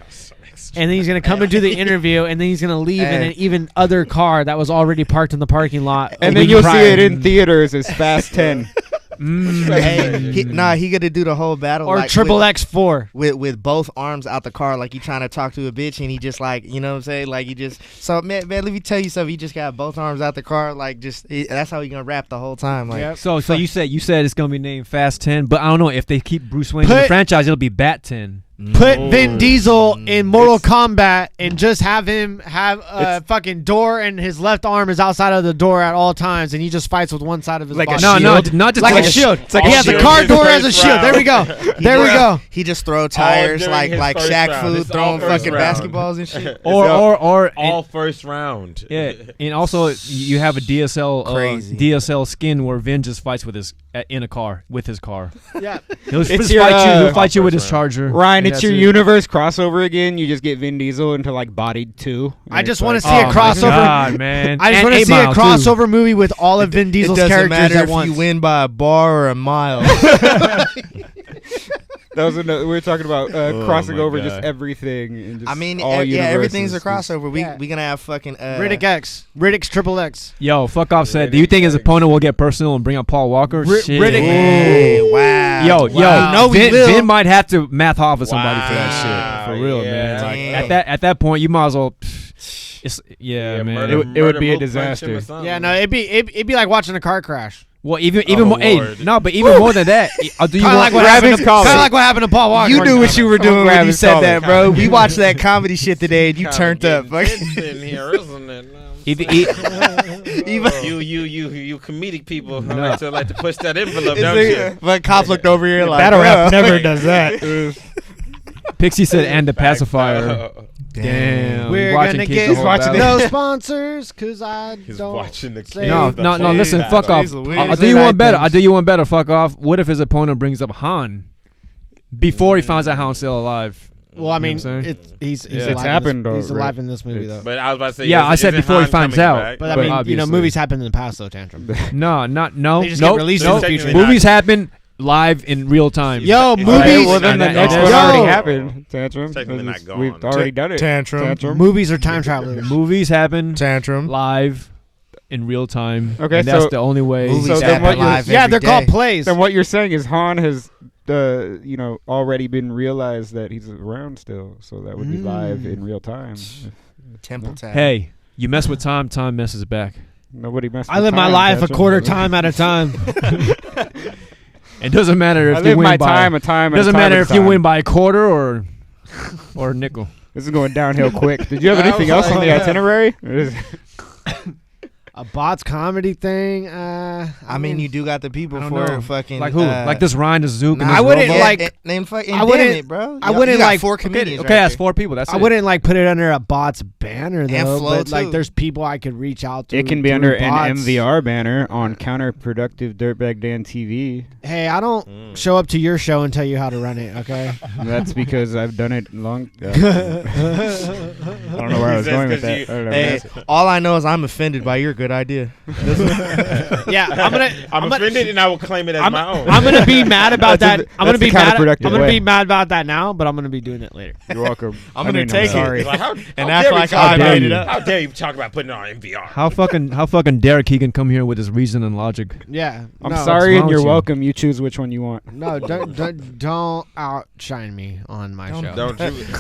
And then he's gonna come and do the interview, and then he's gonna leave in an even other car that was already parked in the parking lot. a And then week you'll prior. see it in theaters as Fast 10. Hey, he gonna do the whole battle or like, triple X4. with both arms out the car, like he trying to talk to a bitch, and he just like, you know what I'm saying, like he just. So man, let me tell you something. He just got both arms out the car, like that's how he gonna rap the whole time. Like, Yep. So you said it's gonna be named Fast 10, but I don't know if they keep Bruce Wayne in the Put- franchise, it'll be Bat 10. Put Vin Diesel in Mortal Kombat and just have him have a fucking door and his left arm is outside of the door at all times and he just fights with one side of his Like a body. shield? not just Like a shield. It's like He a has a shield. car His door as a first shield. There we go. There we go. He just throw tires during like his first Shaq round. Fu It's throwing all first fucking round. basketballs and shit. or all first round. yeah, and also you have a DSL skin where Vin just fights with his in a car with his car. Yeah. He'll It's just your, he'll fight you with first his round. Charger. Ryan, and it's that's your it. universe crossover again. You just get Vin Diesel into like Bodied 2. I just want to see Oh a my crossover. God, man. I just And want to 8 see a Mile, too. crossover movie with all of Vin Diesel's it doesn't characters matter at if once. you win by a bar or a mile. That was we were talking about crossing my over God. just everything. And just I mean, all everything's a universes. crossover. We gonna have fucking Riddick X. Riddick's Triple X. Yo, fuck off said. Do you think his opponent will get personal and bring up Paul Walker? Shit. Riddick- Hey, wow. Yo, Wow. No, we Vin, will. Vin might have to math off with somebody for that Wow, shit. For real, yeah. man. Like, Damn. at that point, you might as well. It's man. It would be a disaster. Yeah, no, it'd be like watching a car crash. Well, even Oh, more. Hey, Lord. no, but even more than that. Do you Kind of want like what grab happened his to collar. Kind of like what happened to Paul Walker. You knew what you were doing grab when you his said collar. that, bro. We watched that comedy shit today, and you turned up. in here, isn't it? even You comedic people like to push that envelope, don't you? But cop looked over here like, Battle rap "Bro." never does that. Pixie said and the pacifier. Damn, We're watching gonna kids get the whole watching battle. no sponsors because I He's don't. watching the say- kids. No, the no, whole listen, battle. fuck off. Jeez Louise. I'll do you one better. I'll do you one better. Fuck off. What if his opponent brings up Han before he finds out Han's still alive? Well, I mean, You know what I'm saying? he's Yeah. alive It's happened He's already. alive in this movie though. But I was about to say, Yeah, I said isn't before he Han finds coming out. back? But I But mean, obviously. movies happen in the past though. Tantrum. No, They just get released in the future. Technically Movies happen live in real time. Yo, It's movies. like- Well, then the Nah, next nah, one nah. already Yo. happened. Tantrum. Technically not gone. We've already done it. Tantrum. Movies are time travelers. Movies happen Tantrum. live in real time. Okay, and that's so- the only way. Movies So then happen what you're- live Yeah, every they're called day. plays. Then what you're saying is Han has, already been realized that he's around still, so that would be live in real time. Temple tap. Hey, you mess with time, time messes back. Nobody messed. I with live my time, life a Tantrum. quarter time at a time. It doesn't matter if I you live win my by. time a time. Doesn't at a time matter at if a you time. win by a quarter or a nickel. This is going downhill quick. Did you have I anything was else on like, the itinerary? A bots comedy thing. I mean, you do got the people I don't for know. fucking Like who? Like this Ryan, this Zook, and Nah, this I wouldn't Robo? like- name fucking. I wouldn't- It, bro. I wouldn't you got like- 4 Okay, comedians. okay, right that's there. 4 people. That's I it. wouldn't like put it under a bots banner though. And Flo, but like, too. there's people I could reach out to. It can be through under an bots. MVR banner on Counterproductive Dirtbag Dan TV. Hey, I don't show up to your show and tell you how to run it. Okay. That's because I've done it long. I don't know where I was going with that. I don't know. Hey, all I know is I'm offended by your good idea. Yeah, I'm offended, and I will claim it as my own. I'm gonna be mad about that. That's I'm gonna be the mad. I'm counterproductive gonna way. be mad about that now, but I'm gonna be doing it later. You're welcome. I'm gonna take it. sorry. Like, how And how act dare you like talk I about- made it up. How dare you talk about putting it on MVR? How fucking dare Keegan come here with his reason and logic? Yeah. I'm no, sorry, wrong and you're with you? welcome. You choose which one you want. No, don't outshine me on my show.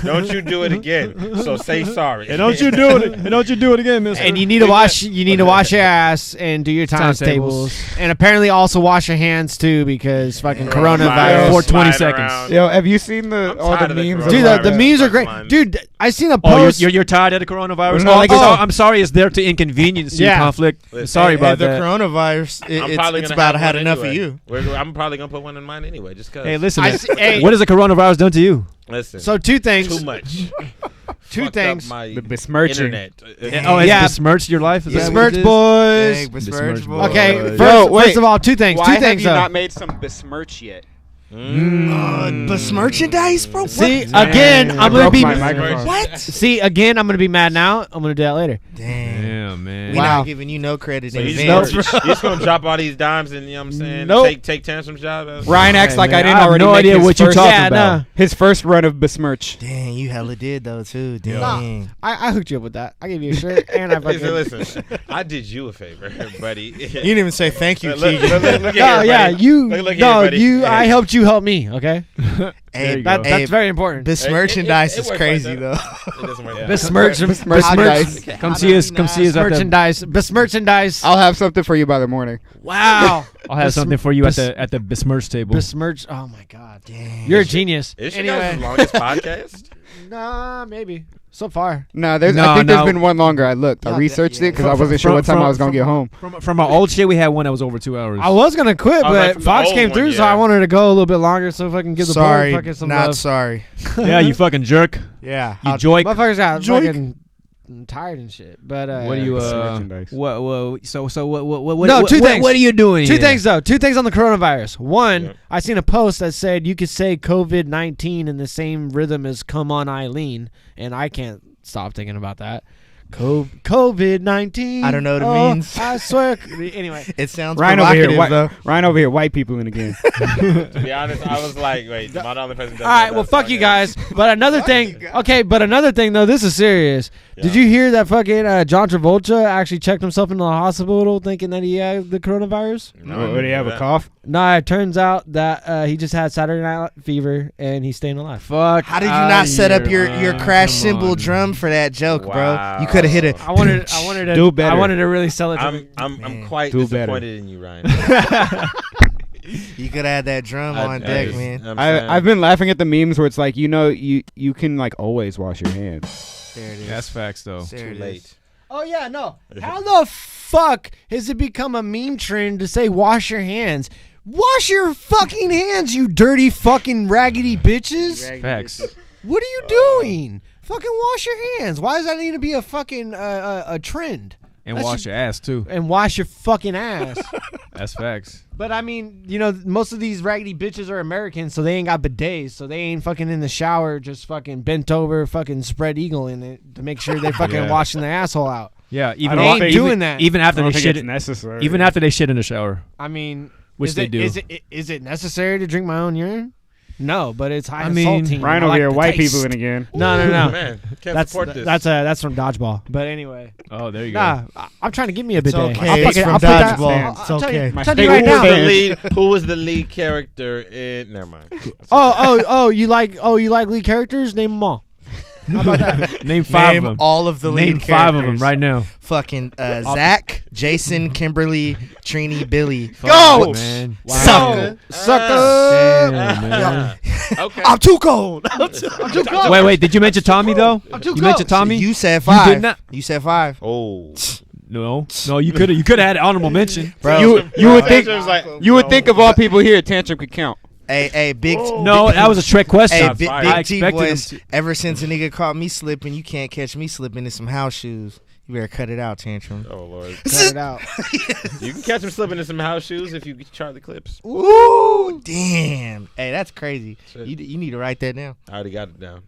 Don't you do it again. So say sorry. do it. And don't you do it again, mister. And you need to wash. You need to wash your ass and do your times tables, and apparently also wash your hands too because fucking coronavirus. For 20 Slide seconds. around. Yo, have you seen all tired the of the memes? Dude, coronavirus. the memes are great. Fine. Dude, I seen a Oh, post. you're tired of the coronavirus? No, like it's- I'm sorry it's there to inconvenience you, Yeah. Conflict. Listen, Sorry Hey, about the that. coronavirus. I'm probably It's gonna about have had one enough anyway. of you. I'm probably gonna put one in mine anyway, just cause. Hey, listen. I man. see- hey. What has the coronavirus done to you? Listen. So two things. too much. Two Fucked things. Up my The besmirching. internet. Oh, has Yeah. besmirched your life? Is that what Besmirch it is? boys. Hey, besmirch Besmirch boys. Okay, Boys. first of all, two things. Why two have things. you though. not made some besmirch yet? Besmerchandise, bro. What? See, again, I'm gonna broke be. my microphone. What? See, again, I'm gonna be mad now. I'm gonna do that later. Damn. Damn, man. We Wow. not giving you no credit So in you advance. just gonna drop all these dimes and you know what I'm saying? Nope. Take Tantrum's job. Ryan acts Hey, like man, I didn't I have already no make idea his what you first, talking Yeah, about. no. his first run of besmirch. Dang, you hella did though too. Dang. I hooked you up with that. I gave you a shirt and I fucking. Listen, I did you a favor, buddy. You didn't even say thank you, Look Keegan. here, No, yeah, buddy. you. Look here, no, buddy. you. I Hey. helped you help me. Okay. Hey, that's very important. This merchandise it is works crazy like though. It doesn't work. Merchandise. Come see us at the, Merchandise. Merchandise. I'll have something for you by the morning. Wow. I'll have something for you at the besmirch table. Besmirch. Oh my God. Damn. You're a genius. Is your guys' longest podcast? Nah, maybe. So far. No, I think there's been one longer. I looked. I researched it because I wasn't sure what time I was going to get home. From our old shit, we had one that was over 2 hours. I was going to quit, but Fox came through, so I wanted to go a little bit longer so if I can give the board fucking some love. Sorry. Yeah, you fucking jerk. Yeah. You joik. Motherfuckers got fucking tired and shit. But what do you what two things. What are you doing? Two things on the coronavirus. One, I seen a post that said you could say COVID-19 in the same rhythm as "Come on, Eileen," and I can't stop thinking about that. COVID-19. I don't know what it means. I swear. Anyway, it sounds Ryan provocative though. Ryan over here, white people in again. To be honest, I was like, wait, am I the only person? All right, well, fuck you guys. But another thing, though, this is serious. Yeah. Did you hear that fucking John Travolta actually checked himself into the hospital thinking that he had the coronavirus? No, did he have a cough? Nah, it turns out that he just had Saturday Night Fever and he's staying alive. Fuck. How did you not set up your crash cymbal drum for that joke, bro? You could have hit it. I wanted to do better. I wanted to really sell it. I'm quite disappointed in you, Ryan. You could have had that drum on deck, man. I've been laughing at the memes where it's like, you can like always wash your hands. There it is. That's facts, though. Too late. Oh, yeah, no. How the fuck has it become a meme trend to say wash your hands? Wash your fucking hands, you dirty fucking raggedy bitches. Facts. What are you doing? Fucking wash your hands. Why does that need to be a fucking a trend? And wash your ass, too. And wash your fucking ass. That's facts. But, I mean, most of these raggedy bitches are Americans, so they ain't got bidets, so they ain't fucking in the shower just fucking bent over, fucking spread eagle in it to make sure they fucking washing their asshole out. Yeah, they ain't doing that. Even after they shit necessary. Even after they shit in the shower. I mean, which they do. Is it necessary to drink my own urine? No, but it's high saltine. Ryan over here, white people in again. No. Man, can't support this. That's from Dodgeball. But anyway. Oh, there you go. Nah, I'm trying to give me a bidet. Okay, it's from Dodgeball. It's okay. I'll tell you right now. Who was the lead character in? Never mind. You like lead characters? Name them all. How about that? Name 5 of them. All of the lead Name 5 of them right now. Fucking Zach, Jason, Kimberly, Trini, Billy. Go, man! Wow. Sucker. Damn, man. Okay. I'm too cold. I'm too cold. Wait. Did you mention Tommy though? I'm too cold. You mentioned Tommy. You said 5. You did not. You said 5. Oh. No. You could have had an honorable mention, bro. You would think of all people here, Tantrum could count. Hey, big. No, that was a trick question. Hey, big T boys. Ever since a nigga caught me slipping, you can't catch me slipping in some house shoes. You better cut it out, Tantrum. Oh Lord, cut it out. You can catch him slipping in some house shoes if you Charlie Clips. Ooh, damn. Hey, that's crazy. You need to write that down. I already got it down.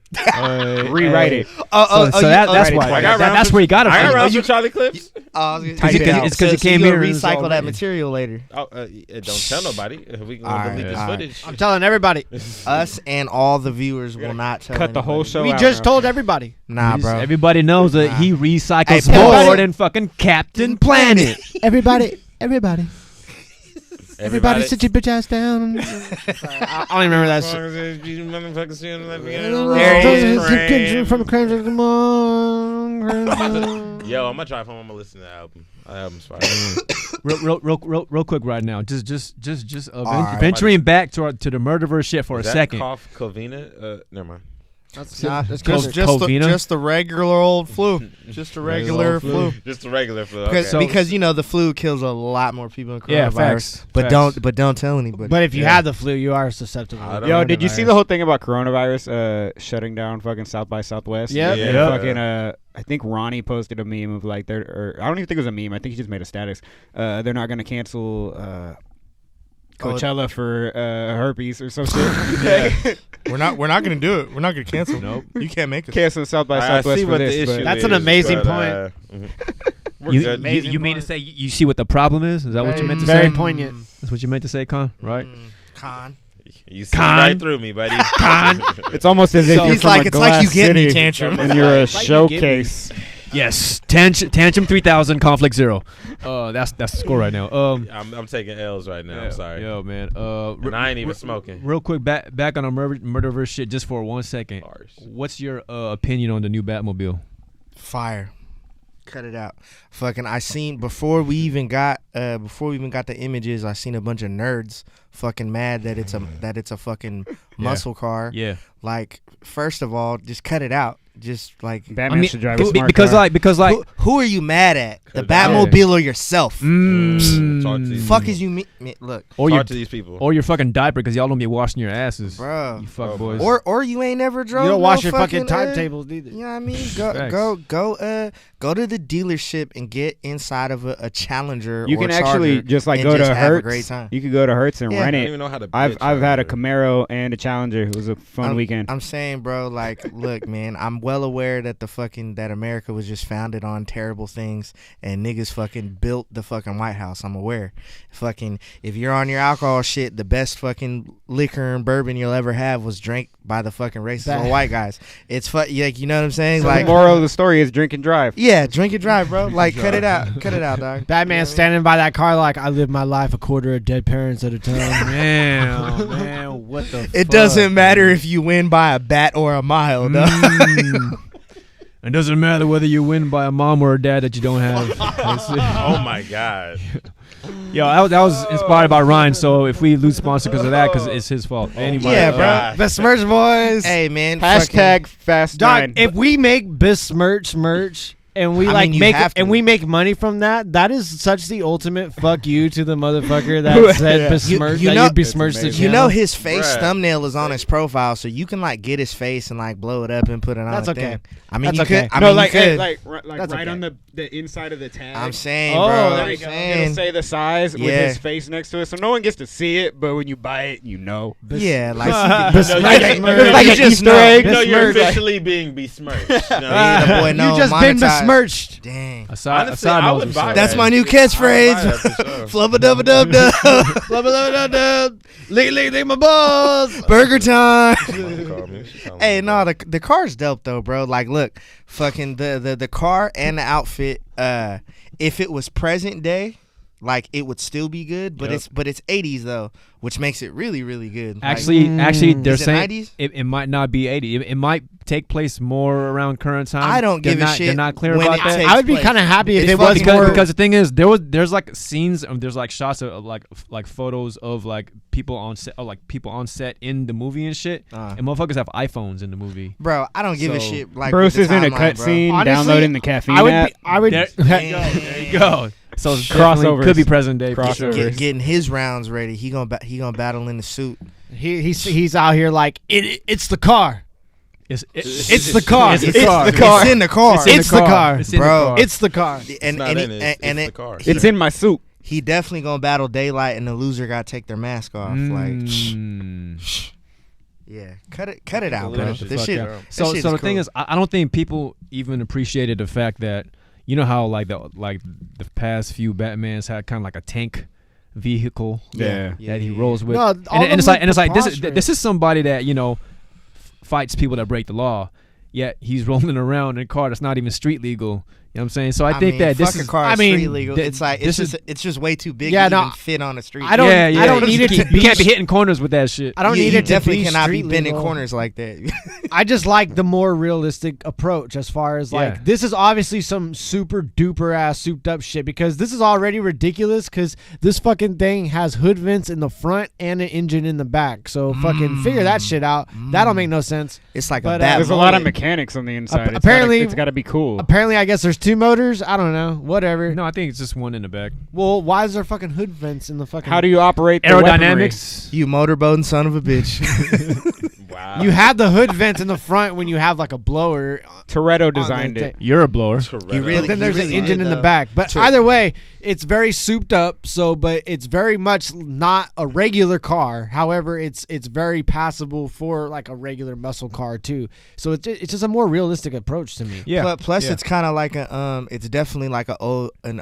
Rewrite it. That's why. That's where you got it. I got around with Charlie Clips. It's because you came here and recycle that material later. Don't tell nobody. We can delete this footage. I'm telling everybody. Us and all the viewers will not tell. Cut the whole show. We just told everybody. Nah, bro. Everybody knows that he recycles more than fucking Captain Planet. Everybody, sit your bitch ass down. Sorry, I don't even remember that shit. Yo, I'm gonna drive home. I'm gonna listen to the album. The album's fire. real quick right now. Just venturing back to the Murderverse shit for a second. Cough, Covina? Never mind. That's just the regular old flu. Just a regular flu. Just a regular flu. Because the flu kills a lot more people than coronavirus. Yeah, facts. But don't tell anybody. But if you have the flu, you are susceptible. Yo, did you see the whole thing about coronavirus shutting down fucking South by Southwest? Yeah. Fucking I think RYNE posted a meme of like I don't even think it was a meme. I think he just made a status. They're not gonna cancel Coachella for herpes or some shit. We're not gonna do it. We're not gonna cancel. Nope. You can't make it. Cancel South by Southwest for this. That's an amazing point. You mean to say you see what the problem is? Is that what you meant to say? Very poignant. That's what you meant to say, Con, right? Con. You see right through me, buddy. Con. It's almost as if you're he's from like, a it's like you glass get me, city Tantrum. and you're a showcase. Yes, Tantrum 3000, Conflict 0. That's the score right now. I'm taking L's right now. I'm sorry. Yo, man. And I ain't even smoking. Real quick, back on the Murderverse shit, just for 1 second. What's your opinion on the new Batmobile? Fire. Cut it out. Fucking, I seen before we even got the images. I seen a bunch of nerds fucking mad that it's a fucking muscle car. Yeah. Like, first of all, just cut it out. Just like Batman should drive a smart because car. who are you mad at? The Batmobile or yourself? Fuck is you mean? Look, or talk to these people, or your fucking diaper because y'all don't be washing your asses, bro. You fuck boys. Or you ain't never drove. You don't wash your fucking timetables either. You know what I mean? Go to the dealership and get inside of a Challenger. You or can actually just like go to have a Hertz. great time. You could go to Hertz and rent I it. don't even know how to. I've had a Camaro and a Challenger. It was a fun weekend. I'm saying, bro, like, look, man, I'm well aware that that America was just founded on terrible things and niggas fucking built the fucking White House. I'm aware. Fucking, if you're on your alcohol shit, the best fucking liquor and bourbon you'll ever have was drank by the fucking racist old white guys. It's like, you know what I'm saying? So like, the moral of the story is drink and drive. Yeah, drink and drive, bro. Like, cut it out, dog. Batman standing by that car like, I live my life a quarter of dead parents at a time. man, what the? It fuck, doesn't matter if you win by a bat or a mile, dog. It doesn't matter whether you win by a mom or a dad that you don't have. Oh my god. Yo, that was inspired by RYNE. So if we lose sponsor because of that, because it's his fault. Anybody? Yeah, bro. Besmirch boys. Hey, man. Hashtag fast Dog, nine. if we make besmirch merch and we we make money from that, that is such the ultimate fuck you to the motherfucker that said besmirch. You besmirched the channel. You know his face thumbnail is on his profile, so you can like get his face and like blow it up and put it on. That's okay. Thing. I mean, That's you okay. could. I no, mean, like, you could. like That's right okay. on the inside of the tag. I'm saying, Oh, bro. there I'm you go. saying. It'll say the size with Yeah. his face next to it, so no one gets to see it. But when you buy it, you know. Yeah, like Like you a just Easter egg. know. No, you're Besmirch. officially being besmirched. Yeah, boy, no, you just been monetized. besmirched. Dang. Honestly, I would buy That's that. my new I would buy that for catchphrase. sure. Flubba dubba dub dub. Flubba dub dub. Lick my balls. Burger time. Call me. Hey, no, the car's dope though, bro. Like, look, fucking the car and the outfit. If it was present day, like it would still be good, but it's 80s though, which makes it really really good. Actually, they're is it saying 90s? it might not be 80. It might take place more around current time. I don't give a shit They're not clear when about it that. takes I would be place. kind of happy if It's it was fucking more. because the thing is, there's like scenes, there's like shots of like photos of like people on set, in the movie and shit, and motherfuckers have iPhones in the movie. Bro, I don't give a So, shit. Like Bruce with is the in a timeline, bro. cutscene Honestly, downloading the caffeine app. I would. There you go. So it's definitely Crossovers. could be present day for Crossovers. sure. Getting his rounds ready. He gonna battle in the suit. He's out here like it's the car. It's the car. It's the It's car. the car. It's in the car. It's the car. It's in the Bro. car. It's the car. And not in it. It's the it, car. It's in my suit. he definitely gonna battle daylight, and the loser gotta take their mask off. Yeah, cut it out, bro. Fuck This shit. yeah. this So shit the cool. thing is, I don't think people even appreciated the fact that, you know how like the past few Batmans had kind of like a tank vehicle Yeah. that he rolls with. No, all and it's them like look this preposterous. is somebody that, you know, fights people that break the law, yet he's rolling around in a car that's not even street legal. You know what I'm saying? So I think mean, that this fuck is a car I is mean, street legal. It's like this it's just way too big Yeah, to no, even fit on the street. I don't. yeah. I don't need it to You can't be hitting corners with that shit. I don't You- need you it to definitely be cannot be street bending legal. corners like that. I just like the more realistic approach as far as like Yeah. this is obviously some super duper ass souped up shit because this is already ridiculous because this fucking thing has hood vents in the front and an engine in the back. So fucking figure that shit out. That don't make no sense. It's like But, a bad. There's a lot of mullet. mechanics on the inside. apparently- it's got to be cool. Apparently, I guess there's two motors. I don't know. Whatever. No, I think it's just one in the back. Well, why is there fucking hood vents in the fucking? How do you operate the weaponry? Aerodynamics. You motorboating son of a bitch. Wow. You have the hood vents in the front when you have like a blower. Toretto designed the it. You're a blower. You really- But then there's really an engine did, in the though. back. But True. either way, it's very souped up. So, but it's very much not a regular car. However, it's very passable for like a regular muscle car too. So it's just a more realistic approach to me. Yeah. Plus, Yeah. it's kind of like it's definitely like an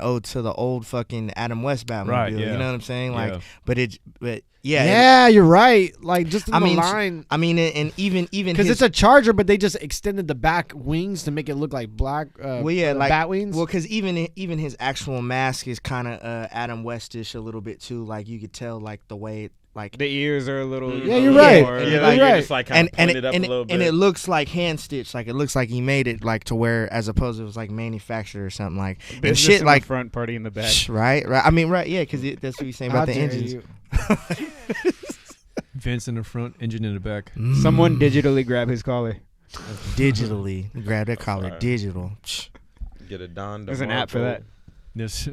ode to the old fucking Adam West Batmobile. Right, You yeah. know what I'm saying? Like, Yeah. but yeah. Yeah, you're right. Like just in I the mean, line. I mean, even because it's a Charger, but they just extended the back wings to make it look like black. Well, yeah, like bat wings. Well, because even his actual mask is kind of Adam Westish a little bit too. Like you could tell, like the way it, like The ears are a little. Yeah, you're right. more- Yeah, You're like, right. you're just like kind of pointed up a little bit. and it looks like hand stitched. Like it looks like he made it like to where, as opposed to it was like manufactured or something like and Business shit in like the front, party in the back. right. I mean, right, yeah, because that's what you're saying How about the dare engines. you. Vents in the front, engine in the back. Someone digitally grab his collar. digitally grab that collar, Right. digital. Get a Don. There's an app for that. This,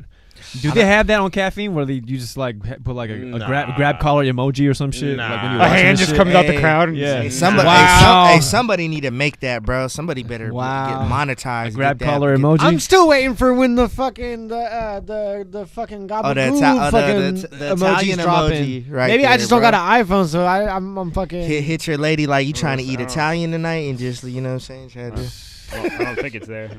do they have that on caffeine where you just like put like a Nah. grab collar emoji or some shit? Nah. Like when you're A A watching hand this just shit? comes out the Hey, crowd. yeah. Hey, somebody, Wow. hey, somebody need to make that, bro. Somebody better Wow. get monetized. A grab get that- collar get- emoji. I'm still waiting for when the fucking the fucking Oh, gobble fucking the emojis Italian dropping. emoji right Maybe I there, just don't bro. got an iPhone, so I'm fucking. Hit your lady like you trying to eat I don't- Italian tonight and just, you know what I'm saying? Try to- I don't think it's there.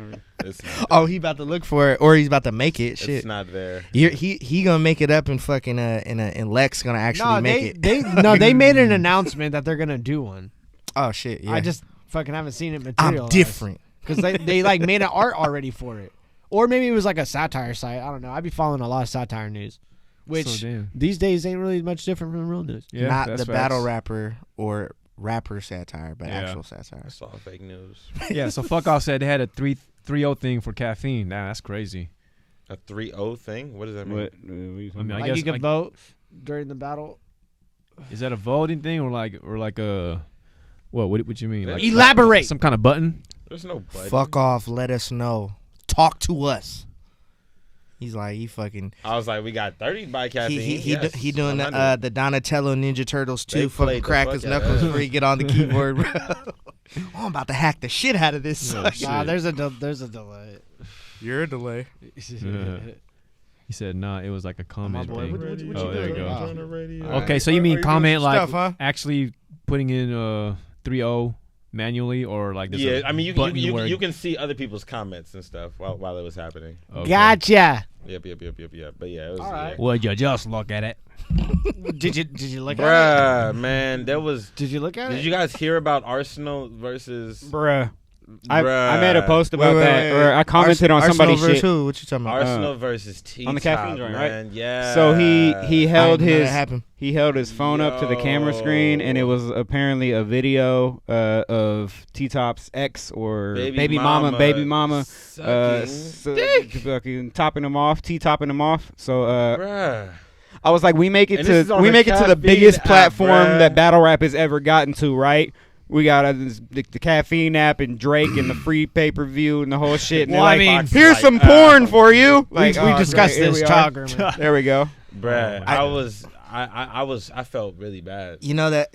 It's not, Oh, he about to look for it or he's about to make it. Shit. it's not there. He gonna make it up and fucking and Lex gonna actually No, make they it. they made an announcement that they're gonna do one. Oh shit, yeah. I just fucking haven't seen it I'm materialize. different. Because they like made an art already for it, or maybe it was like a satire site. I don't know. I'd be following a lot of satire news, which So damn. these days ain't really much different from real news. Yeah, Not that's the battle facts. rapper or rapper satire, but Yeah. actual satire. It's all fake news. Yeah, so fuck off said they had a 3-0 thing for caffeine. Nah, that's crazy. A 3-0 thing? What does that mean? What? I mean, I Like guess you can like, vote during the battle. is that a voting thing or like a what you mean? Like Elaborate. some kind of button? There's no button. Fuck off, let us know. Talk to us. He's like, he fucking I was like, we got 30 by caffeine. he Yes, doing 100. the Donatello Ninja Turtles They 2 fucking played the crack fuck his out knuckles of that. before he get on the keyboard, bro. Oh, I'm about to hack the shit out of this. Oh, sucker. shit. Nah, there's a delay. You're a delay. He said, nah, it was like a comment boy, thing. what you Oh, there you doing? go. On the radio. Okay, so you mean comment like stuff, huh? actually putting in 3-0 manually or like there's Yeah, a I mean, button where- you can see other people's comments and stuff while it was happening. Okay. Gotcha. Yep. But yeah, it was. All right. Would you just look at it? Did you look at it? Bruh, man, there was. Did you look at it? Did you guys hear about Arsenal versus Bruh. I Bruh. made a post about that, or I commented on Arsenal somebody's versus shit. who? What you talking about? Arsenal versus T on the caffeine joint, right? man. Yeah. So he held I didn't know his that happened. he held his phone up to the camera screen, and it was apparently a video of T-Top's ex or baby mama, sucking fucking topping him off, topping him off. So Bruh. I was like, we make it And this is to on the the caffeine biggest app, platform bruh. that battle rap has ever gotten to, right? We got the caffeine app and Drake and the free pay-per-view and the whole shit. And Well, they're I like, mean, here's some porn for you. we Like, oh, discussed great, here this. we are. Talk, Gurman. There we go. Bruh, I felt really bad. You know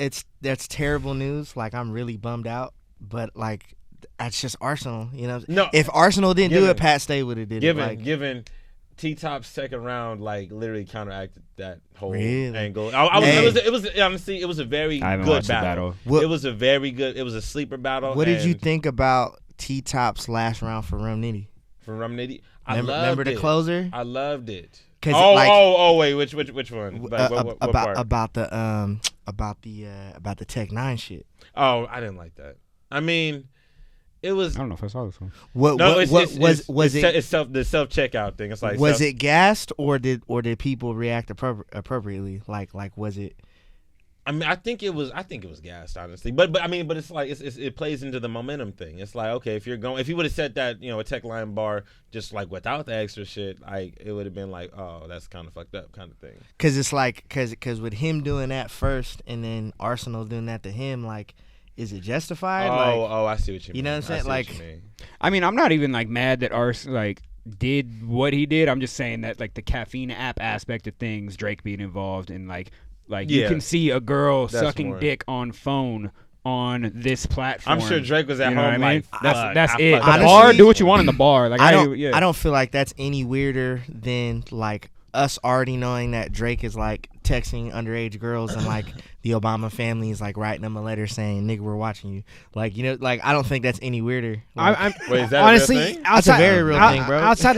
that's terrible news. Like I'm really bummed out, but like that's just Arsenal. You know, No, if Arsenal didn't do given- it, Pat Stay would have did it. Like, given T-Top's second round, like literally counteracted that whole Really? angle. Hey. It was honestly, it was a very I haven't good watched the battle. What- It was a very good. It was a sleeper battle. what did you and think about T Top's last round for Rum Nitty? for Rum Nitty? I Remember the loved it. closer? I loved it. 'Cause, Oh, like- wait, which one? Like, what part? about the Tech 9 shit. Oh, I didn't like that. I mean, it was. I don't know if I saw this one. What No, what, it's, what it's, was it's, was it's, it It's the self checkout thing. It's like was it gassed or did people react appropriately? Like was it? I mean, I think it was gassed, honestly. But it's like it plays into the momentum thing. It's like, okay, if you would have said that, a tech line bar just like without the extra shit, like it would have been like, oh, that's kind of fucked up kind of thing. Because it's like because with him doing that first and then Arsenal doing that to him, like, is it justified? I see what you mean. You know what I'm saying? I see Like- what you mean. I mean, I'm not even like mad that Ars like did what he did. I'm just saying that like the caffeine app aspect of things, Drake being involved, and like you Yeah. can see a girl That's sucking more- dick on phone on this platform. I'm sure Drake was at You know home what I mean? like, That's fuck, it. I The fucked bar, Honestly, do what you want in the bar. Like I don't yeah. I don't feel like that's any weirder than like us already knowing that Drake is like texting underage girls and like the Obama family is like writing them a letter saying, "Nigga, we're watching you." Like, you know, like I don't think that's any weirder. Like, Wait, is that honestly, a real thing? that's a very real thing, bro. Outside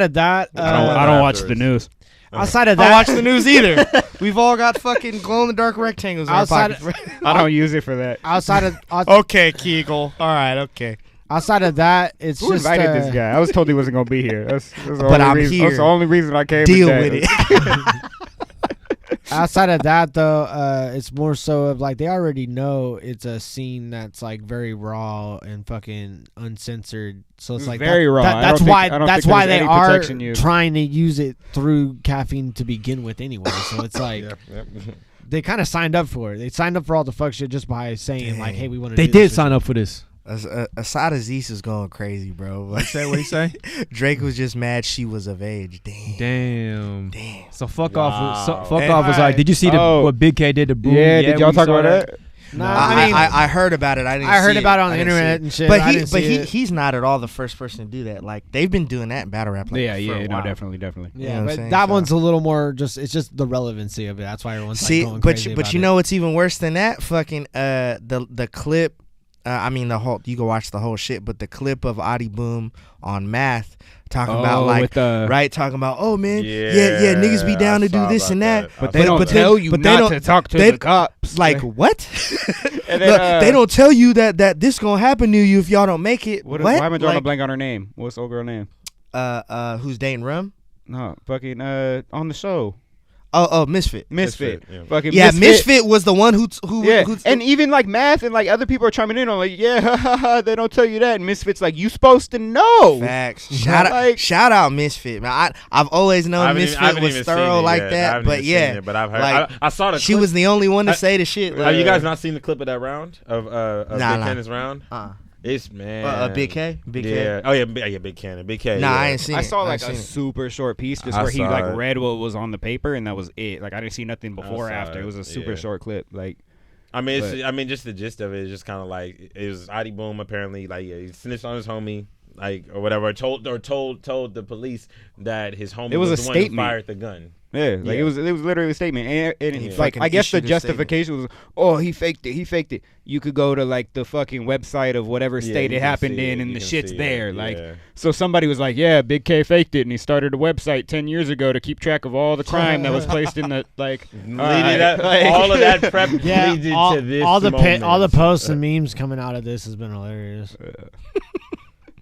of that, I don't watch the news. outside of I don't that, watch the news either. We've all got fucking glow in the dark rectangles in our Outside pockets. I don't use it for that. outside of Okay, Kegel. All right, okay. outside of that, it's Who just invited this guy? I was told he wasn't gonna be here. That's the But only I'm reason, here. That's the only reason I came. Deal today. with it. Outside of that, though, it's more so of like they already know it's a scene that's like very raw and fucking uncensored. So it's like very raw. I That's don't why. think- I don't That's think why there's they any are protection you- trying to use it through caffeine to begin with, anyway. So it's like they kind of signed up for it. They signed up for all the fuck shit just by saying like, "Hey, we want to." They did sign up for this. Asada Zeus is going crazy, bro. What he say? Drake was just mad she was of age. Damn. So fuck Wow. off. Fuck And- off was like, did you see what Big K did to Boom? Yeah, did y'all we talk saw about that? No, I mean, I heard about it. I didn't. I heard see about it on I the didn't see internet it. and shit. But I didn't see it. he's not at all the first person to do that. Like they've been doing that in battle rap. Like, Yeah, for yeah, a no, while. definitely. Yeah, You know what I'm but saying? that So- one's a little more just. It's just the relevancy of it. That's why everyone's See, like going but crazy but about you it. know what's even worse than that? Fucking the clip. I mean the whole. You can watch the whole shit, but the clip of Adi Boom on Math talking about like with the, right talking about niggas be Yeah, down I to do saw this about and that. that. but they don't tell you but not they don't to talk to they- the cops. Like what? And then, Look, they don't tell you that this gonna happen to you if y'all don't make it. What? What? Why am I drawing a Like, blank on her name? What's the old girl name? who's dating Rum? No, fucking on the show. Oh, Misfit. Misfit. Yeah. Fucking Yeah, Misfit was the one who Yeah, who and even like Math and like other people are chiming in on like, yeah, they don't tell you that. And Misfit's like, you supposed to know. facts. Shout out Misfit, man. I've always known Misfit was thorough like that, but yeah, but I've heard. like, I saw the. she clip. was the only one to say the shit. Have you guys not seen the clip of that round of Big Cannon's round? It's man. Big K, Big Yeah. K. Oh yeah, Big Cannon, Big K. Nah, yeah. I ain't seen it. I saw like ain't a seen it. super short piece just I where he saw like it. read what was on the paper and that was it. Like I didn't see nothing before or saw after. it. It was a super Yeah. short clip. Like I mean, But- just the gist of it is just kind of like it was Adi Boom apparently like he snitched on his homie like or whatever told the police that his homie It was a the one who statement. fired the gun. yeah, like Yeah. it was literally a statement. And He like fucking I guess the issued a statement. justification was, oh, he faked it. You could go to like the fucking website of whatever Yeah, state you it can happened see in it, and you the can shit's see it, there. yeah. Like so somebody was like, yeah, Big K faked it and he started a website 10 years ago to keep track of all the crime that was placed in the like Leading alright, up, like- all of that prep Yeah, leads all to this the moment. all the posts and memes coming out of this has been hilarious.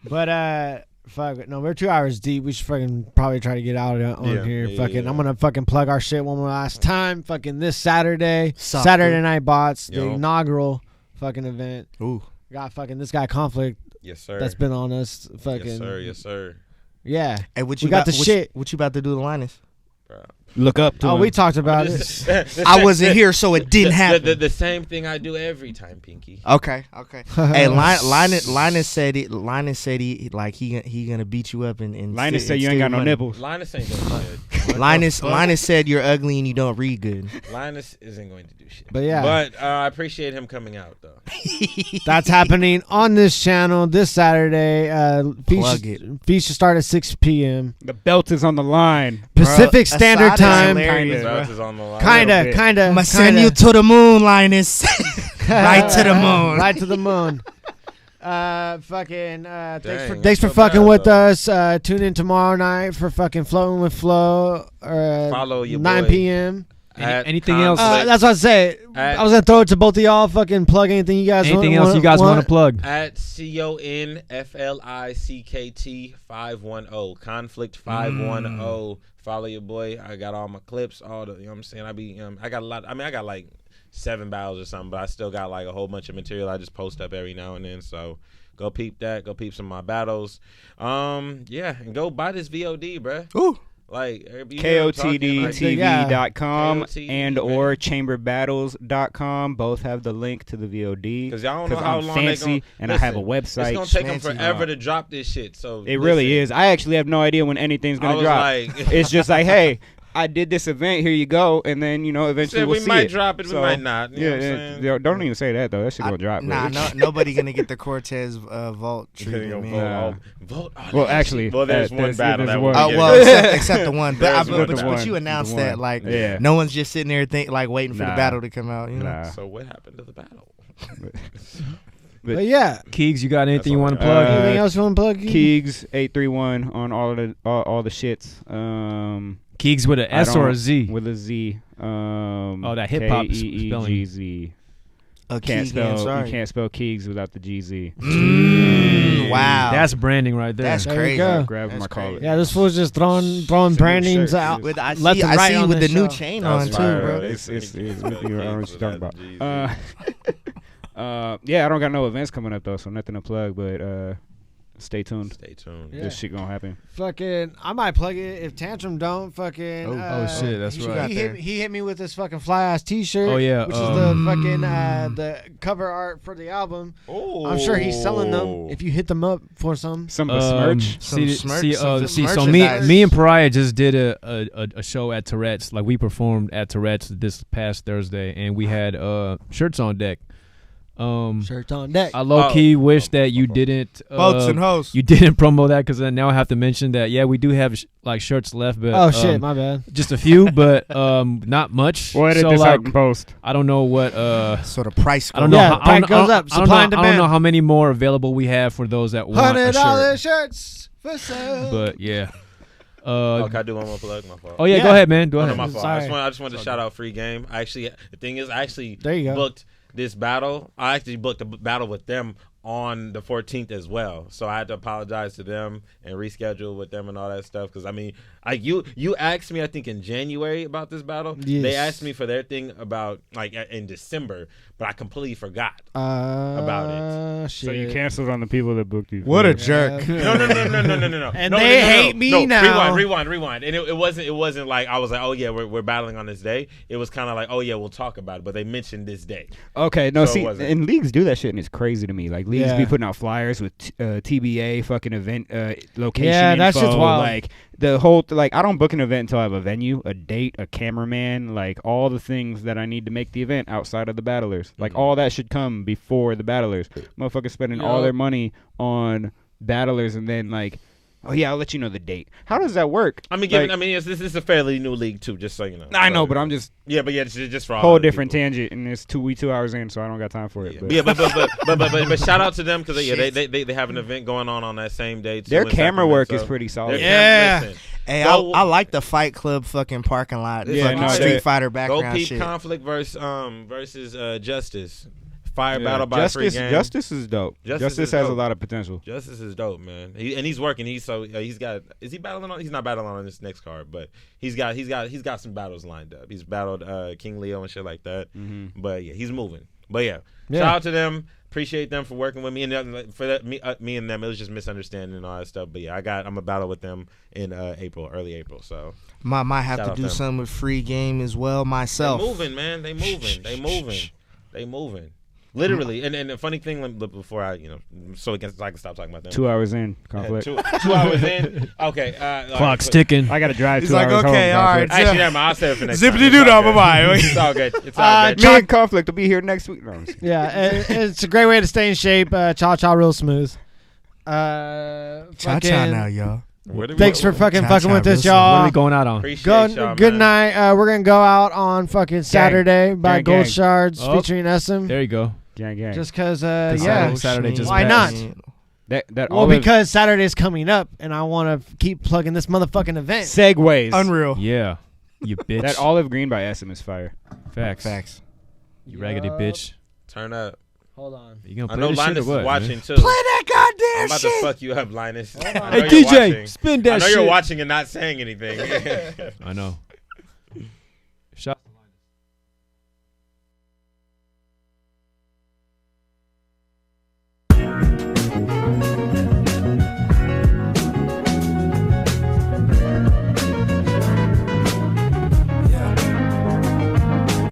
But fuck it. No, we're 2 hours deep. We should fucking probably try to get out on Yeah, here. yeah, Fucking, yeah. I'm gonna fucking plug our shit one more last time. Fucking this Saturday, Sup, Saturday dude? Night Bots, the Yo. inaugural fucking event. Ooh. Got fucking this guy Conflict Yes, sir. that's been on us. Fucking Yes, sir. Yes, sir. yeah. Hey, what We you got about, the what, shit. What you about to do to Linus? look up to Oh, him. we talked about it. I wasn't here, so it didn't happen. The same thing I do every time, Pinky. Okay. Hey, Linus said it. Linus said he gonna beat you up and Linus steal- said you steal ain't got no money. nipples. Linus ain't doing shit. Linus said you're ugly and you don't read good. Linus isn't going to do shit. But yeah. But I appreciate him coming out though. That's happening on this channel this Saturday. Plug it. Feast should start at 6 p.m. The belt is on the line. Pacific Bro, Standard Asada is Time. hilarious, Kinda. bro. Belt is on the line. Kinda. I'ma send you to the moon, Linus. Right to the moon. Right to the moon. Thanks for Dang, thanks that's for so fucking bad, with though. us. Tune in tomorrow night for fucking Floating with Flo. Follow your 9 boy. p.m. Anything else? That's what I say. I was gonna throw it to both of y'all. Fucking plug anything you guys. Anything else you guys want to plug? At CONFLICKT 510 Conflict 510. Follow your boy. I got all my clips. All the you know what I'm saying. I got a lot. I mean I got like 7 battles or something, but I still got like a whole bunch of material. I just post up every now and then. So go peep that. Go peep some of my battles. Yeah, and go buy this VOD, bruh. Ooh. Like you know what I'm talking, like, KOTDTV.com KOTD, and or chamberbattles.com. Both have the link to the VOD. Because y'all don't know how I'm long fancy they gonna, and I have a listen, website. It's gonna take them Fancy forever dog. to drop this shit. So It really listen, is. I actually have no idea when anything's I gonna was drop. like- It's just like, hey, I did this event. Here you go, and then eventually Said we'll we see might it. drop it, we might not. You know what I'm saying? Don't even say that though. That shit gonna drop. Nah, nobody gonna get the Cortez vault treatment, man. Vote. Well, actually, well, there's one battle that one. we'll Oh get well, into. except the one. There's But one. but you announced that like Yeah. no one's just sitting there waiting for the Nah. battle to come out. You know? Nah. So what happened to the battle? But yeah, Keegs, you got anything you want to all I plug? got. anything else you want to plug? Keegs 831 on all the shits. Keegs with an S or a Z? With a Z. That hip-hop spelling. Keegs. Oh, Can't Keegan, spell. sorry. You can't spell Keegs without the GZ. Wow. That's branding right there. That's There you crazy. go. Grab That's my collar. crazy. Yeah, this fool's just throwing new brandings shirt. out. With, I left see, and I right see on with the this new show. chain on too, fire, bro. It's I don't know what you're talking about. Jeez. Yeah, I don't got no events coming up though, so nothing to plug. But stay tuned. Stay tuned. Yeah. This shit gonna happen. Fucking, I might plug it if Tantrum don't. Fucking. Oh, shit, that's he right. got He hit me with this fucking fly ass T-shirt. Oh, yeah, which is the fucking the cover art for the album. I'm sure he's selling them. If you hit them up for some. Some merch. Some smirch, some So merchandise. me and Pariah just did a show at Tourette's. Like we performed at Tourette's this past Thursday, and we had shirts on deck. Shirts on deck. I low key wish that you didn't Boats and hoes. you didn't promo that because now I have to mention that we do have like shirts left, but Oh shit, my bad. just a few, but not much. We'll edit so this like out in post. I don't know what So the price I don't know. Yeah, how, I price don't, goes I up. don't, I don't Supply know, and I don't know demand. how many more available we have for those that want a $100 shirt. shirts for sale. But yeah. Can I do one more plug? My fault. Oh yeah, Yeah. go ahead, man. Go No, ahead. my fault. Sorry. I just wanted to shout out Free Game. The thing is, I actually There you go. booked this battle. I actually booked a battle with them on the 14th as well. So I had to apologize to them and reschedule with them and all that stuff. Because I mean, you asked me, I think in January about this battle. Yes. They asked me for their thing about like in December, but I completely forgot about it. Shit. So you canceled on the people that booked you. What a Yeah. jerk. No. And No, they no. hate me now. Rewind. And it wasn't like I was like, oh yeah, we're battling on this day. It was kind of like, oh yeah, we'll talk about it. But they mentioned this day. Okay, no, So it see, wasn't. and leagues do that shit, and it's crazy to me. Like leagues Yeah. be putting out flyers with TBA fucking event location. Yeah, that info, shit's wild. Like the whole like I don't book an event until I have a venue, a date, a cameraman, like all the things that I need to make the event outside of the battlers. Like all that should come before the battlers. Motherfuckers spending all their money on battlers, and then like, oh yeah, I'll let you know the date. How does that work? I mean, Like, this is a fairly new league too, just so you know. I know, but I'm just it's just for all whole other different people. tangent, and it's 2 hours in, so I don't got time for it. Yeah, but shout out to them because they have an event going on that same day too. Their in camera work Sacramento. is pretty solid. Their Yeah. listen, Hey, Go- I like the Fight Club fucking parking lot. Yeah, fucking no, Street they- Fighter Go background peep shit. Conflict versus Justice. Fire Yeah. battle by Free Game. Justice is dope. Justice Justice is has a dope. lot of potential. Justice is dope, man. He's working. Is he battling on? He's not battling on this next card, but he's got some battles lined up. He's battled King Leo and shit like that. Mm-hmm. But yeah, he's moving. But yeah, Yeah. shout out to them. Appreciate them for working with me, and for that, me and them, it was just misunderstanding and all that stuff. But yeah, I'm a battle with them in early April. So Might have Shout to out do them. something with Free Game as well myself. they moving, man. They moving. Literally, and the funny thing before I so I can stop talking about them. 2 hours in, Conflict. 2 hours in. Okay, Clock's ticking. I got to drive He's 2 like, hours okay, home. all Conflict. right. Actually, never mind. I'll save it for next Zippity time. doo It's all dah, good. bye-bye. It's all good. It's all good. Me and Conflict will be here next week. No, I'm just kidding. Yeah, it's a great way to stay in shape. Cha real smooth. Cha-cha now, y'all. Thanks for fucking Cha-cha fucking with us, real What are y'all. we going out on? Appreciate y'all, Good man. night. We're gonna go out on fucking Saturday by Gang, Gold gang. Shards Oh. featuring SM. There you go. Gang, gang. Just cause, Saturday- Saturday just Why passed. not? that Well, because Saturday's coming up, and I want to keep plugging this motherfucking event. segues. Unreal. Yeah, you bitch. That olive green by SM is fire. Facts. You raggedy Yup. bitch. Turn up. Hold on. You gonna I play know this shit Linus or is what? watching man? too. Play that goddamn I'm about shit. to fuck you up, Linus. I know Hey you're DJ, watching. spin that I know shit. you're watching and not saying anything. I know. Shot.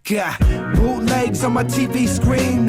Got bootlegs on my TV screen.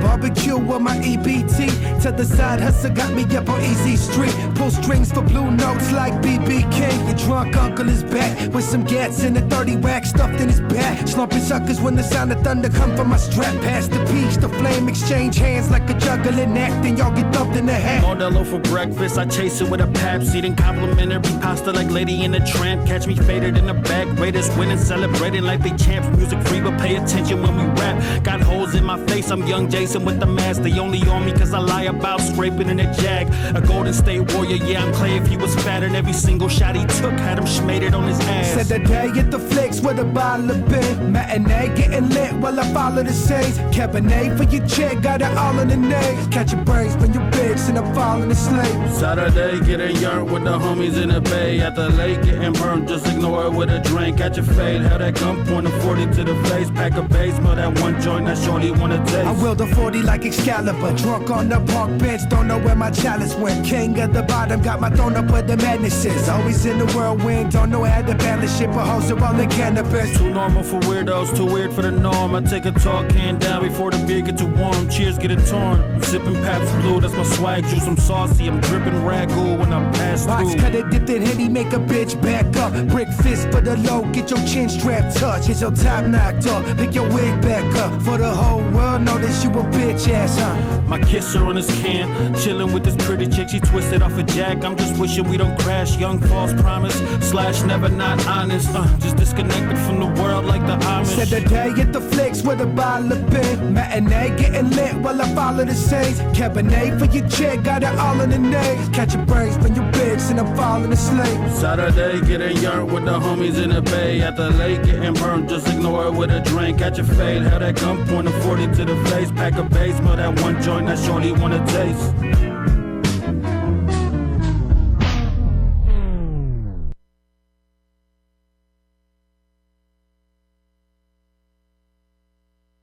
Barbecue fuel with my EBT. To the side hustle got me up on Easy Street. Pull strings for blue notes like BB King. Your drunk uncle is back with some gats in a 30 rack stuffed in his back. Slumping suckers when the sound of thunder come from my strap. Past the peach, the flame exchange hands like a juggling act. Then y'all get thumped in the hat. Modelo for breakfast, I chase it with a Pabst. Eating complimentary pasta like Lady in a Tramp. Catch me faded in the back. Raiders winning, celebrating like they champs. Music free, but pay attention when we rap. Got holes in my face, I'm young Jason with the mask. They only on me cause I lie about scraping in a jag. A Golden State Warrior, yeah, I'm Clay if he was fat. And every single shot he took had him schmated on his ass. Said the day at the flicks with a bottle of bin. Matinee getting lit while I follow the saints. Cabernet for your chick, got it all in the names. Catch your brains when you bitch and I'm falling asleep. Saturday, getting yarn with the homies in the bay. At the lake, getting burned, just ignore it with a drink. Catch your fade, had that gun point a 40 to the face. Pack a base, smell that one joint that shorty wanna taste. I wield a 40 like Excalibur. Drunk on the park bench, don't know where my chalice went. King of the bottom, got my throne up where the madness is. Always in the whirlwind, don't know how to balance shit, but hoes are all in cannabis. Too normal for weirdos, too weird for the norm. I take a tall can down before the beer get too warm. Cheers, get it torn. I'm sipping Pabst Blue, that's my swag juice. I'm saucy, I'm dripping ragu when I pass through. Box cut it, dipped in Henny, make a bitch back up. Brick fist for the low, get your chin strap touch. Get your top knocked off, pick your wig back up. For the whole world, know that you a bitch ass, huh? My kisser on his can, chilling with this pretty chick, she twisted off a jack. I'm just wishing we don't crash. Young false promise, / never not honest. Just disconnected from the world like the Amish. Said the day at the flicks with a bottle of bin. Matinee getting lit while I follow the saints. Cabernet for your chick, got it all in the names. Catch your brains when you bitch and I'm falling asleep. Saturday, getting yarn with the homies in the bay. At the lake, getting burned, just ignore it with a drink. Catch your fade, had that gun point a 40 to the face. Pack a base, smell that one joint that shorty wanna taste.